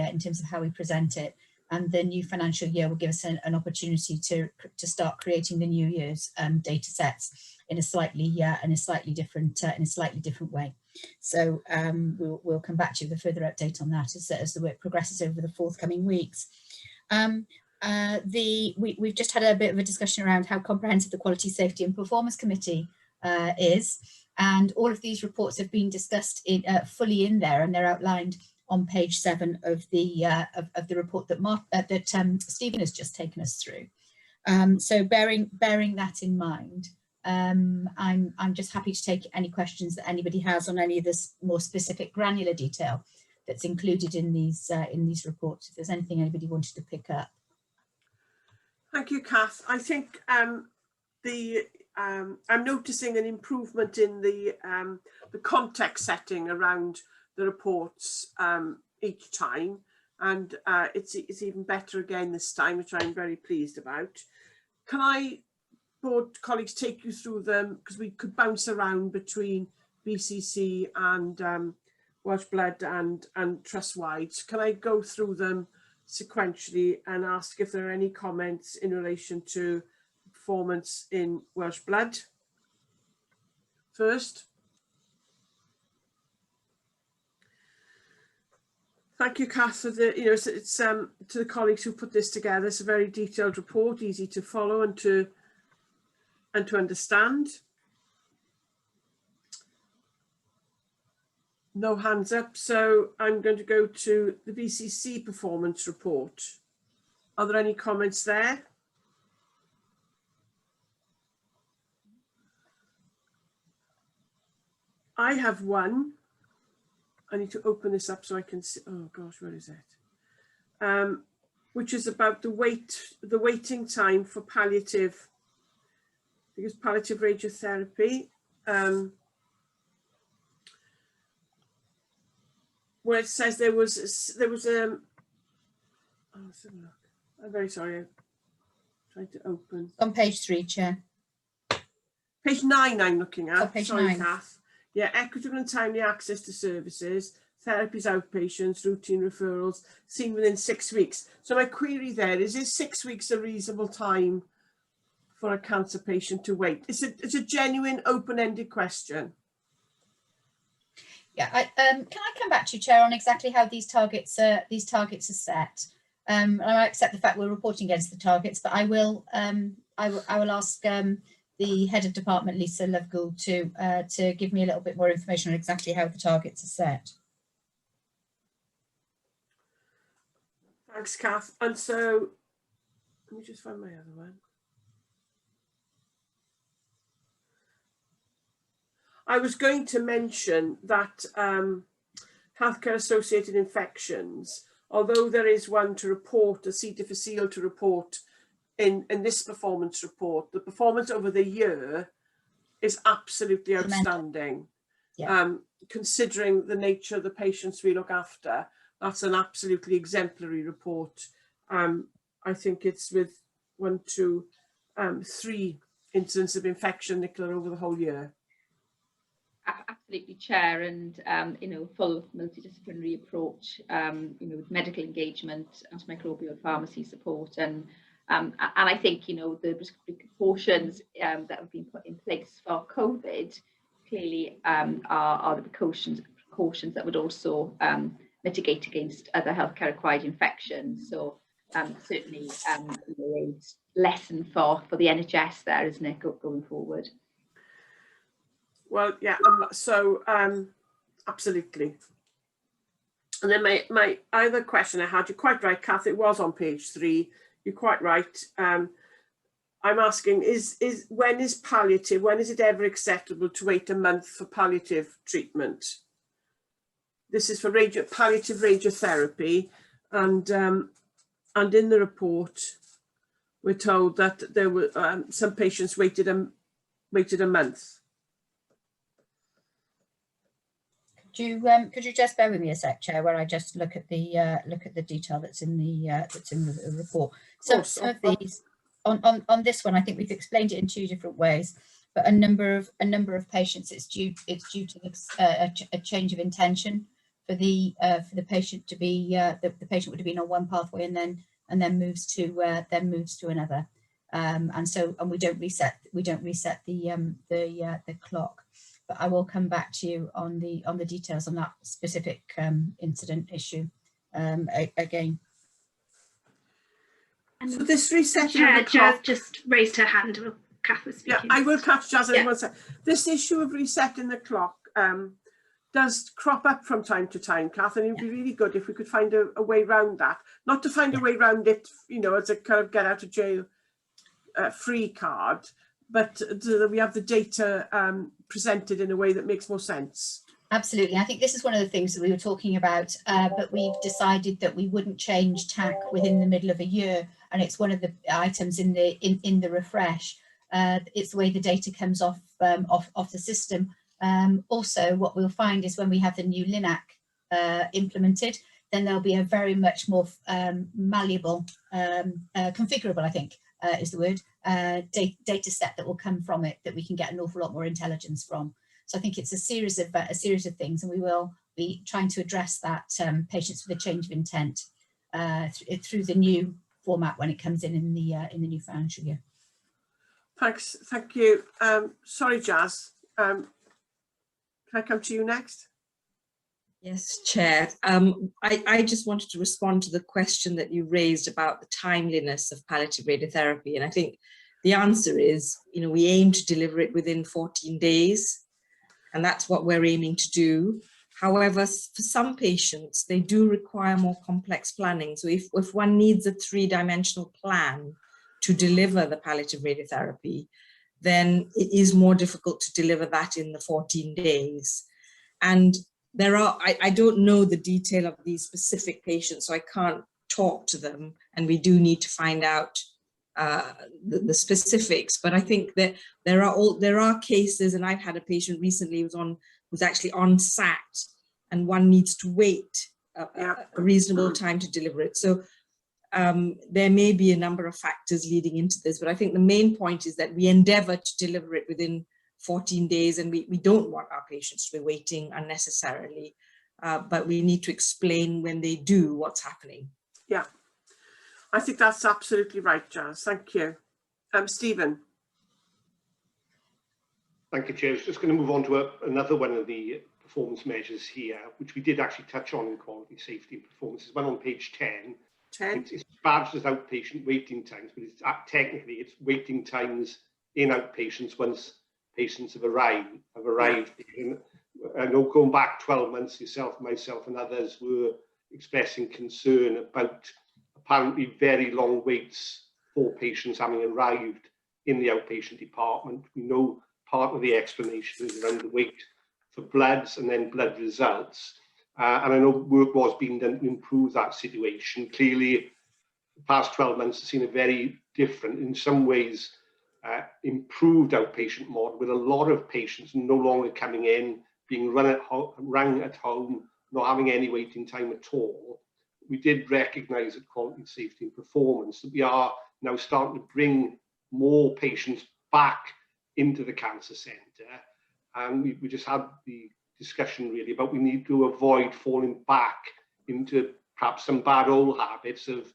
present it. And the new financial year will give us an opportunity to start creating the new year's data sets in a slightly different way. So we'll come back to you with a further update on that as the work progresses over the forthcoming weeks. We've just had a bit of a discussion around how comprehensive the Quality, Safety and Performance Committee is, and all of these reports have been discussed fully in there, and they're outlined on page 7 of the report that Stephen has just taken us through. So bearing that in mind, I'm just happy to take any questions that anybody has on any of this more specific granular detail that's included in these reports. If there's anything anybody wanted to pick up. Thank you, Kath. I think I'm noticing an improvement in the context setting around the reports each time, and it's even better again this time, which I'm very pleased about. Can I, board colleagues, take you through them, because we could bounce around between BCC and Welsh Blood and Trustwide. Can I go through them sequentially and ask if there are any comments in relation to performance in Welsh Blood first? Thank you, Kath, for the, it's to the colleagues who put this together. It's a very detailed report, easy to follow and to understand. No hands up, so I'm going to go to the BCC performance report. Are there any comments there? I have one. I need to open this up so I can see. Oh gosh, where is it? Which is about the waiting time for palliative. I think it's palliative radiotherapy. Where it says there was oh, let's have a look. I'm very sorry. I'm trying to open. On page 3, Chair. Page 9 I'm looking at. Oh, page sorry, 9. Kath. Yeah, equitable and timely access to services, therapies, outpatients, routine referrals, seen within 6 weeks. So my query there is 6 weeks a reasonable time for a cancer patient to wait? It's a genuine open-ended question. Yeah, can I come back to you, Chair, on exactly how these targets are set? I accept the fact we're reporting against the targets, but I will ask the head of department, Lisa Lovegould, to give me a little bit more information on exactly how the targets are set. Thanks, Kath. And so, let me just find my other one. I was going to mention that healthcare associated infections, although there is one to report, a C. difficile to report in this performance report, the performance over the year is absolutely outstanding. Yeah. Considering the nature of the patients we look after, that's an absolutely exemplary report. I think it's with 1, 2, 3 incidents of infection, Nicola, over the whole year. Absolutely, Chair, and full multidisciplinary approach, with medical engagement, antimicrobial pharmacy support, and I think the precautions that have been put in place for COVID clearly are the precautions that would also mitigate against other healthcare acquired infections. So certainly a lesson for the NHS there, isn't it, going forward? Well, yeah, absolutely. And then my other question I had, you're quite right, Kath, it was on page 3. You're quite right. I'm asking, when is palliative, when is it ever acceptable to wait a month for palliative treatment? This is for palliative radiotherapy, and in the report, we're told that there were some patients waited a month. Could you just bear with me a sec, Chair, where I just look at the detail that's in the report. So some of these on this one, I think we've explained it in 2 different ways, but a number of patients, it's due to a change of intention for the patient to be the patient would have been on one pathway and then moves to another, and we don't reset the clock. But I will come back to you on the details on that specific incident issue again. And so this resetting Chair, of the clock, Jazz just raised her hand. Kath was speaking. Yeah, I will catch Jazz in 1 second. This issue of resetting the clock does crop up from time to time, Kath, and it would be really good if we could find a way around that. Not to find a way around it, as a kind of get out of jail free card, but we have the data presented in a way that makes more sense. Absolutely. I think this is one of the things that we were talking about, but we've decided that we wouldn't change TAC within the middle of a year, and it's one of the items in the refresh. It's the way the data comes off the system. Also, what we'll find is when we have the new LINAC implemented, then there'll be a very much more malleable, configurable, I think is the word, data set that will come from it that we can get an awful lot more intelligence from. So I think it's a series of things, and we will be trying to address that patients with a change of intent through the new format when it comes in the new financial year. Thanks, thank you. Sorry, Jazz. Can I come to you next? Yes, Chair. I just wanted to respond to the question that you raised about the timeliness of palliative radiotherapy, and I think the answer is, we aim to deliver it within 14 days. And that's what we're aiming to do. However, for some patients, they do require more complex planning. So if one needs a 3-dimensional plan to deliver the palliative radiotherapy, then it is more difficult to deliver that in the 14 days. And I don't know the detail of these specific patients, so I can't talk to them. And we do need to find out the specifics, but I think that there are cases, and I've had a patient recently who's actually on SAT, and one needs to wait a reasonable time to deliver it. So there may be a number of factors leading into this, but I think the main point is that we endeavour to deliver it within 14 days, and we don't want our patients to be waiting unnecessarily, but we need to explain when they do what's happening. Yeah. I think that's absolutely right, Jazz. Thank you. Stephen. Thank you, Chair. I was just going to move on to another one of the performance measures here, which we did actually touch on in quality, safety and performance. It's one on page 10, 10. It's badged as outpatient waiting times, but it's technically it's waiting times in outpatients once patients have arrived. I know going back 12 months, yourself, myself and others were expressing concern about apparently very long waits for patients having arrived in the outpatient department. We know part of the explanation is around the wait for bloods and then blood results. And I know work was being done to improve that situation. Clearly, the past 12 months has seen a very different, in some ways, improved outpatient model with a lot of patients no longer coming in, being run at home, not having any waiting time at all. We did recognise at Quality, Safety and Performance that we are now starting to bring more patients back into the cancer centre. And we just had the discussion really about we need to avoid falling back into perhaps some bad old habits of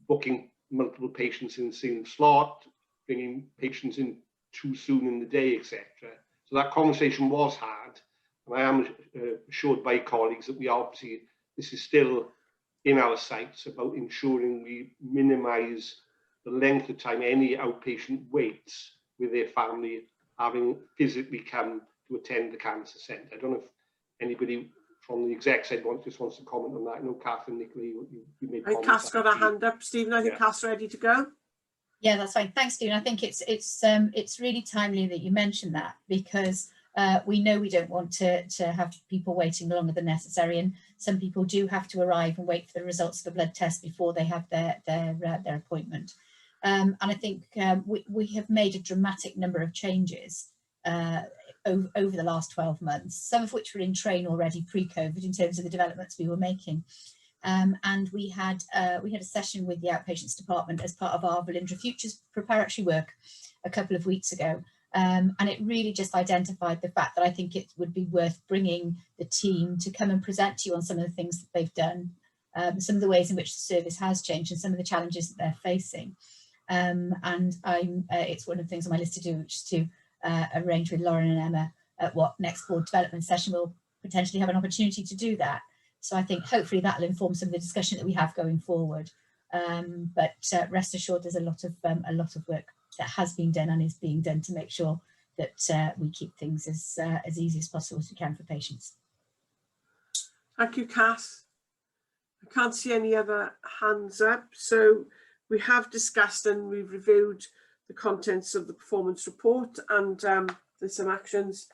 booking multiple patients in the same slot, bringing patients in too soon in the day, etc. So that conversation was had, and I am assured by colleagues that we obviously, this is still in our sights about ensuring we minimise the length of time any outpatient waits with their family having physically come to attend the cancer centre. I don't know if anybody from the exec side just wants to comment on that. I know Catherine, Nicola, you made comments. I think Cath's got her hand up, Stephen. I think Cath's ready to go. Yeah, that's fine. Thanks, Stephen. I think it's really timely that you mentioned that, because we know we don't want to have people waiting longer than necessary, and some people do have to arrive and wait for the results of the blood test before they have their appointment. And I think we have made a dramatic number of changes over the last 12 months, some of which were in train already pre-COVID in terms of the developments we were making. And we had a session with the outpatients department as part of our Velindre Futures preparatory work a couple of weeks ago. And it really just identified the fact that I think it would be worth bringing the team to come and present to you on some of the things that they've done, some of the ways in which the service has changed and some of the challenges that they're facing. And it's one of the things on my list to do, which is to arrange with Lauren and Emma at what next board development session we'll potentially have an opportunity to do that. So I think hopefully that'll inform some of the discussion that we have going forward. But rest assured, there's a lot of work that has been done and is being done to make sure that we keep things as easy as possible as we can for patients. Thank you, Cath. I can't see any other hands up. So we have discussed and we've reviewed the contents of the performance report, and there's some actions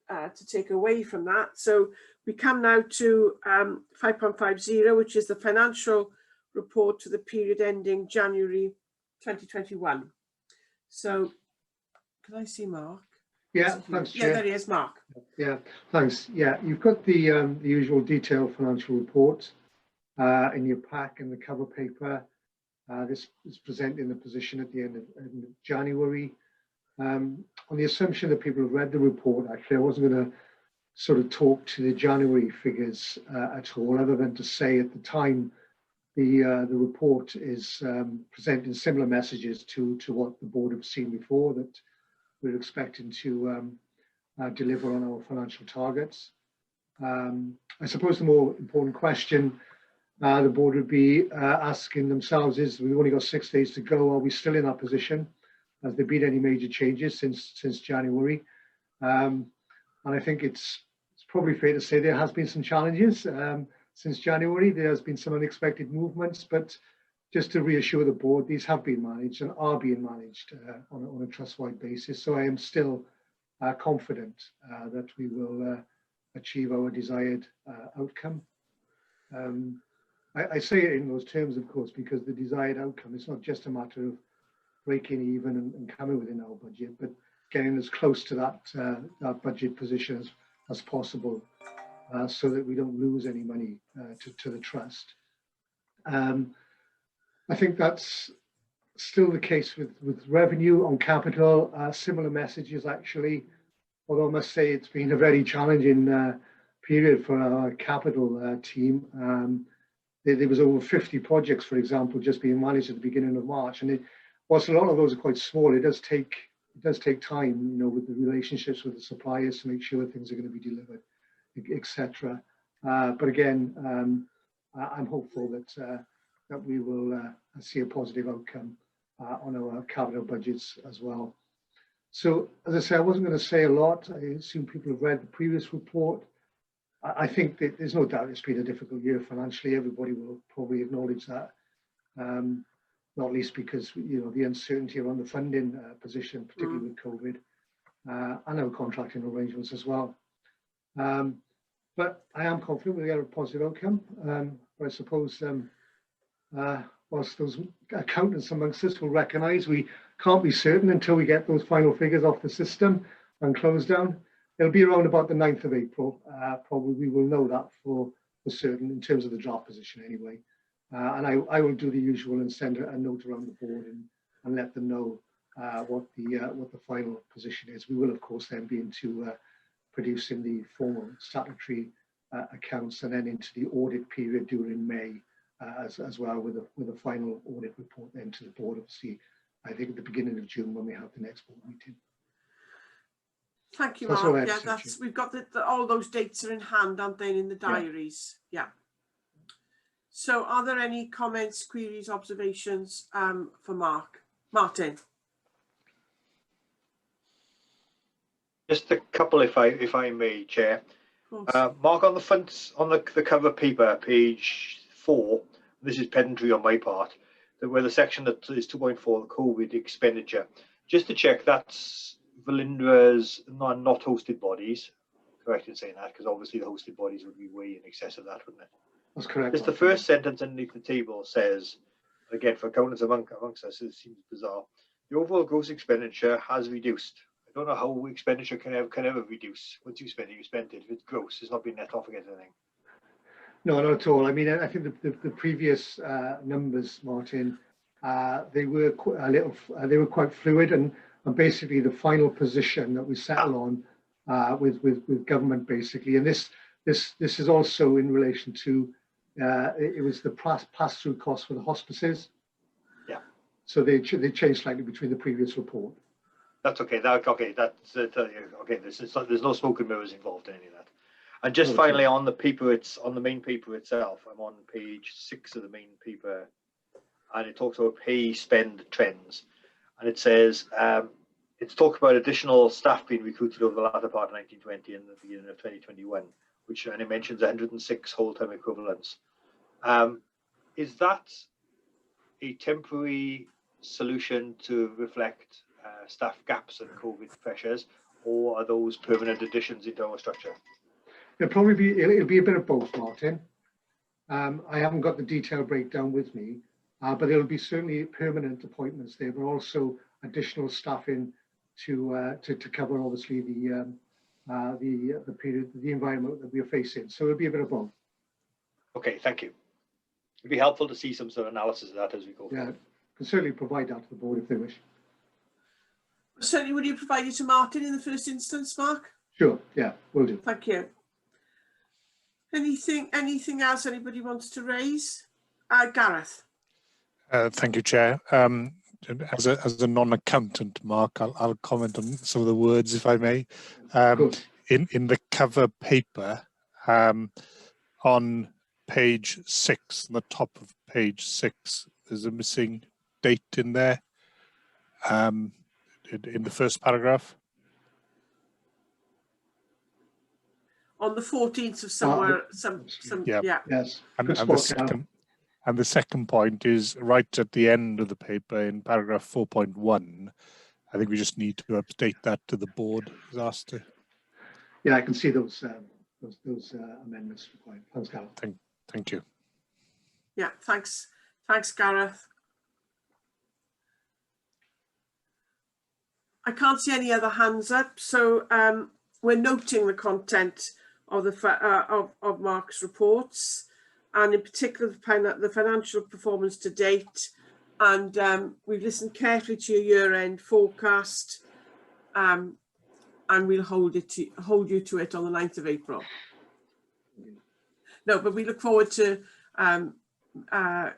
to take away from that. So we come now to 5.50, which is the financial report to the period ending January 2021. So can I see Mark? Yeah, thanks, Chair. Yeah, there he is, Mark. Yeah, thanks. Yeah, you've got the usual detailed financial report in your pack and the cover paper. This is presented in the position at the end of January. On the assumption that people have read the report, actually, I wasn't going to sort of talk to the January figures at all, other than to say at the time the report is presenting similar messages to what the board have seen before, that we're expecting to deliver on our financial targets. I suppose the more important question the board would be asking themselves is, we've only got 6 days to go, are we still in that position? Has there been any major changes since January? And I think it's probably fair to say there has been some challenges since January. There has been some unexpected movements, but just to reassure the board, these have been managed and are being managed on a trust-wide basis. So I am still confident that we will achieve our desired outcome. I say it in those terms, of course, because the desired outcome is not just a matter of breaking even and coming within our budget, but getting as close to that budget position as possible, so that we don't lose any money to the trust. I think that's still the case with revenue. On capital, similar messages actually, although I must say it's been a very challenging period for our capital team. There was over 50 projects, for example, just being managed at the beginning of March, and whilst a lot of those are quite small, it does take time, you know, with the relationships with the suppliers to make sure things are going to be delivered, etc. But again, I'm hopeful that that we will see a positive outcome on our capital budgets as well. So, as I say, I wasn't going to say a lot. I assume people have read the previous report. I think that there's no doubt it's been a difficult year financially. Everybody will probably acknowledge that, not least because the uncertainty around the funding position, particularly with COVID, and our contracting arrangements as well. But I am confident we'll get a positive outcome. But I suppose whilst those accountants amongst us will recognise we can't be certain until we get those final figures off the system and close down. It'll be around about the 9th of April. Probably we will know that for certain in terms of the draft position anyway. And I will do the usual and send a note around the board and let them know what the final position is. We will of course then be into producing the formal statutory accounts and then into the audit period during May as well with a final audit report then to the board, obviously I think at the beginning of June when we have the next board meeting. Thank you, Mark. Yeah, we've got all those dates are in hand, aren't they, in the diaries? Yeah. So are there any comments, queries, observations for Mark? Martin. Just a couple, if I may, Chair. Mark, on the front, on the cover paper, page 4, this is pedantry on my part, where the section that is 2.4, the COVID expenditure. Just to check, that's Velindre's not hosted bodies. Correct in saying that, because obviously the hosted bodies would be way in excess of that, wouldn't it? That's correct. Just the first sentence underneath the table says, again, for accountants amongst us, it seems bizarre. The overall gross expenditure has reduced. I don't know how expenditure can ever reduce. Once you spend it, you spend it. If it's gross, it's not being net off against anything. No, not at all. I mean, I think the previous numbers, Martin, they were quite fluid, and basically the final position that we settle on with government basically, and this is also in relation to it was the pass-through costs for the hospices. Yeah. So they changed slightly between the previous report. That's okay. That's okay. There's no smoke and mirrors involved in any of that. And just finally, on the paper, on the main paper itself. I'm on page 6 of the main paper, and it talks about pay spend trends, and it says it's talked about additional staff being recruited over the latter part of 1920 and the beginning of 2021, and it mentions 106 whole-time equivalents. Is that a temporary solution to reflect staff gaps and COVID pressures, or are those permanent additions into our structure? It'll be a bit of both, Martin. I haven't got the detailed breakdown with me, but it'll be certainly permanent appointments there, but also additional staffing to cover obviously the period, the environment that we're facing. So it'll be a bit of both. Okay, thank you. It'd be helpful to see some sort of analysis of that as we go forward. Can certainly provide that to the board if they wish. Certainly, would you provide it to Martin in the first instance, Mark? Sure, yeah, will do. Thank you. Anything else anybody wants to raise? Gareth. Thank you, Chair. As a non-accountant, Mark, I'll comment on some of the words, if I may. In the cover paper, on page 6, on the top of page 6, there's a missing date in there. In the first paragraph. On the 14th of somewhere, yeah. Yes. And the second point is right at the end of the paper in paragraph 4.1. I think we just need to update that to the board as asked to. Yeah, I can see those amendments required. Thanks, Gareth. Thank you. Yeah, thanks, Gareth. I can't see any other hands up, so we're noting the content of of Mark's reports, and in particular the financial performance to date. And we've listened carefully to your year-end forecast, and we'll hold you to it on the 9th of April. No, but we look forward to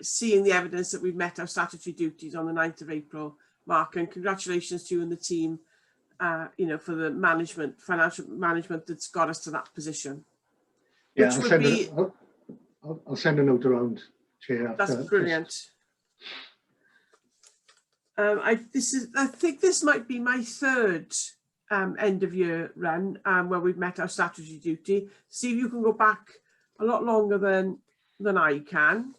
seeing the evidence that we've met our statutory duties on the 9th of April. Mark, and congratulations to you and the team, for the financial management that's got us to that position. Yeah, I'll send a note around Chair. That's brilliant. I think this might be my third end of year run where we've met our statutory duty. Steve, you can go back a lot longer than I can.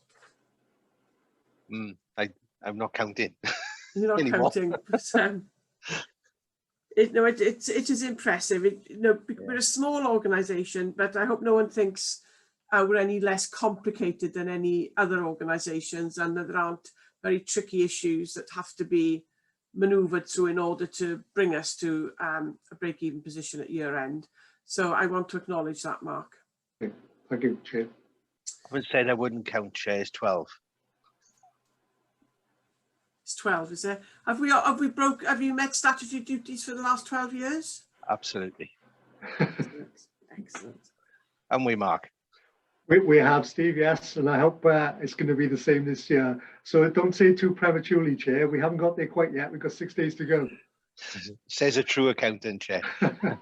I'm not counting. You're not anymore. counting, but it is impressive. We're a small organisation, but I hope no one thinks we're any less complicated than any other organisations, and that there aren't very tricky issues that have to be manoeuvred through in order to bring us to a break-even position at year end. So I want to acknowledge that, Mark. Thank you, Chair. I would say I wouldn't count Chair's 12. It's 12, is there? Have you met statutory duties for the last 12 years? Absolutely. Excellent. And we, Mark. We have, Steve, yes, and I hope it's going to be the same this year. So don't say too prematurely, Chair. We haven't got there quite yet. We've got 6 days to go. Says a true accountant, Chair.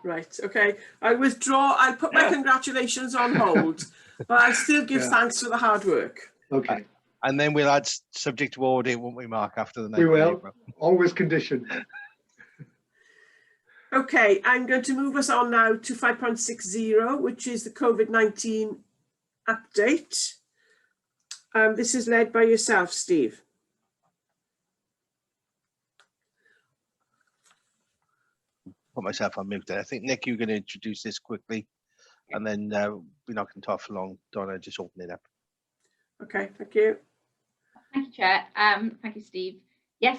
Right, okay. I withdraw. I'll put my congratulations on hold, but I still give thanks for the hard work. Okay. And then we'll add subject to audit, won't we, Mark, after the next. We will. Always conditioned. Okay, I'm going to move us on now to 5.60, which is the COVID-19 update. This is led by yourself, Steve. Put myself on mute there. I think, Nick, you're going to introduce this quickly, and then we're not going to talk for long. Donna, just open it up. Okay, thank you. Thank you, Chair. Thank you, Steve. Yes,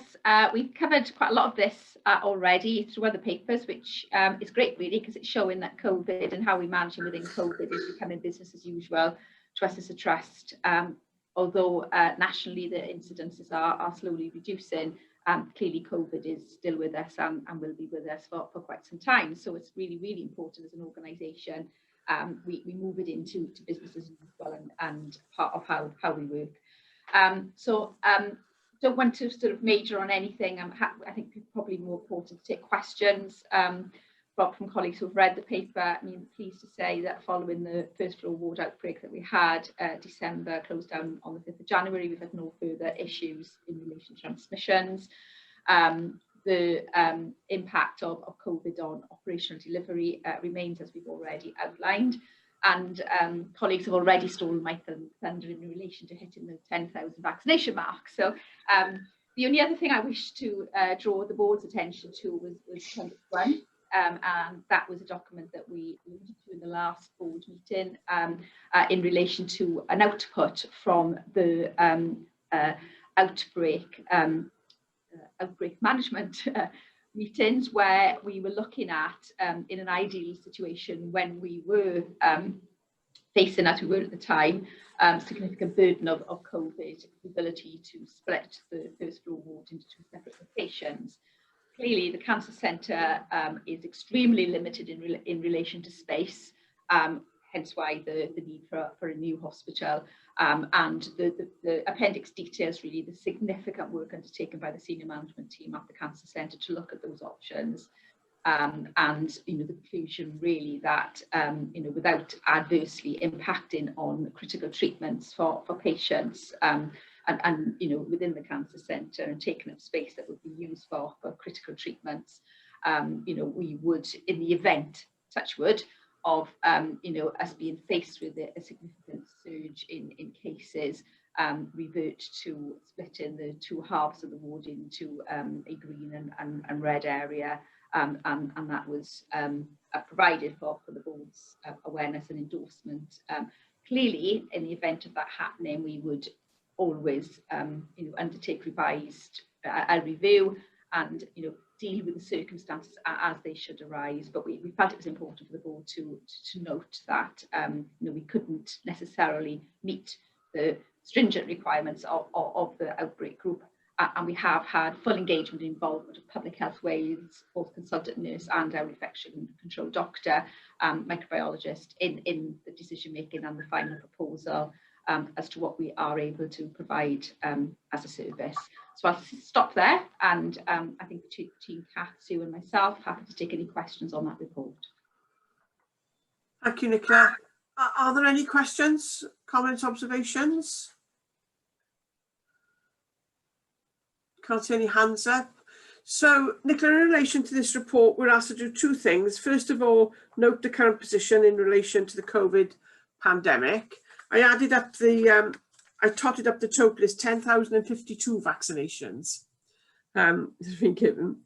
we've covered quite a lot of this already through other papers, which is great, really, because it's showing that COVID and how we manage within COVID is becoming business as usual. To us as a trust, although nationally the incidences are slowly reducing, clearly COVID is still with us and will be with us for quite some time. So it's really, really important as an organisation we move it into business as usual and part of how we work. Don't want to sort of major on anything. I think it's probably more important to take questions from colleagues who've read the paper. I mean, pleased to say that following the first floor ward outbreak that we had, December closed down on the 5th of January, we've had no further issues in relation to transmissions. The impact of COVID on operational delivery remains as we've already outlined. And colleagues have already stolen my thunder in relation to hitting the 10,000 vaccination mark. So the only other thing I wish to draw the board's attention to was Appendix 1. And that was a document that we alluded to in the last board meeting in relation to an output from the outbreak management meetings, where we were looking at, in an ideal situation when we were facing, as we were at the time, significant burden of COVID, the ability to split the first floor ward into 2 separate locations. Clearly, the cancer centre is extremely limited in relation to space, hence why the need for a new hospital. And the appendix details really the significant work undertaken by the senior management team at the cancer centre to look at those options. And the conclusion really that without adversely impacting on critical treatments for patients, and within the cancer centre and taking up space that would be used for critical treatments, we would, in the event, touch wood, of us being faced with a significant surge in cases, revert to splitting the 2 halves of the ward into a green and red area, and that was provided for the board's awareness and endorsement. Clearly, in the event of that happening, we would always undertake a review and deal with the circumstances as they should arise. But we felt it was important for the board to note that we couldn't necessarily meet the stringent requirements of the outbreak group, and we have had full engagement and involvement of Public Health Wales, both consultant nurse and our infection control doctor, microbiologist in the decision making and the final proposal as to what we are able to provide as a service. So I'll stop there, and I think Team Kath, Sue and myself happy to take any questions on that report. Thank you, Nicola. Are there any questions, comments, observations? Can't see any hands up. So, Nicola, in relation to this report, we're asked to do two things. First of all, note the current position in relation to the COVID pandemic. I added up the, I totted up the total is 10,052 vaccinations that have been given.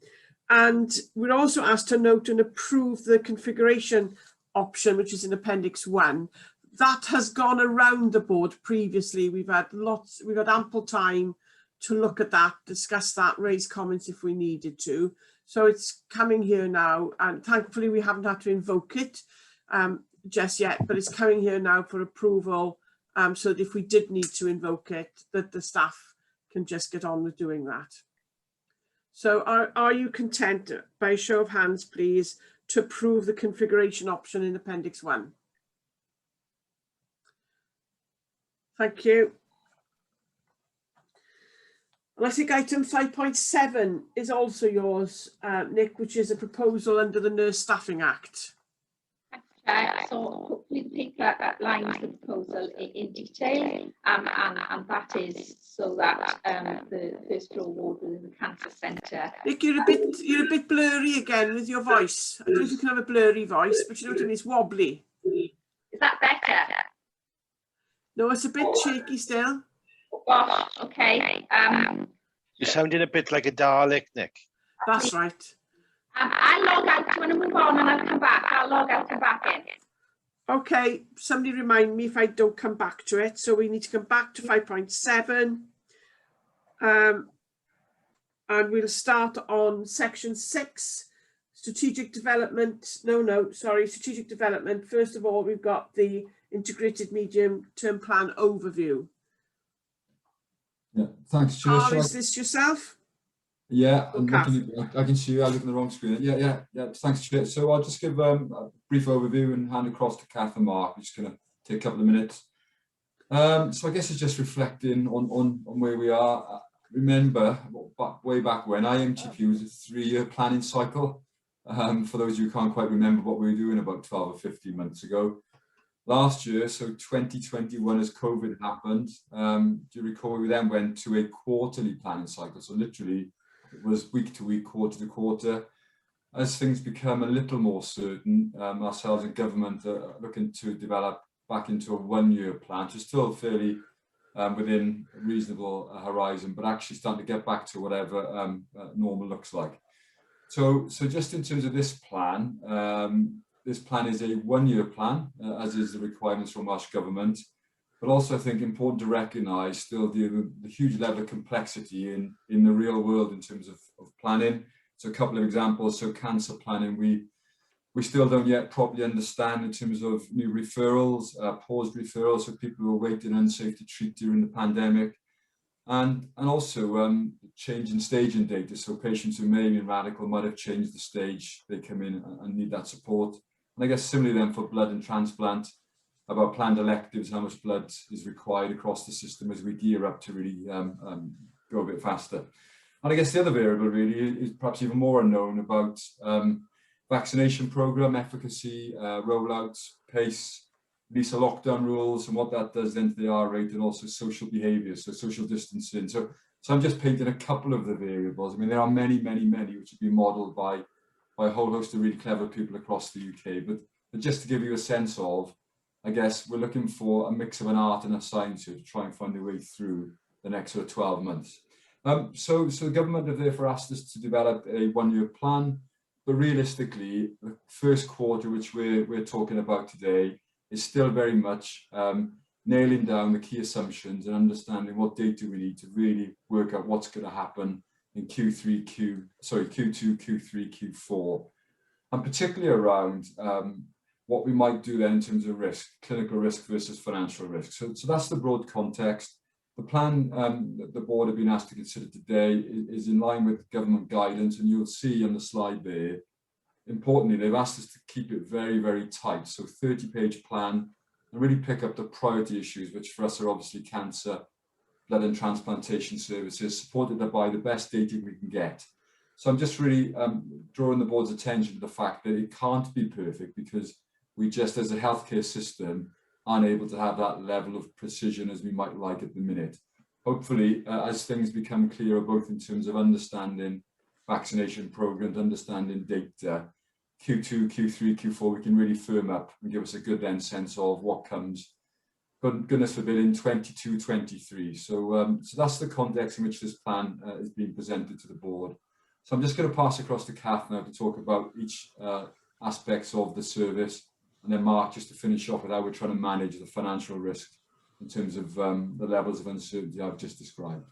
And we're also asked to note and approve the configuration option, which is in Appendix 1. That has gone around the board previously. We've had ample time to look at that, discuss that, raise comments if we needed to. So it's coming here now, and thankfully we haven't had to invoke it just yet, but it's coming here now for approval, so that if we did need to invoke it, that the staff can just get on with doing that. So are you content, by a show of hands please, to approve the configuration option in Appendix 1? Thank you. And I think item 5.7 is also yours, Nick, which is a proposal under the Nurse Staffing Act. So hopefully the paper outlines the proposal in detail, and that is so that the first floor ward within the cancer centre. Nick, you're a bit blurry again with your voice. I don't know if you can have a blurry voice, but you know what I mean, it's wobbly. Is that better? No, it's a bit shaky still. Gosh, okay. You're sounding a bit like a Dalek, Nick. That's right. I'll log out. Do you want to move on and I'll come back? I'll log out and back in. Okay, somebody remind me if I don't come back to it. So we need to come back to 5.7. And we'll start on section 6, strategic development. Strategic development. First of all, we've got the integrated medium-term plan overview. Yeah, thanks, Chair. Carl, is this yourself? Yeah, I can see you. I look in the wrong screen. Yeah. Thanks, Chair. So I'll just give a brief overview and hand across to Kath and Mark. I'm just going to take a couple of minutes. So I guess it's just reflecting on where we are. Remember, way back when IMTP was a 3-year planning cycle. For those of you who can't quite remember what we were doing about 12 or 15 months ago. Last year, so 2021, as COVID happened, do you recall we then went to a quarterly planning cycle? So literally, it was week to week, quarter to quarter. As things become a little more certain, ourselves and government are looking to develop back into a 1-year plan, which is still fairly within a reasonable horizon, but actually starting to get back to whatever normal looks like. So just in terms of this plan is a 1-year plan, as is the requirements from Welsh Government, but also I think important to recognise still the huge level of complexity in the real world in terms of planning. So a couple of examples. So cancer planning, we still don't yet properly understand in terms of new referrals, paused referrals, so people who are waiting unsafe to treat during the pandemic, and also change in staging data. So patients who may be radical might have changed the stage they come in and need that support. And I guess similarly then for blood and transplant, about planned electives, how much blood is required across the system as we gear up to really go a bit faster. And I guess the other variable really is perhaps even more unknown about vaccination program, efficacy, rollouts, pace, release of lockdown rules, and what that does then to the R rate, and also social behaviour, so social distancing. So I'm just painting a couple of the variables. I mean, there are many which have been modelled by a whole host of really clever people across the UK. But just to give you a sense of, I guess we're looking for a mix of an art and a science here to try and find a way through the next sort of 12 months. So the government have therefore asked us to develop a 1-year plan, but realistically, the first quarter, which we're talking about today, is still very much nailing down the key assumptions and understanding what data we need to really work out what's going to happen in Q2, Q3, Q4, and particularly around what we might do then in terms of risk, clinical risk versus financial risk. So that's the broad context. The plan that the board have been asked to consider today is in line with government guidance, and you'll see on the slide there, importantly, they've asked us to keep it very, very tight. So 30-page plan, and really pick up the priority issues, which for us are obviously cancer, blood and transplantation services, supported by the best data we can get. So I'm just really drawing the board's attention to the fact that it can't be perfect, because we just, as a healthcare system, aren't able to have that level of precision as we might like at the minute. hopefully, as things become clearer, both in terms of understanding vaccination programs, understanding data, Q2, Q3, Q4, we can really firm up and give us a good then sense of what comes, goodness forbid, in 22, 23. So, so that's the context in which this plan is being presented to the board. So I'm just going to pass across to Kath now to talk about each aspects of the service, and then Mark just to finish off with how we're trying to manage the financial risk in terms of the levels of uncertainty I've just described.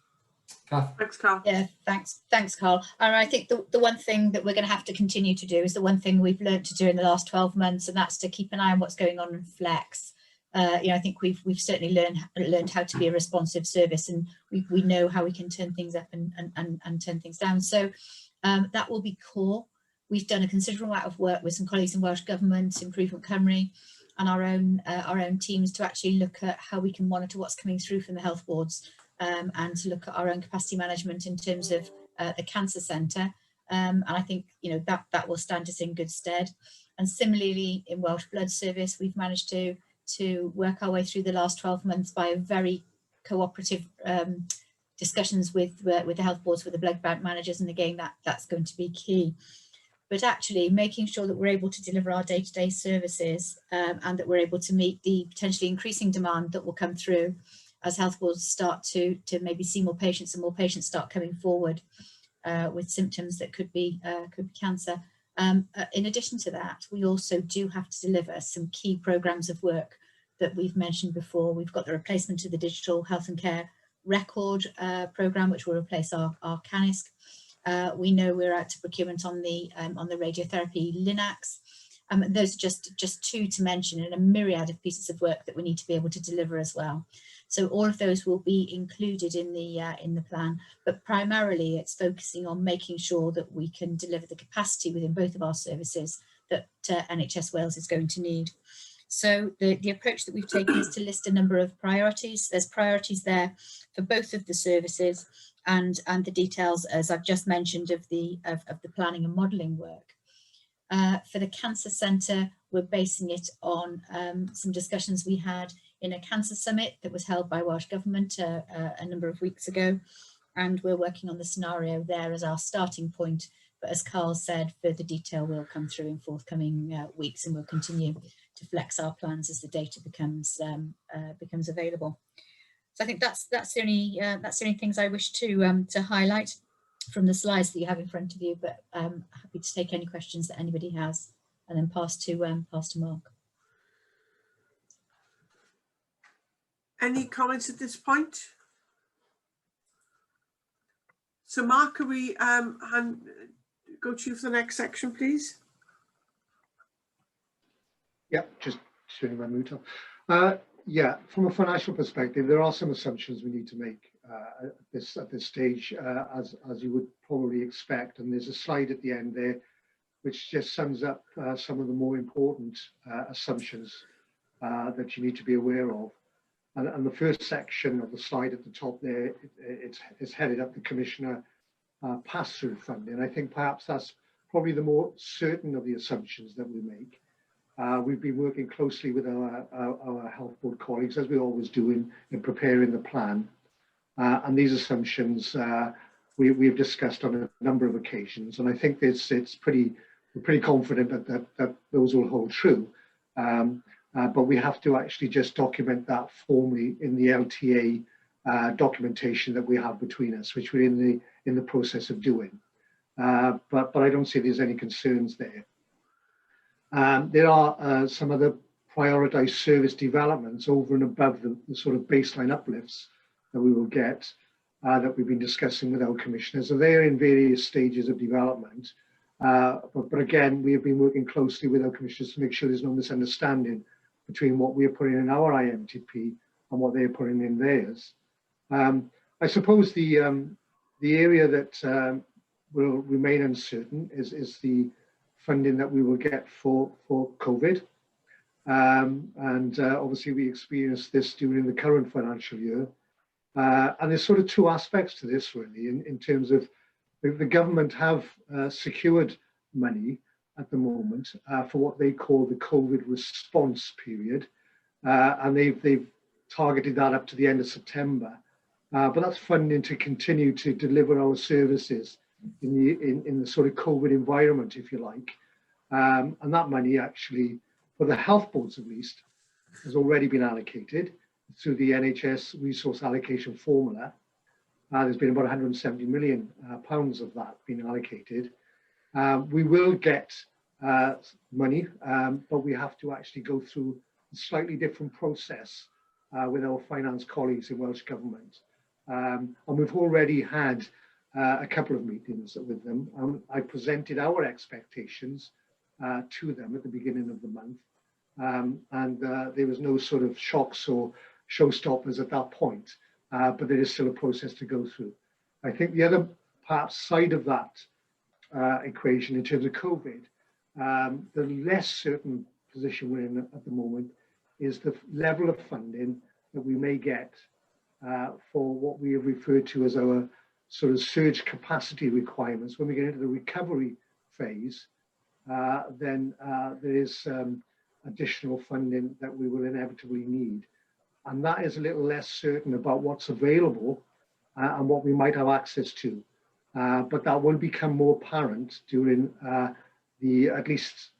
Kath? Thanks, Carl. Yeah, thanks, Carl. And I think the one thing that we're going to have to continue to do is the one thing we've learned to do in the last 12 months, and that's to keep an eye on what's going on in Flex. You know, I think we've certainly learned how to be a responsive service, and we know how we can turn things up and turn things down. So that will be core. We've done a considerable amount of work with some colleagues in Welsh Government, Improvement Cymru, and our own teams to actually look at how we can monitor what's coming through from the health boards, and to look at our own capacity management in terms of the cancer centre. And I think, you know, that will stand us in good stead. And similarly in Welsh Blood Service, we've managed to work our way through the last 12 months by very cooperative discussions with the health boards, with the blood bank managers, and again that's going to be key. But actually making sure that we're able to deliver our day-to-day services, and that we're able to meet the potentially increasing demand that will come through as health boards start to maybe see more patients, and more patients start coming forward with symptoms that could be cancer. In addition to that, we also do have to deliver some key programs of work that we've mentioned before. We've got the replacement of the digital health and care record program, which will replace our CANISC. We know we're out to procurement on the radiotherapy Linacs. Those are just two to mention, and a myriad of pieces of work that we need to be able to deliver as well. So all of those will be included in the plan, but primarily it's focusing on making sure that we can deliver the capacity within both of our services that NHS Wales is going to need. So the approach that we've taken is to list a number of priorities. There's priorities there for both of the services, and the details, as I've just mentioned, of the planning and modelling work. For the Cancer Centre, we're basing it on some discussions we had in a cancer summit that was held by Welsh Government a number of weeks ago, and we're working on the scenario there as our starting point. But as Carl said, further detail will come through in forthcoming weeks, and we'll continue to flex our plans as the data becomes available. So I think that's the only things I wish to highlight from the slides that you have in front of you. But happy to take any questions that anybody has, and then pass to Mark. Any comments at this point? So Mark, can we go to you for the next section, please? Yeah, just turning my mute on. Yeah, from a financial perspective, there are some assumptions we need to make at this stage, as you would probably expect. And there's a slide at the end there, which just sums up some of the more important assumptions that you need to be aware of. And the first section of the slide at the top there, it's headed up the Commissioner pass-through funding. I think perhaps that's probably the more certain of the assumptions that we make. We've been working closely with our health board colleagues, as we always do in preparing the plan. And these assumptions we've discussed on a number of occasions. And I think we're pretty confident that those will hold true. But we have to actually just document that formally in the LTA documentation that we have between us, which we're in the process of doing. But I don't see there's any concerns there. There are some other prioritised service developments over and above the sort of baseline uplifts that we will get, that we've been discussing with our commissioners. So they're in various stages of development. But again, we have been working closely with our commissioners to make sure there's no misunderstanding between what we are putting in our IMTP and what they're putting in theirs. I suppose the area that will remain uncertain is the funding that we will get for COVID. And obviously we experienced this during the current financial year. And there's sort of two aspects to this really, in terms of the government have secured money at the moment for what they call the COVID response period. And they've targeted that up to the end of September. but that's funding to continue to deliver our services in the sort of COVID environment, if you like. And that money actually, for the health boards at least, has already been allocated through the NHS resource allocation formula. There's been about 170 million pounds of that being allocated. We will get money, but we have to actually go through a slightly different process with our finance colleagues in Welsh Government. And we've already had a couple of meetings with them. I presented our expectations to them at the beginning of the month. And there was no sort of shocks or showstoppers at that point, but there is still a process to go through. I think the other perhaps side of that equation in terms of COVID, the less certain position we're in at the moment is the level of funding that we may get for what we have referred to as our sort of surge capacity requirements. When we get into the recovery phase, then there is additional funding that we will inevitably need. And that is a little less certain about what's available and what we might have access to. But that will become more apparent during at least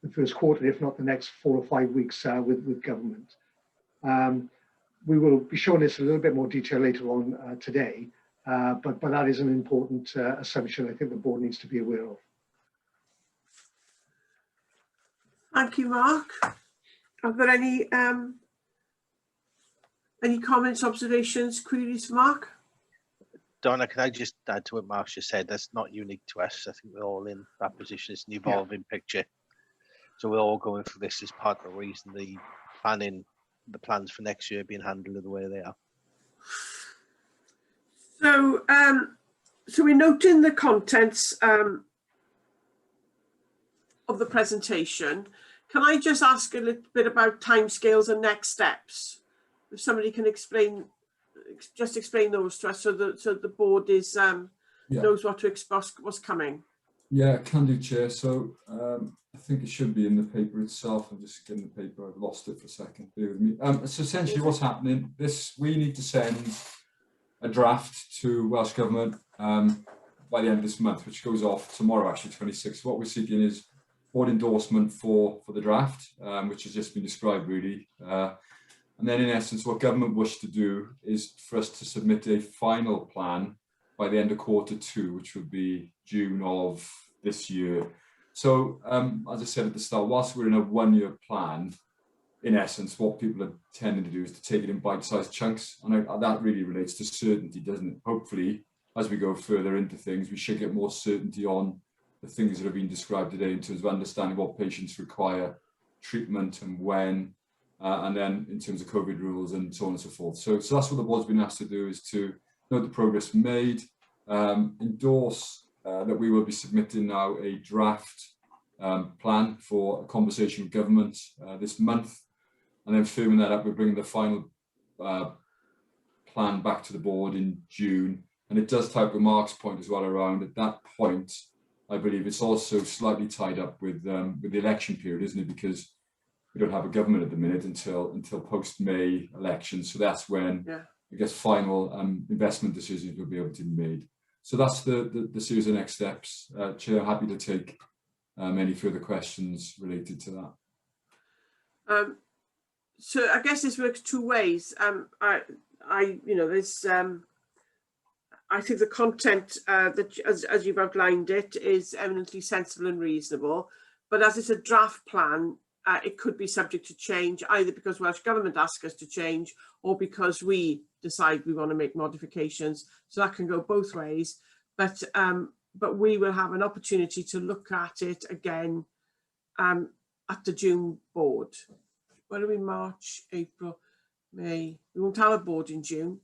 the first quarter, if not the next 4 or 5 weeks with government. We will be showing this a little bit more detail later on today, but that is an important assumption I think the board needs to be aware of. Thank you, Mark. Are there any comments, observations, queries for Mark? Donna, can I just add to what Mark just said? That's not unique to us. I think we're all in that position. It's an evolving picture. So we're all going through this as part of the reason the plans for next year being handled the way they are. So, so we're noting the contents of the presentation. Can I just ask a little bit about timescales and next steps? If somebody can explain those to us, so the board is knows what to expect, what's coming. Yeah, can do, Chair. So I think it should be in the paper itself. I'm just getting the paper. I've lost it for a second. Bear with me. So essentially, what's happening? We need to send a draft to Welsh Government by the end of this month, which goes off tomorrow, actually, 26th. What we're seeking is board endorsement for the draft, which has just been described, really. And then, in essence, what government wish to do is for us to submit a final plan by the end of Q2, which would be June of this year. So, as I said at the start, whilst we're in a one-year plan, in essence, what people are tending to do is to take it in bite-sized chunks. And that really relates to certainty, doesn't it? Hopefully, as we go further into things, we should get more certainty on the things that have been described today in terms of understanding what patients require, treatment and when, and then in terms of COVID rules and so on and so forth. So that's what the board's been asked to do, is to note the progress made, endorse that we will be submitting now a draft plan for a conversation with government this month, and then firming that up, we're bringing the final plan back to the board in June. And it does tie up with Mark's point as well around, at that point, I believe it's also slightly tied up with the election period, isn't it? Because we don't have a government at the minute until post-May elections. So that's when, I guess, final investment decisions will be able to be made. So that's the series of next steps. Chair, happy to take any further questions related to that. So I guess this works two ways. I think the content that, as you've outlined it, is eminently sensible and reasonable. But as it's a draft plan, it could be subject to change, either because Welsh Government asks us to change or because we decide we want to make modifications. So that can go both ways. But we will have an opportunity to look at it again at the June board. What are we, March, April, May? We won't have a board in June.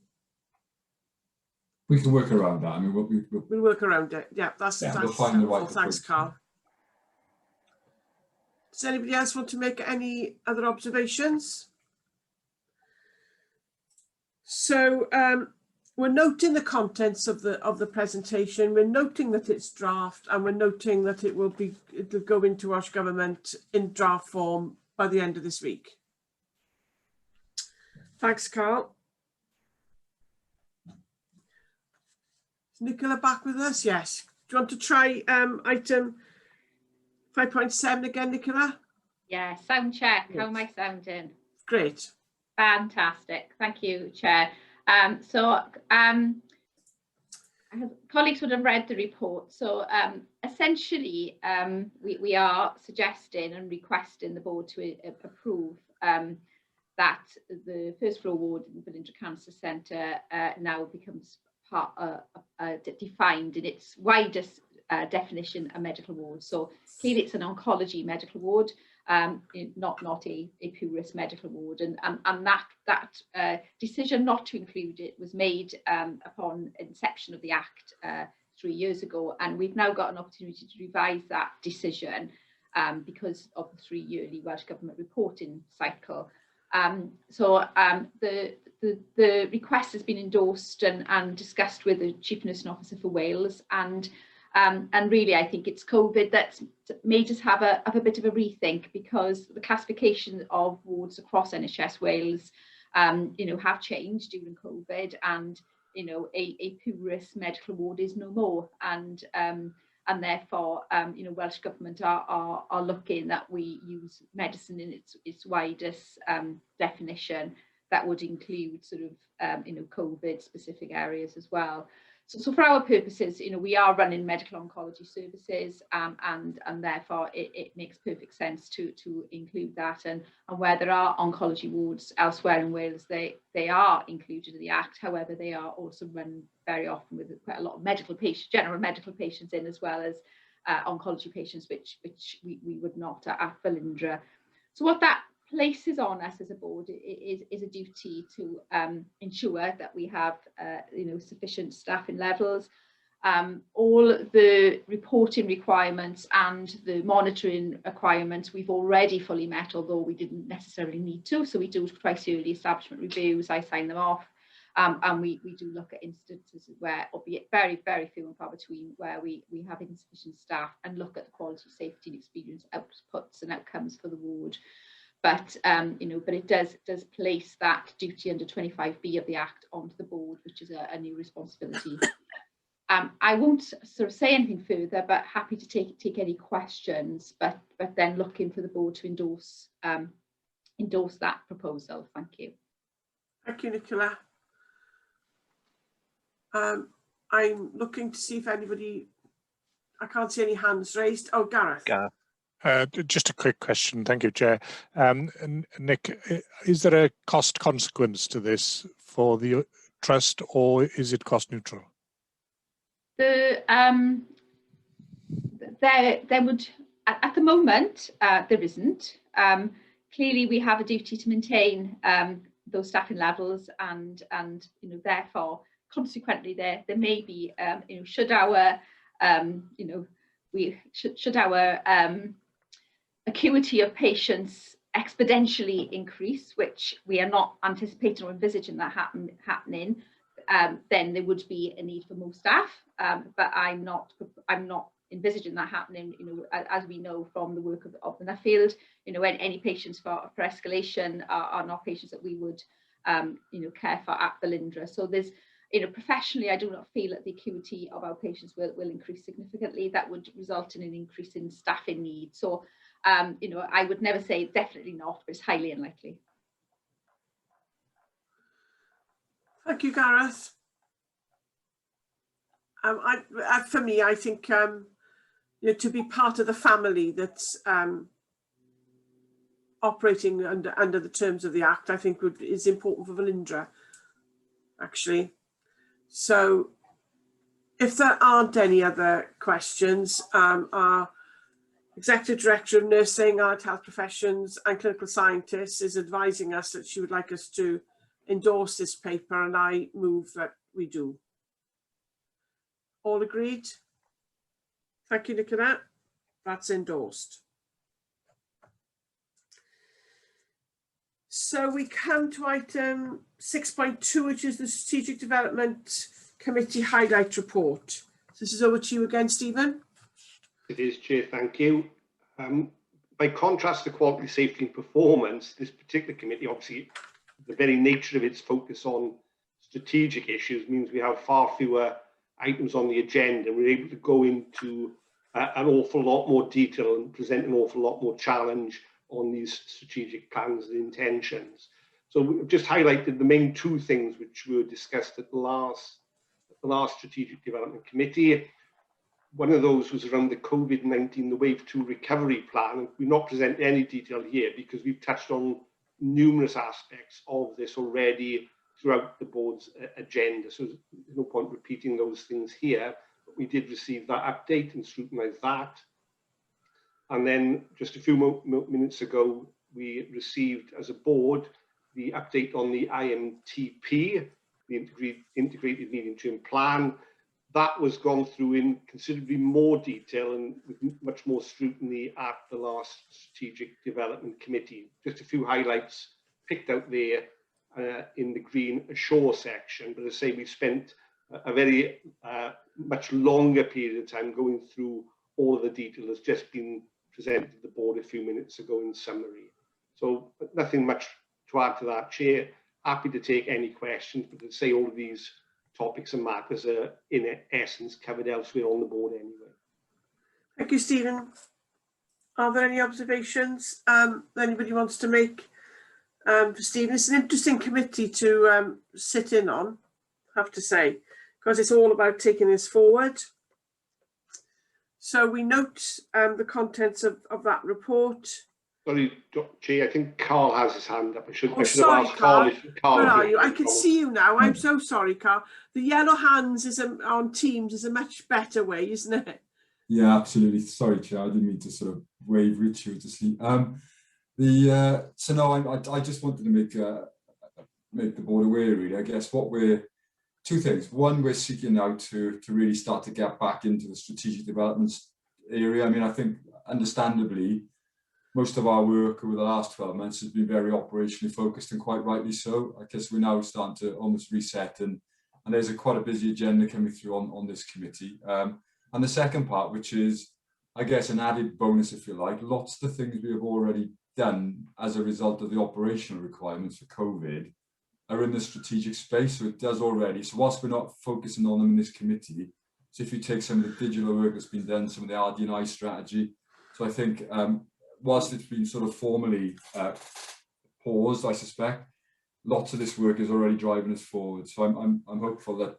We can work around that. I mean, we'll work around it. Yeah, that's we'll find the right thanks, Carl. Does anybody else want to make any other observations? So we're noting the contents of the presentation. We're noting that it's draft, and we're noting that it'll go into Welsh Government in draft form by the end of this week. Thanks, Carl. Nicola back with us? Yes. Do you want to try item 5.7 again, Nicola? Yeah, sound check. How am I sounding? Great. Fantastic. Thank you, Chair. Colleagues would have read the report. So essentially, we are suggesting and requesting the board to approve that the first floor ward in the Velindre Cancer Centre now becomes defined in its widest definition a medical ward. So clearly it's an oncology medical ward, not a pure-risk medical ward, and that decision not to include it was made upon inception of the Act 3 years ago, and we've now got an opportunity to revise that decision because of the 3-yearly Welsh Government reporting cycle. The request has been endorsed and discussed with the Chief Nursing Officer for Wales, and really I think it's COVID that's made us have a bit of a rethink, because the classification of wards across NHS Wales have changed during COVID, and a pure-risk medical ward is no more, and therefore Welsh Government are looking that we use medicine in its widest definition. That would include sort of COVID specific areas as well. So for our purposes, we are running medical oncology services, and therefore it makes perfect sense to include that. And where there are oncology wards elsewhere in Wales, they are included in the Act. However, they are also run very often with quite a lot of medical patients, general medical patients in, as well as oncology patients, which we would not at Velindre. So what that places on us as a board is a duty to ensure that we have sufficient staffing levels. All the reporting requirements and the monitoring requirements we've already fully met, although we didn't necessarily need to. So we do twice yearly establishment reviews, I sign them off, and we do look at instances where, albeit very, very few and far between, where we have insufficient staff, and look at the quality, safety and experience outputs and outcomes for the ward. But but it does place that duty under 25B of the Act onto the board, which is a new responsibility. I won't sort of say anything further, but happy to take any questions. But then looking for the board to endorse that proposal. Thank you. Thank you, Nicola. I'm looking to see if anybody. I can't see any hands raised. Oh, Gareth. Just a quick question. Thank you, Chair. Nick, is there a cost consequence to this for the trust, or is it cost neutral? There would, at the moment, there isn't. Clearly, we have a duty to maintain those staffing levels, and therefore, consequently, there may be, should our acuity of patients exponentially increase, which we are not anticipating or envisaging that happening, then there would be a need for more staff. But I'm not envisaging that happening. As we know from the work of the Nuffield, any patients for escalation are not patients that we would care for at Velindre. So there's professionally, I do not feel that the acuity of our patients will increase significantly. That would result in an increase in staffing need. So I would never say definitely not, but it's highly unlikely. Thank you, Gareth. For me, I think to be part of the family that's operating under the terms of the Act, I think is important for Velindre, actually. So, if there aren't any other questions, our Executive Director of Nursing, Allied Health Professions and Clinical Scientists is advising us that she would like us to endorse this paper, and I move that we do. All agreed? Thank you, Nicola. That's endorsed. So we come to item 6.2, which is the Strategic Development Committee Highlight Report. So this is over to you again, Stephen. It is, Chair, thank you. By contrast to quality, safety and performance, this particular committee, obviously, the very nature of its focus on strategic issues means we have far fewer items on the agenda. We're able to go into an awful lot more detail and present an awful lot more challenge on these strategic plans and intentions. So we've just highlighted the main two things which were discussed at the last Strategic Development Committee. One of those was around the COVID-19, the Wave 2 recovery plan. And we've not presented any detail here because we've touched on numerous aspects of this already throughout the board's agenda. So there's no point repeating those things here. But we did receive that update and scrutinise that. And then just a few minutes ago, we received as a board the update on the IMTP, the Integrated Medium-Term Plan. That was gone through in considerably more detail and with much more scrutiny at the last Strategic Development Committee. Just a few highlights picked out there in the green ashore section, but as I say, we spent a very much longer period of time going through all of the detail that's just been presented to the board a few minutes ago in summary. So nothing much to add to that, Chair. Happy to take any questions, but to say all of these topics and matters are in essence covered elsewhere on the board anyway. Thank you, Stephen. Are there any observations anybody wants to make for Stephen? It's an interesting committee to sit in on, I have to say, because it's all about taking this forward. So we note the contents of that report. Sorry, Chair, I think Carl has his hand up. I should have asked Carl. Carl. Where are you? I can see you now. I'm so sorry, Carl. The yellow hands is on Teams is a much better way, isn't it? Yeah, absolutely. Sorry, Chair, I didn't mean to sort of wave gratuitously. So no, I just wanted to make the board aware, really. I guess two things. One, we're seeking now to really start to get back into the strategic development area. I mean, I think understandably, most of our work over the last 12 months has been very operationally focused, and quite rightly so. I guess we're now starting to almost reset, and there's quite a busy agenda coming through on this committee. And the second part, which is, I guess, an added bonus, if you like, lots of the things we have already done as a result of the operational requirements for COVID are in the strategic space, so it does already. So whilst we're not focusing on them in this committee, so if you take some of the digital work that's been done, some of the RD&I strategy, so I think whilst it's been sort of formally paused, I suspect, lots of this work is already driving us forward. So I'm hopeful that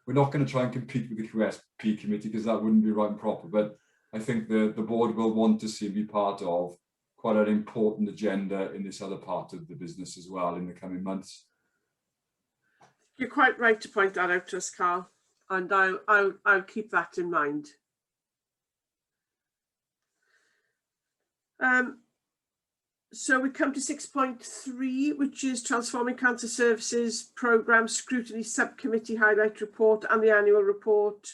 we're not going to try and compete with the QSP committee, because that wouldn't be right and proper. But I think the board will want to see and be part of quite an important agenda in this other part of the business as well in the coming months. You're quite right to point that out to us, Carl, and I'll keep that in mind. So we come to 6.3, which is Transforming Cancer Services Programme Scrutiny Subcommittee Highlight Report and the Annual Report,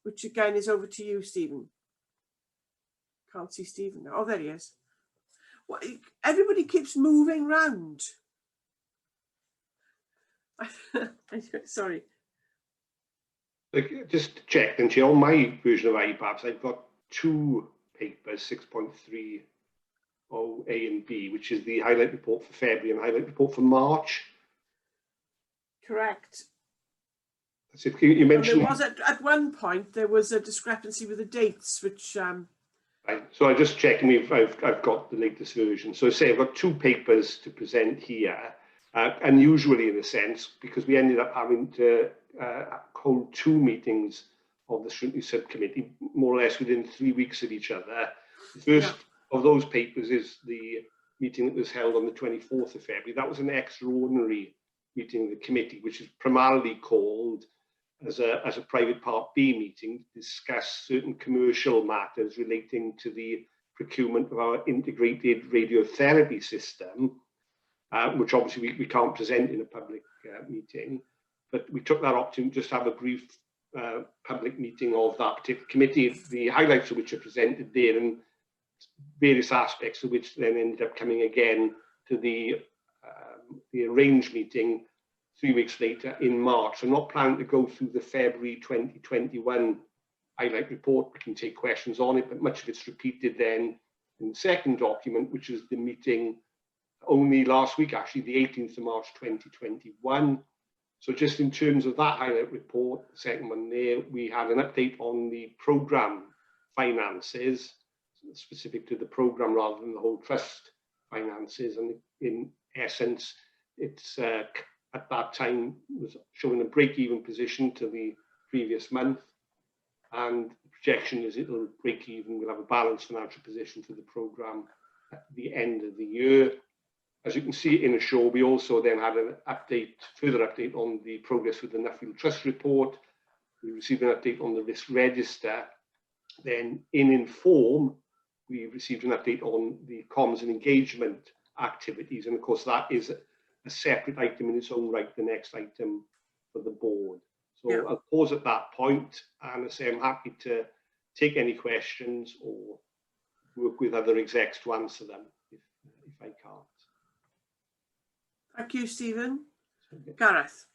which again is over to you, Stephen. Can't see Stephen now. Oh, there he is. Well, everybody keeps moving round. Sorry. Just to check, then, Chair, on my version of IPAPS, I've got two papers, 6.3. A and B, which is the highlight report for February and highlight report for March. Correct. That's it. You mentioned there was at one point there was a discrepancy with the dates, which. Right. So I just checking. I've got the latest version. So say I've got two papers to present here, unusually in a sense, because we ended up having to hold two meetings of the scrutiny subcommittee, more or less within 3 weeks of each other. The first of those papers is the meeting that was held on the 24th of February. That was an extraordinary meeting of the committee, which is primarily called as a private part B meeting to discuss certain commercial matters relating to the procurement of our integrated radiotherapy system, which obviously we can't present in a public meeting. But we took that opportunity to just have a brief public meeting of that particular committee, the highlights of which are presented there, and various aspects of which then ended up coming again to the arranged meeting 3 weeks later in March. I'm not planning to go through the February 2021 highlight report. We can take questions on it, but much of it's repeated then in the second document, which is the meeting only last week, actually, the 18th of March 2021. So just in terms of that highlight report, the second one there, we had an update on the programme finances, specific to the programme rather than the whole trust finances. And in essence, it's at that time was showing a break-even position to the previous month. And the projection is it'll break even, we'll have a balanced financial position for the programme at the end of the year. As you can see in a show, we also then had an update, further update on the progress with the Nuffield Trust report. We received an update on the risk register. Then in Inform, we received an update on the comms and engagement activities. And of course, that is a separate item in its own right, the next item for the board. So yeah. I'll pause at that point, and I say I'm happy to take any questions or work with other execs to answer them if I can't. Thank you, Stephen. Gareth.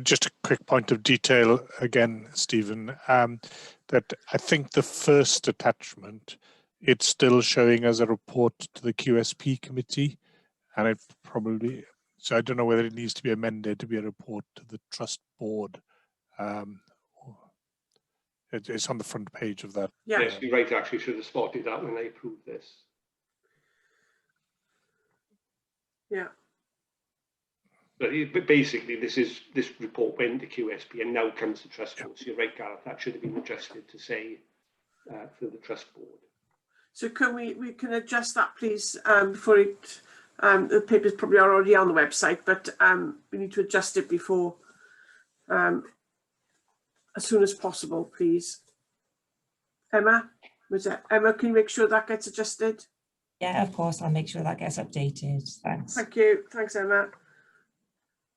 Just a quick point of detail again, Stephen, that I think the first attachment, it's still showing as a report to the QSP committee, and it probably, so I don't know whether it needs to be amended to be a report to the trust board. It's on the front page of that. Yeah. Yes, you're right, actually should have spotted that when I approved this. Yeah. But basically, this report went to QSP and now comes to trust board. So you're right, Gareth. That should have been adjusted to say for the trust board. So can we can adjust that, please, before it. The papers probably are already on the website, but we need to adjust it before as soon as possible, please. Emma, Emma? Can you make sure that gets adjusted? Yeah, of course. I'll make sure that gets updated. Thanks. Thank you. Thanks, Emma.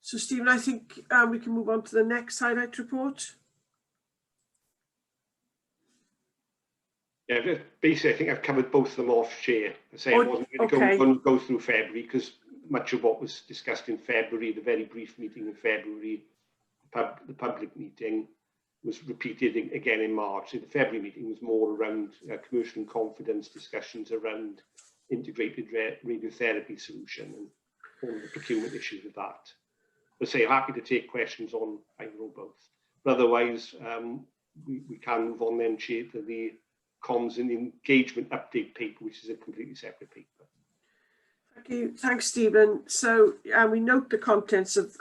So, Stephen, I think we can move on to the next highlight report. Yeah, basically, I think I've covered both of them off, Chair. I say I wasn't going to go through February because much of what was discussed in February, the very brief meeting in February, the public meeting was repeated again in March. So the February meeting was more around commercial and confidence discussions around integrated radiotherapy solution and all the procurement issues with that. But say I'm happy to take questions on either or both. But otherwise, we can move on then, Chair, to the comms and engagement update paper, which is a completely separate paper. Thank you. Thanks, Stephen. So we note the contents of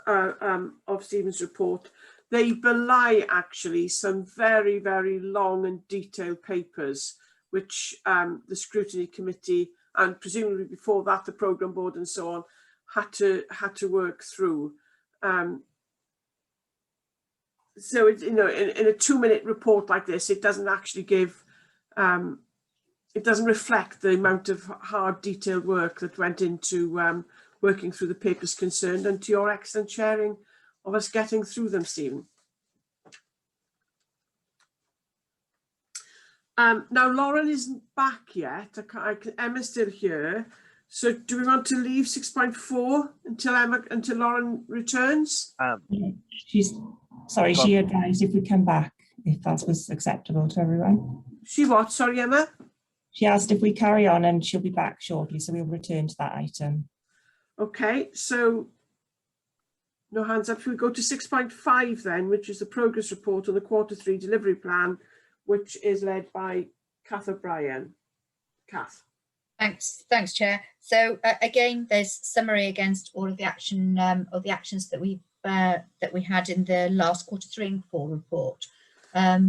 Stephen's report. They belie actually some very, very long and detailed papers, which the scrutiny committee and presumably before that the programme board and so on had to work through. So it, in a 2-minute report like this, it doesn't actually give. It doesn't reflect the amount of hard, detailed work that went into working through the papers concerned, and to your excellent sharing of us getting through them, Stephen. Now, Lauren isn't back yet. Emma's still here. So do we want to leave 6.4 until Lauren returns? She advised if we come back, if that was acceptable to everyone. She what? Sorry, Emma? She asked if we carry on and she'll be back shortly, so we'll return to that item. Okay, so no hands up. Should we go to 6.5 then, which is the progress report on the Q3 delivery plan, which is led by Kath O'Brien. Kath. Thanks, Chair. So again, there's summary against all of the action of the actions that we had in the last Q3 and 4 report.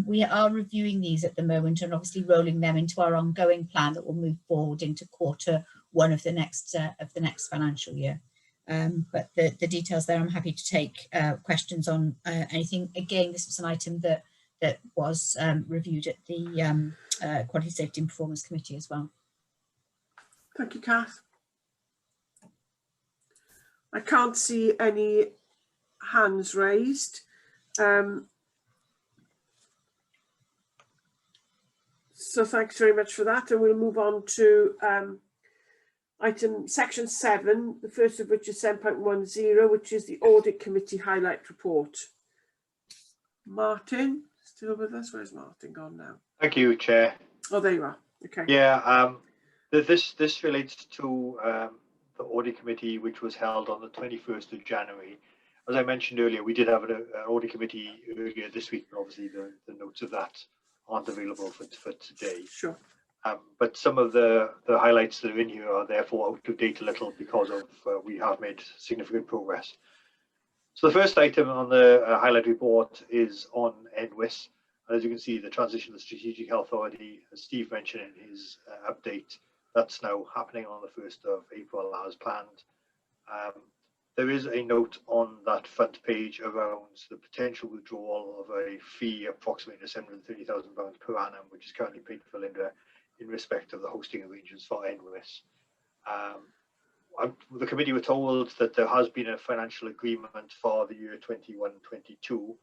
We are reviewing these at the moment and obviously rolling them into our ongoing plan that will move forward into Q1 of the next financial year. But the details there, I'm happy to take questions on anything. Again, this was an item that was reviewed at the Quality, Safety and Performance Committee as well. Thank you, Kath. I can't see any hands raised. So thanks very much for that, and we'll move on to section 7, the first of which is 7.10, which is the Audit Committee Highlight Report. Martin, still with us? Where's Martin gone now? Thank you, Chair. Oh, there you are. Okay. Yeah, this relates to the Audit Committee, which was held on the 21st of January. as I mentioned earlier, we did have an audit committee earlier this week, but obviously the notes of that aren't available for today. Sure. But some of the highlights that are in here are therefore out of date a little because of we have made significant progress. So the first item on the highlight report is on NWIS. And as you can see, the transition to Strategic Health Authority, as Steve mentioned in his update, that's now happening on the 1st of April as planned. There is a note on that front page around the potential withdrawal of a fee approximately £730,000 per annum, which is currently paid to Velindre in respect of the hosting arrangements for NWIS. The committee were told that there has been a financial agreement for the year 21-22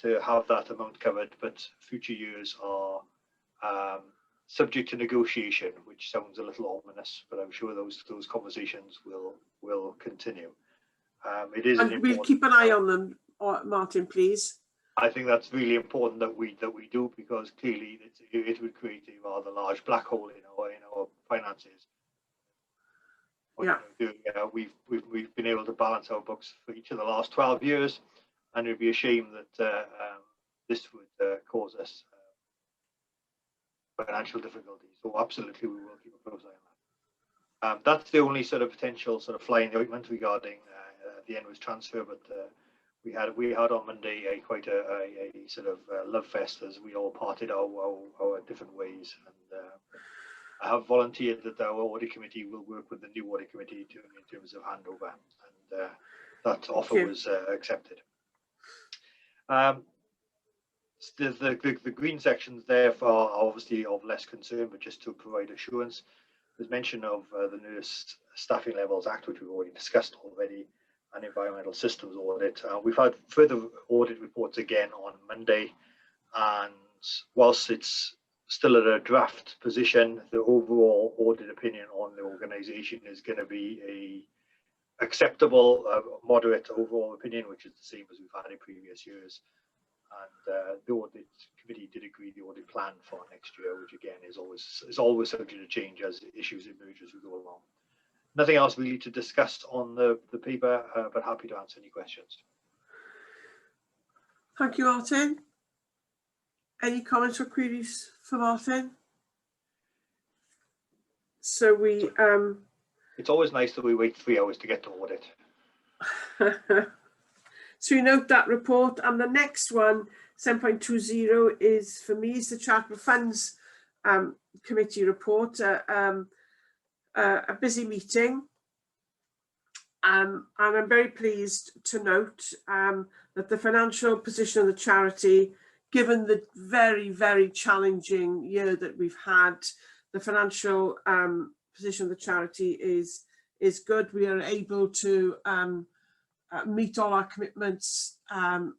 to have that amount covered, but future years are subject to negotiation, which sounds a little ominous, but I'm sure those conversations will continue. It is and we'll keep an eye on them, Martin, please. I think that's really important that we do, because clearly it would create a rather large black hole in our finances. Yeah. We've been able to balance our books for each of the last 12 years, and it'd be a shame that this would cause us financial difficulties. So absolutely, we will keep a close eye on that. That's the only sort of potential sort of fly in the ointment regarding the NWIS transfer, but we had on Monday quite a sort of love fest as we all parted our different ways, and I have volunteered that our audit committee will work with the new audit committee in terms of handover, and that offer was accepted. The green sections there are obviously of less concern, but just to provide assurance, there's mention of the Nurse Staffing Levels Act, which we've already discussed already, and environmental systems audit. We've had further audit reports again on Monday, and whilst it's still at a draft position, the overall audit opinion on the organisation is going to be a acceptable, moderate overall opinion, which is the same as we've had in previous years. And the audit committee did agree the audit plan for next year, which again is always subject to change as issues emerge as we go along. Nothing else really to discuss on the paper, but happy to answer any questions. Thank you, Martin. Any comments or queries for Martin? So we it's always nice that we wait 3 hours to get to audit. So we note that report, and the next one, 7.20, is for me is the Charitable Funds Committee report. A busy meeting, and I'm very pleased to note that the financial position of the charity, given the very, very challenging year that we've had, the financial position of the charity is good. We are able to meet all our commitments to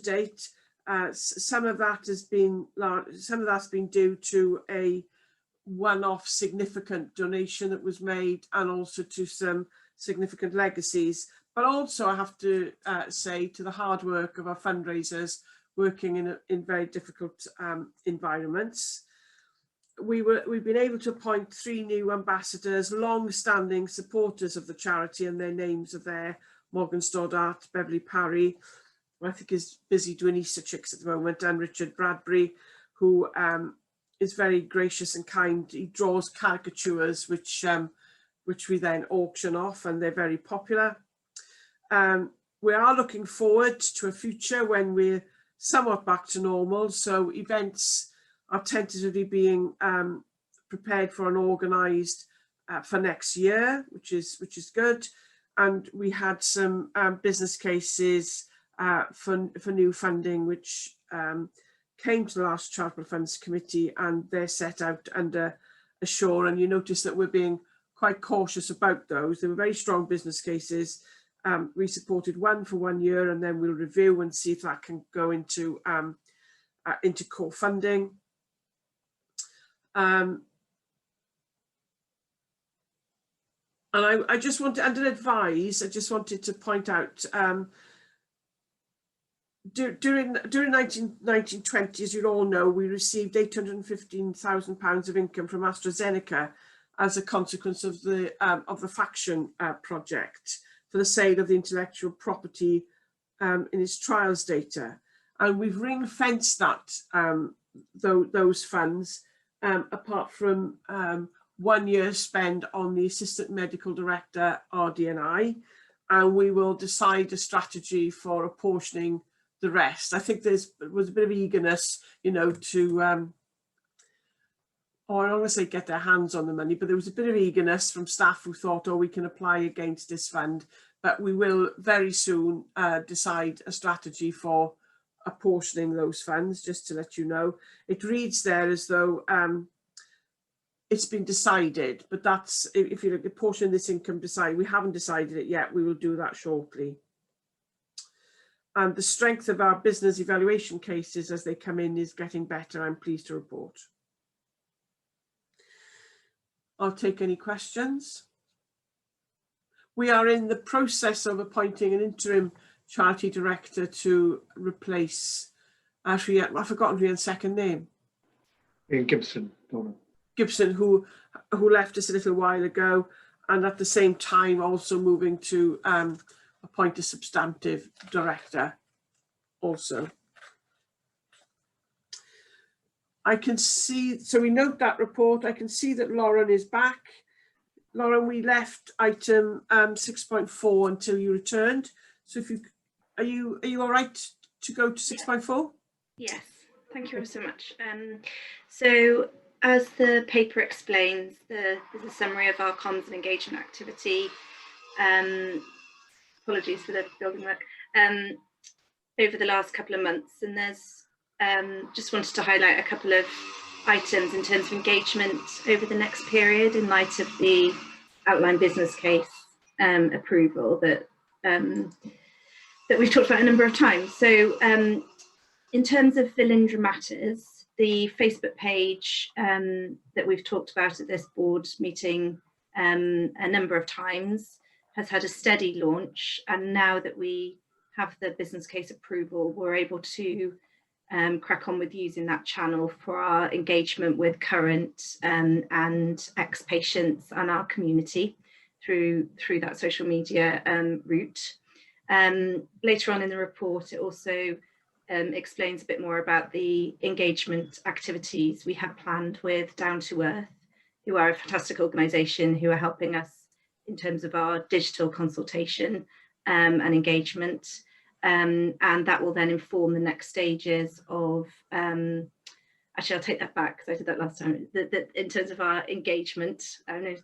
date. Some of that has been due to a one-off significant donation that was made, and also to some significant legacies. But also I have to say to the hard work of our fundraisers working in very difficult environments. We've been able to appoint 3 new ambassadors, long-standing supporters of the charity, and their names are there: Morgan Stoddart, Beverly Parry, who I think is busy doing Easter chicks at the moment, and Richard Bradbury, who is very gracious and kind. He draws caricatures which we then auction off, and they're very popular. We are looking forward to a future when we're somewhat back to normal, so events are tentatively being prepared for and organised for next year, which is good. And we had some business cases for new funding, which came to the last Charitable Funds Committee, and they're set out under Assure. And you notice that we're being quite cautious about those. They were very strong business cases. We supported one for 1 year, and then we'll review and see if that can go into core funding. And I just wanted, under advise, I just wanted to point out, during 1920, as you all know, we received £815,000 of income from AstraZeneca as a consequence of the faction project. for the sale of the intellectual property in its trials data. And we've ring-fenced that, those funds, apart from 1 year spent on the Assistant Medical Director RD&I, and we will decide a strategy for apportioning the rest. I think there was a bit of eagerness, you know, to, or I don't want to say get their hands on the money, but there was a bit of eagerness from staff who thought, oh, we can apply against this fund, but we will very soon decide a strategy for apportioning those funds, just to let you know. It reads there as though it's been decided, but that's, if you look at portion of this income decided, we haven't decided it yet, we will do that shortly. And the strength of our business evaluation cases as they come in is getting better, I'm pleased to report. I'll take any questions. We are in the process of appointing an interim charity director to replace, actually, I've forgotten Rhiann's second name. Ian Gibson, Donna. Gibson, who left us a little while ago, and at the same time also moving to appoint a substantive director also. I can see, so we note that report. I can see that Lauren is back. Lauren, we left item 6.4 until you returned. So if you, are you all right to go to 6.4? Yes, thank you so much. So as the paper explains, there's a summary of our comms and engagement activity. Apologies for the building work. Over the last couple of months, and there's just wanted to highlight a couple of items in terms of engagement over the next period in light of the outline business case approval that that we've talked about a number of times. So in terms of Velindre Matters, the Facebook page that we've talked about at this board meeting a number of times has had a steady launch, and now that we have the business case approval, we're able to crack on with using that channel for our engagement with current and ex-patients and our community through that social media route. Later on in the report, it also explains a bit more about the engagement activities we have planned with Down to Earth, who are a fantastic organisation who are helping us in terms of our digital consultation and engagement. And that will then inform the next stages of, actually I'll take that back because I did that last time, in terms of our engagement. I know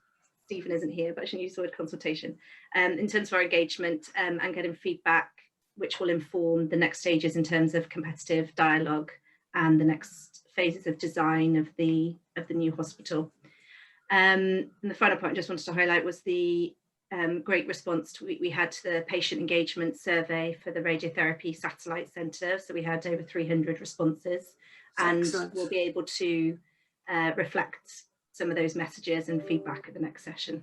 Stephen isn't here, but I shouldn't use the word consultation. In terms of our engagement and getting feedback, which will inform the next stages in terms of competitive dialogue and the next phases of design of the new hospital. And the final point I just wanted to highlight was the great response we had to the patient engagement survey for the radiotherapy satellite centre. So we had over 300 responses. Excellent. And we'll be able to reflect some of those messages and feedback at the next session.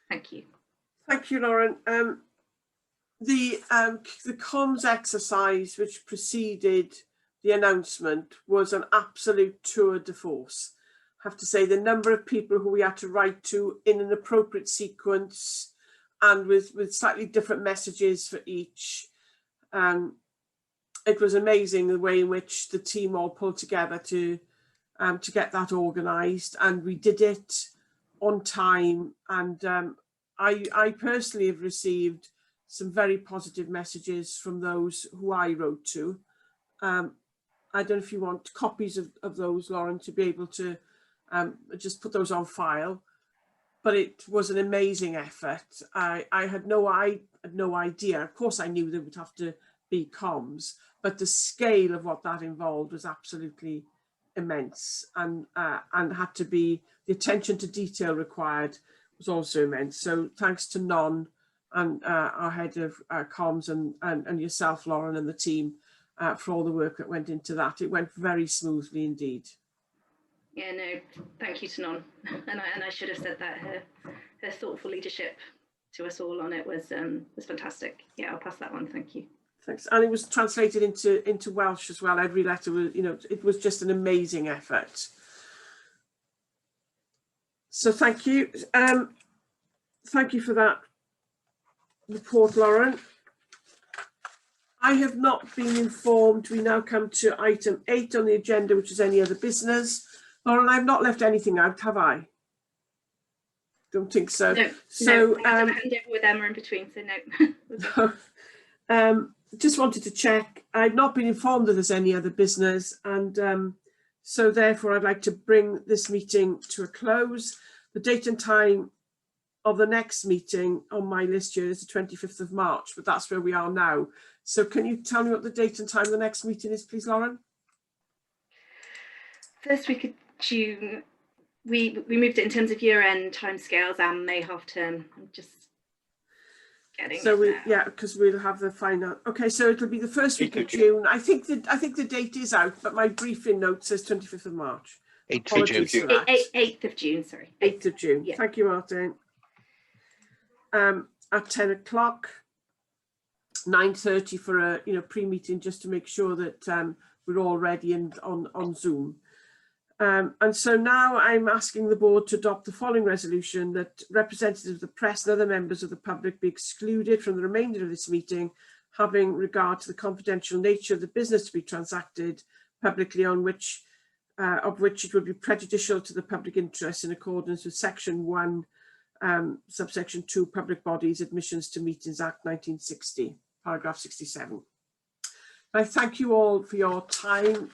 Thank you. Thank you, Lauren. The comms exercise which preceded the announcement was an absolute tour de force. I have to say, the number of people who we had to write to in an appropriate sequence and with slightly different messages for each. It was amazing the way in which the team all pulled together to get that organised, and we did it on time. And I personally have received some very positive messages from those who I wrote to. I don't know if you want copies of those, Lauren, to be able to just put those on file, but it was an amazing effort. I had no idea. Of course, I knew there would have to be comms, but the scale of what that involved was absolutely immense, and had to be, the attention to detail required was also immense. So thanks to Non and our head of comms and yourself, Lauren, and the team for all the work that went into that. It went very smoothly indeed. Yeah, no, thank you to Non, and I should have said that her thoughtful leadership to us all on it was fantastic. Yeah, I'll pass that on. Thank you. Thanks. And it was translated into Welsh as well. Every letter was, you know, it was just an amazing effort. So thank you. Thank you for that report, Lauren. I have not been informed. We now come to item 8 on the agenda, which is any other business. Lauren, I've not left anything out, have I? Don't think so. No, so I had a hand over with Emma in between, so no. Just wanted to check. I've not been informed that there's any other business, and so therefore I'd like to bring this meeting to a close. The date and time of the next meeting on my list here is the 25th of March, but that's where we are now. So can you tell me what the date and time of the next meeting is, please, Lauren? First week of June. We moved it in terms of year-end timescales and May half term. I'm just getting so because we'll have the final. Okay, so it'll be the first week of June. I think the date is out, but my briefing note says 25th of March. 8th of June. 8th of June, sorry. 8th of June. Yeah. Thank you, Martin. At 10 o'clock, 9:30 for a pre-meeting, just to make sure that we're all ready and on Zoom. And so now I'm asking the board to adopt the following resolution: that representatives of the press and other members of the public be excluded from the remainder of this meeting, having regard to the confidential nature of the business to be transacted publicly, on which of which it would be prejudicial to the public interest in accordance with section 1, subsection 2, Public Bodies Admissions to Meetings Act 1960, paragraph 67. I thank you all for your time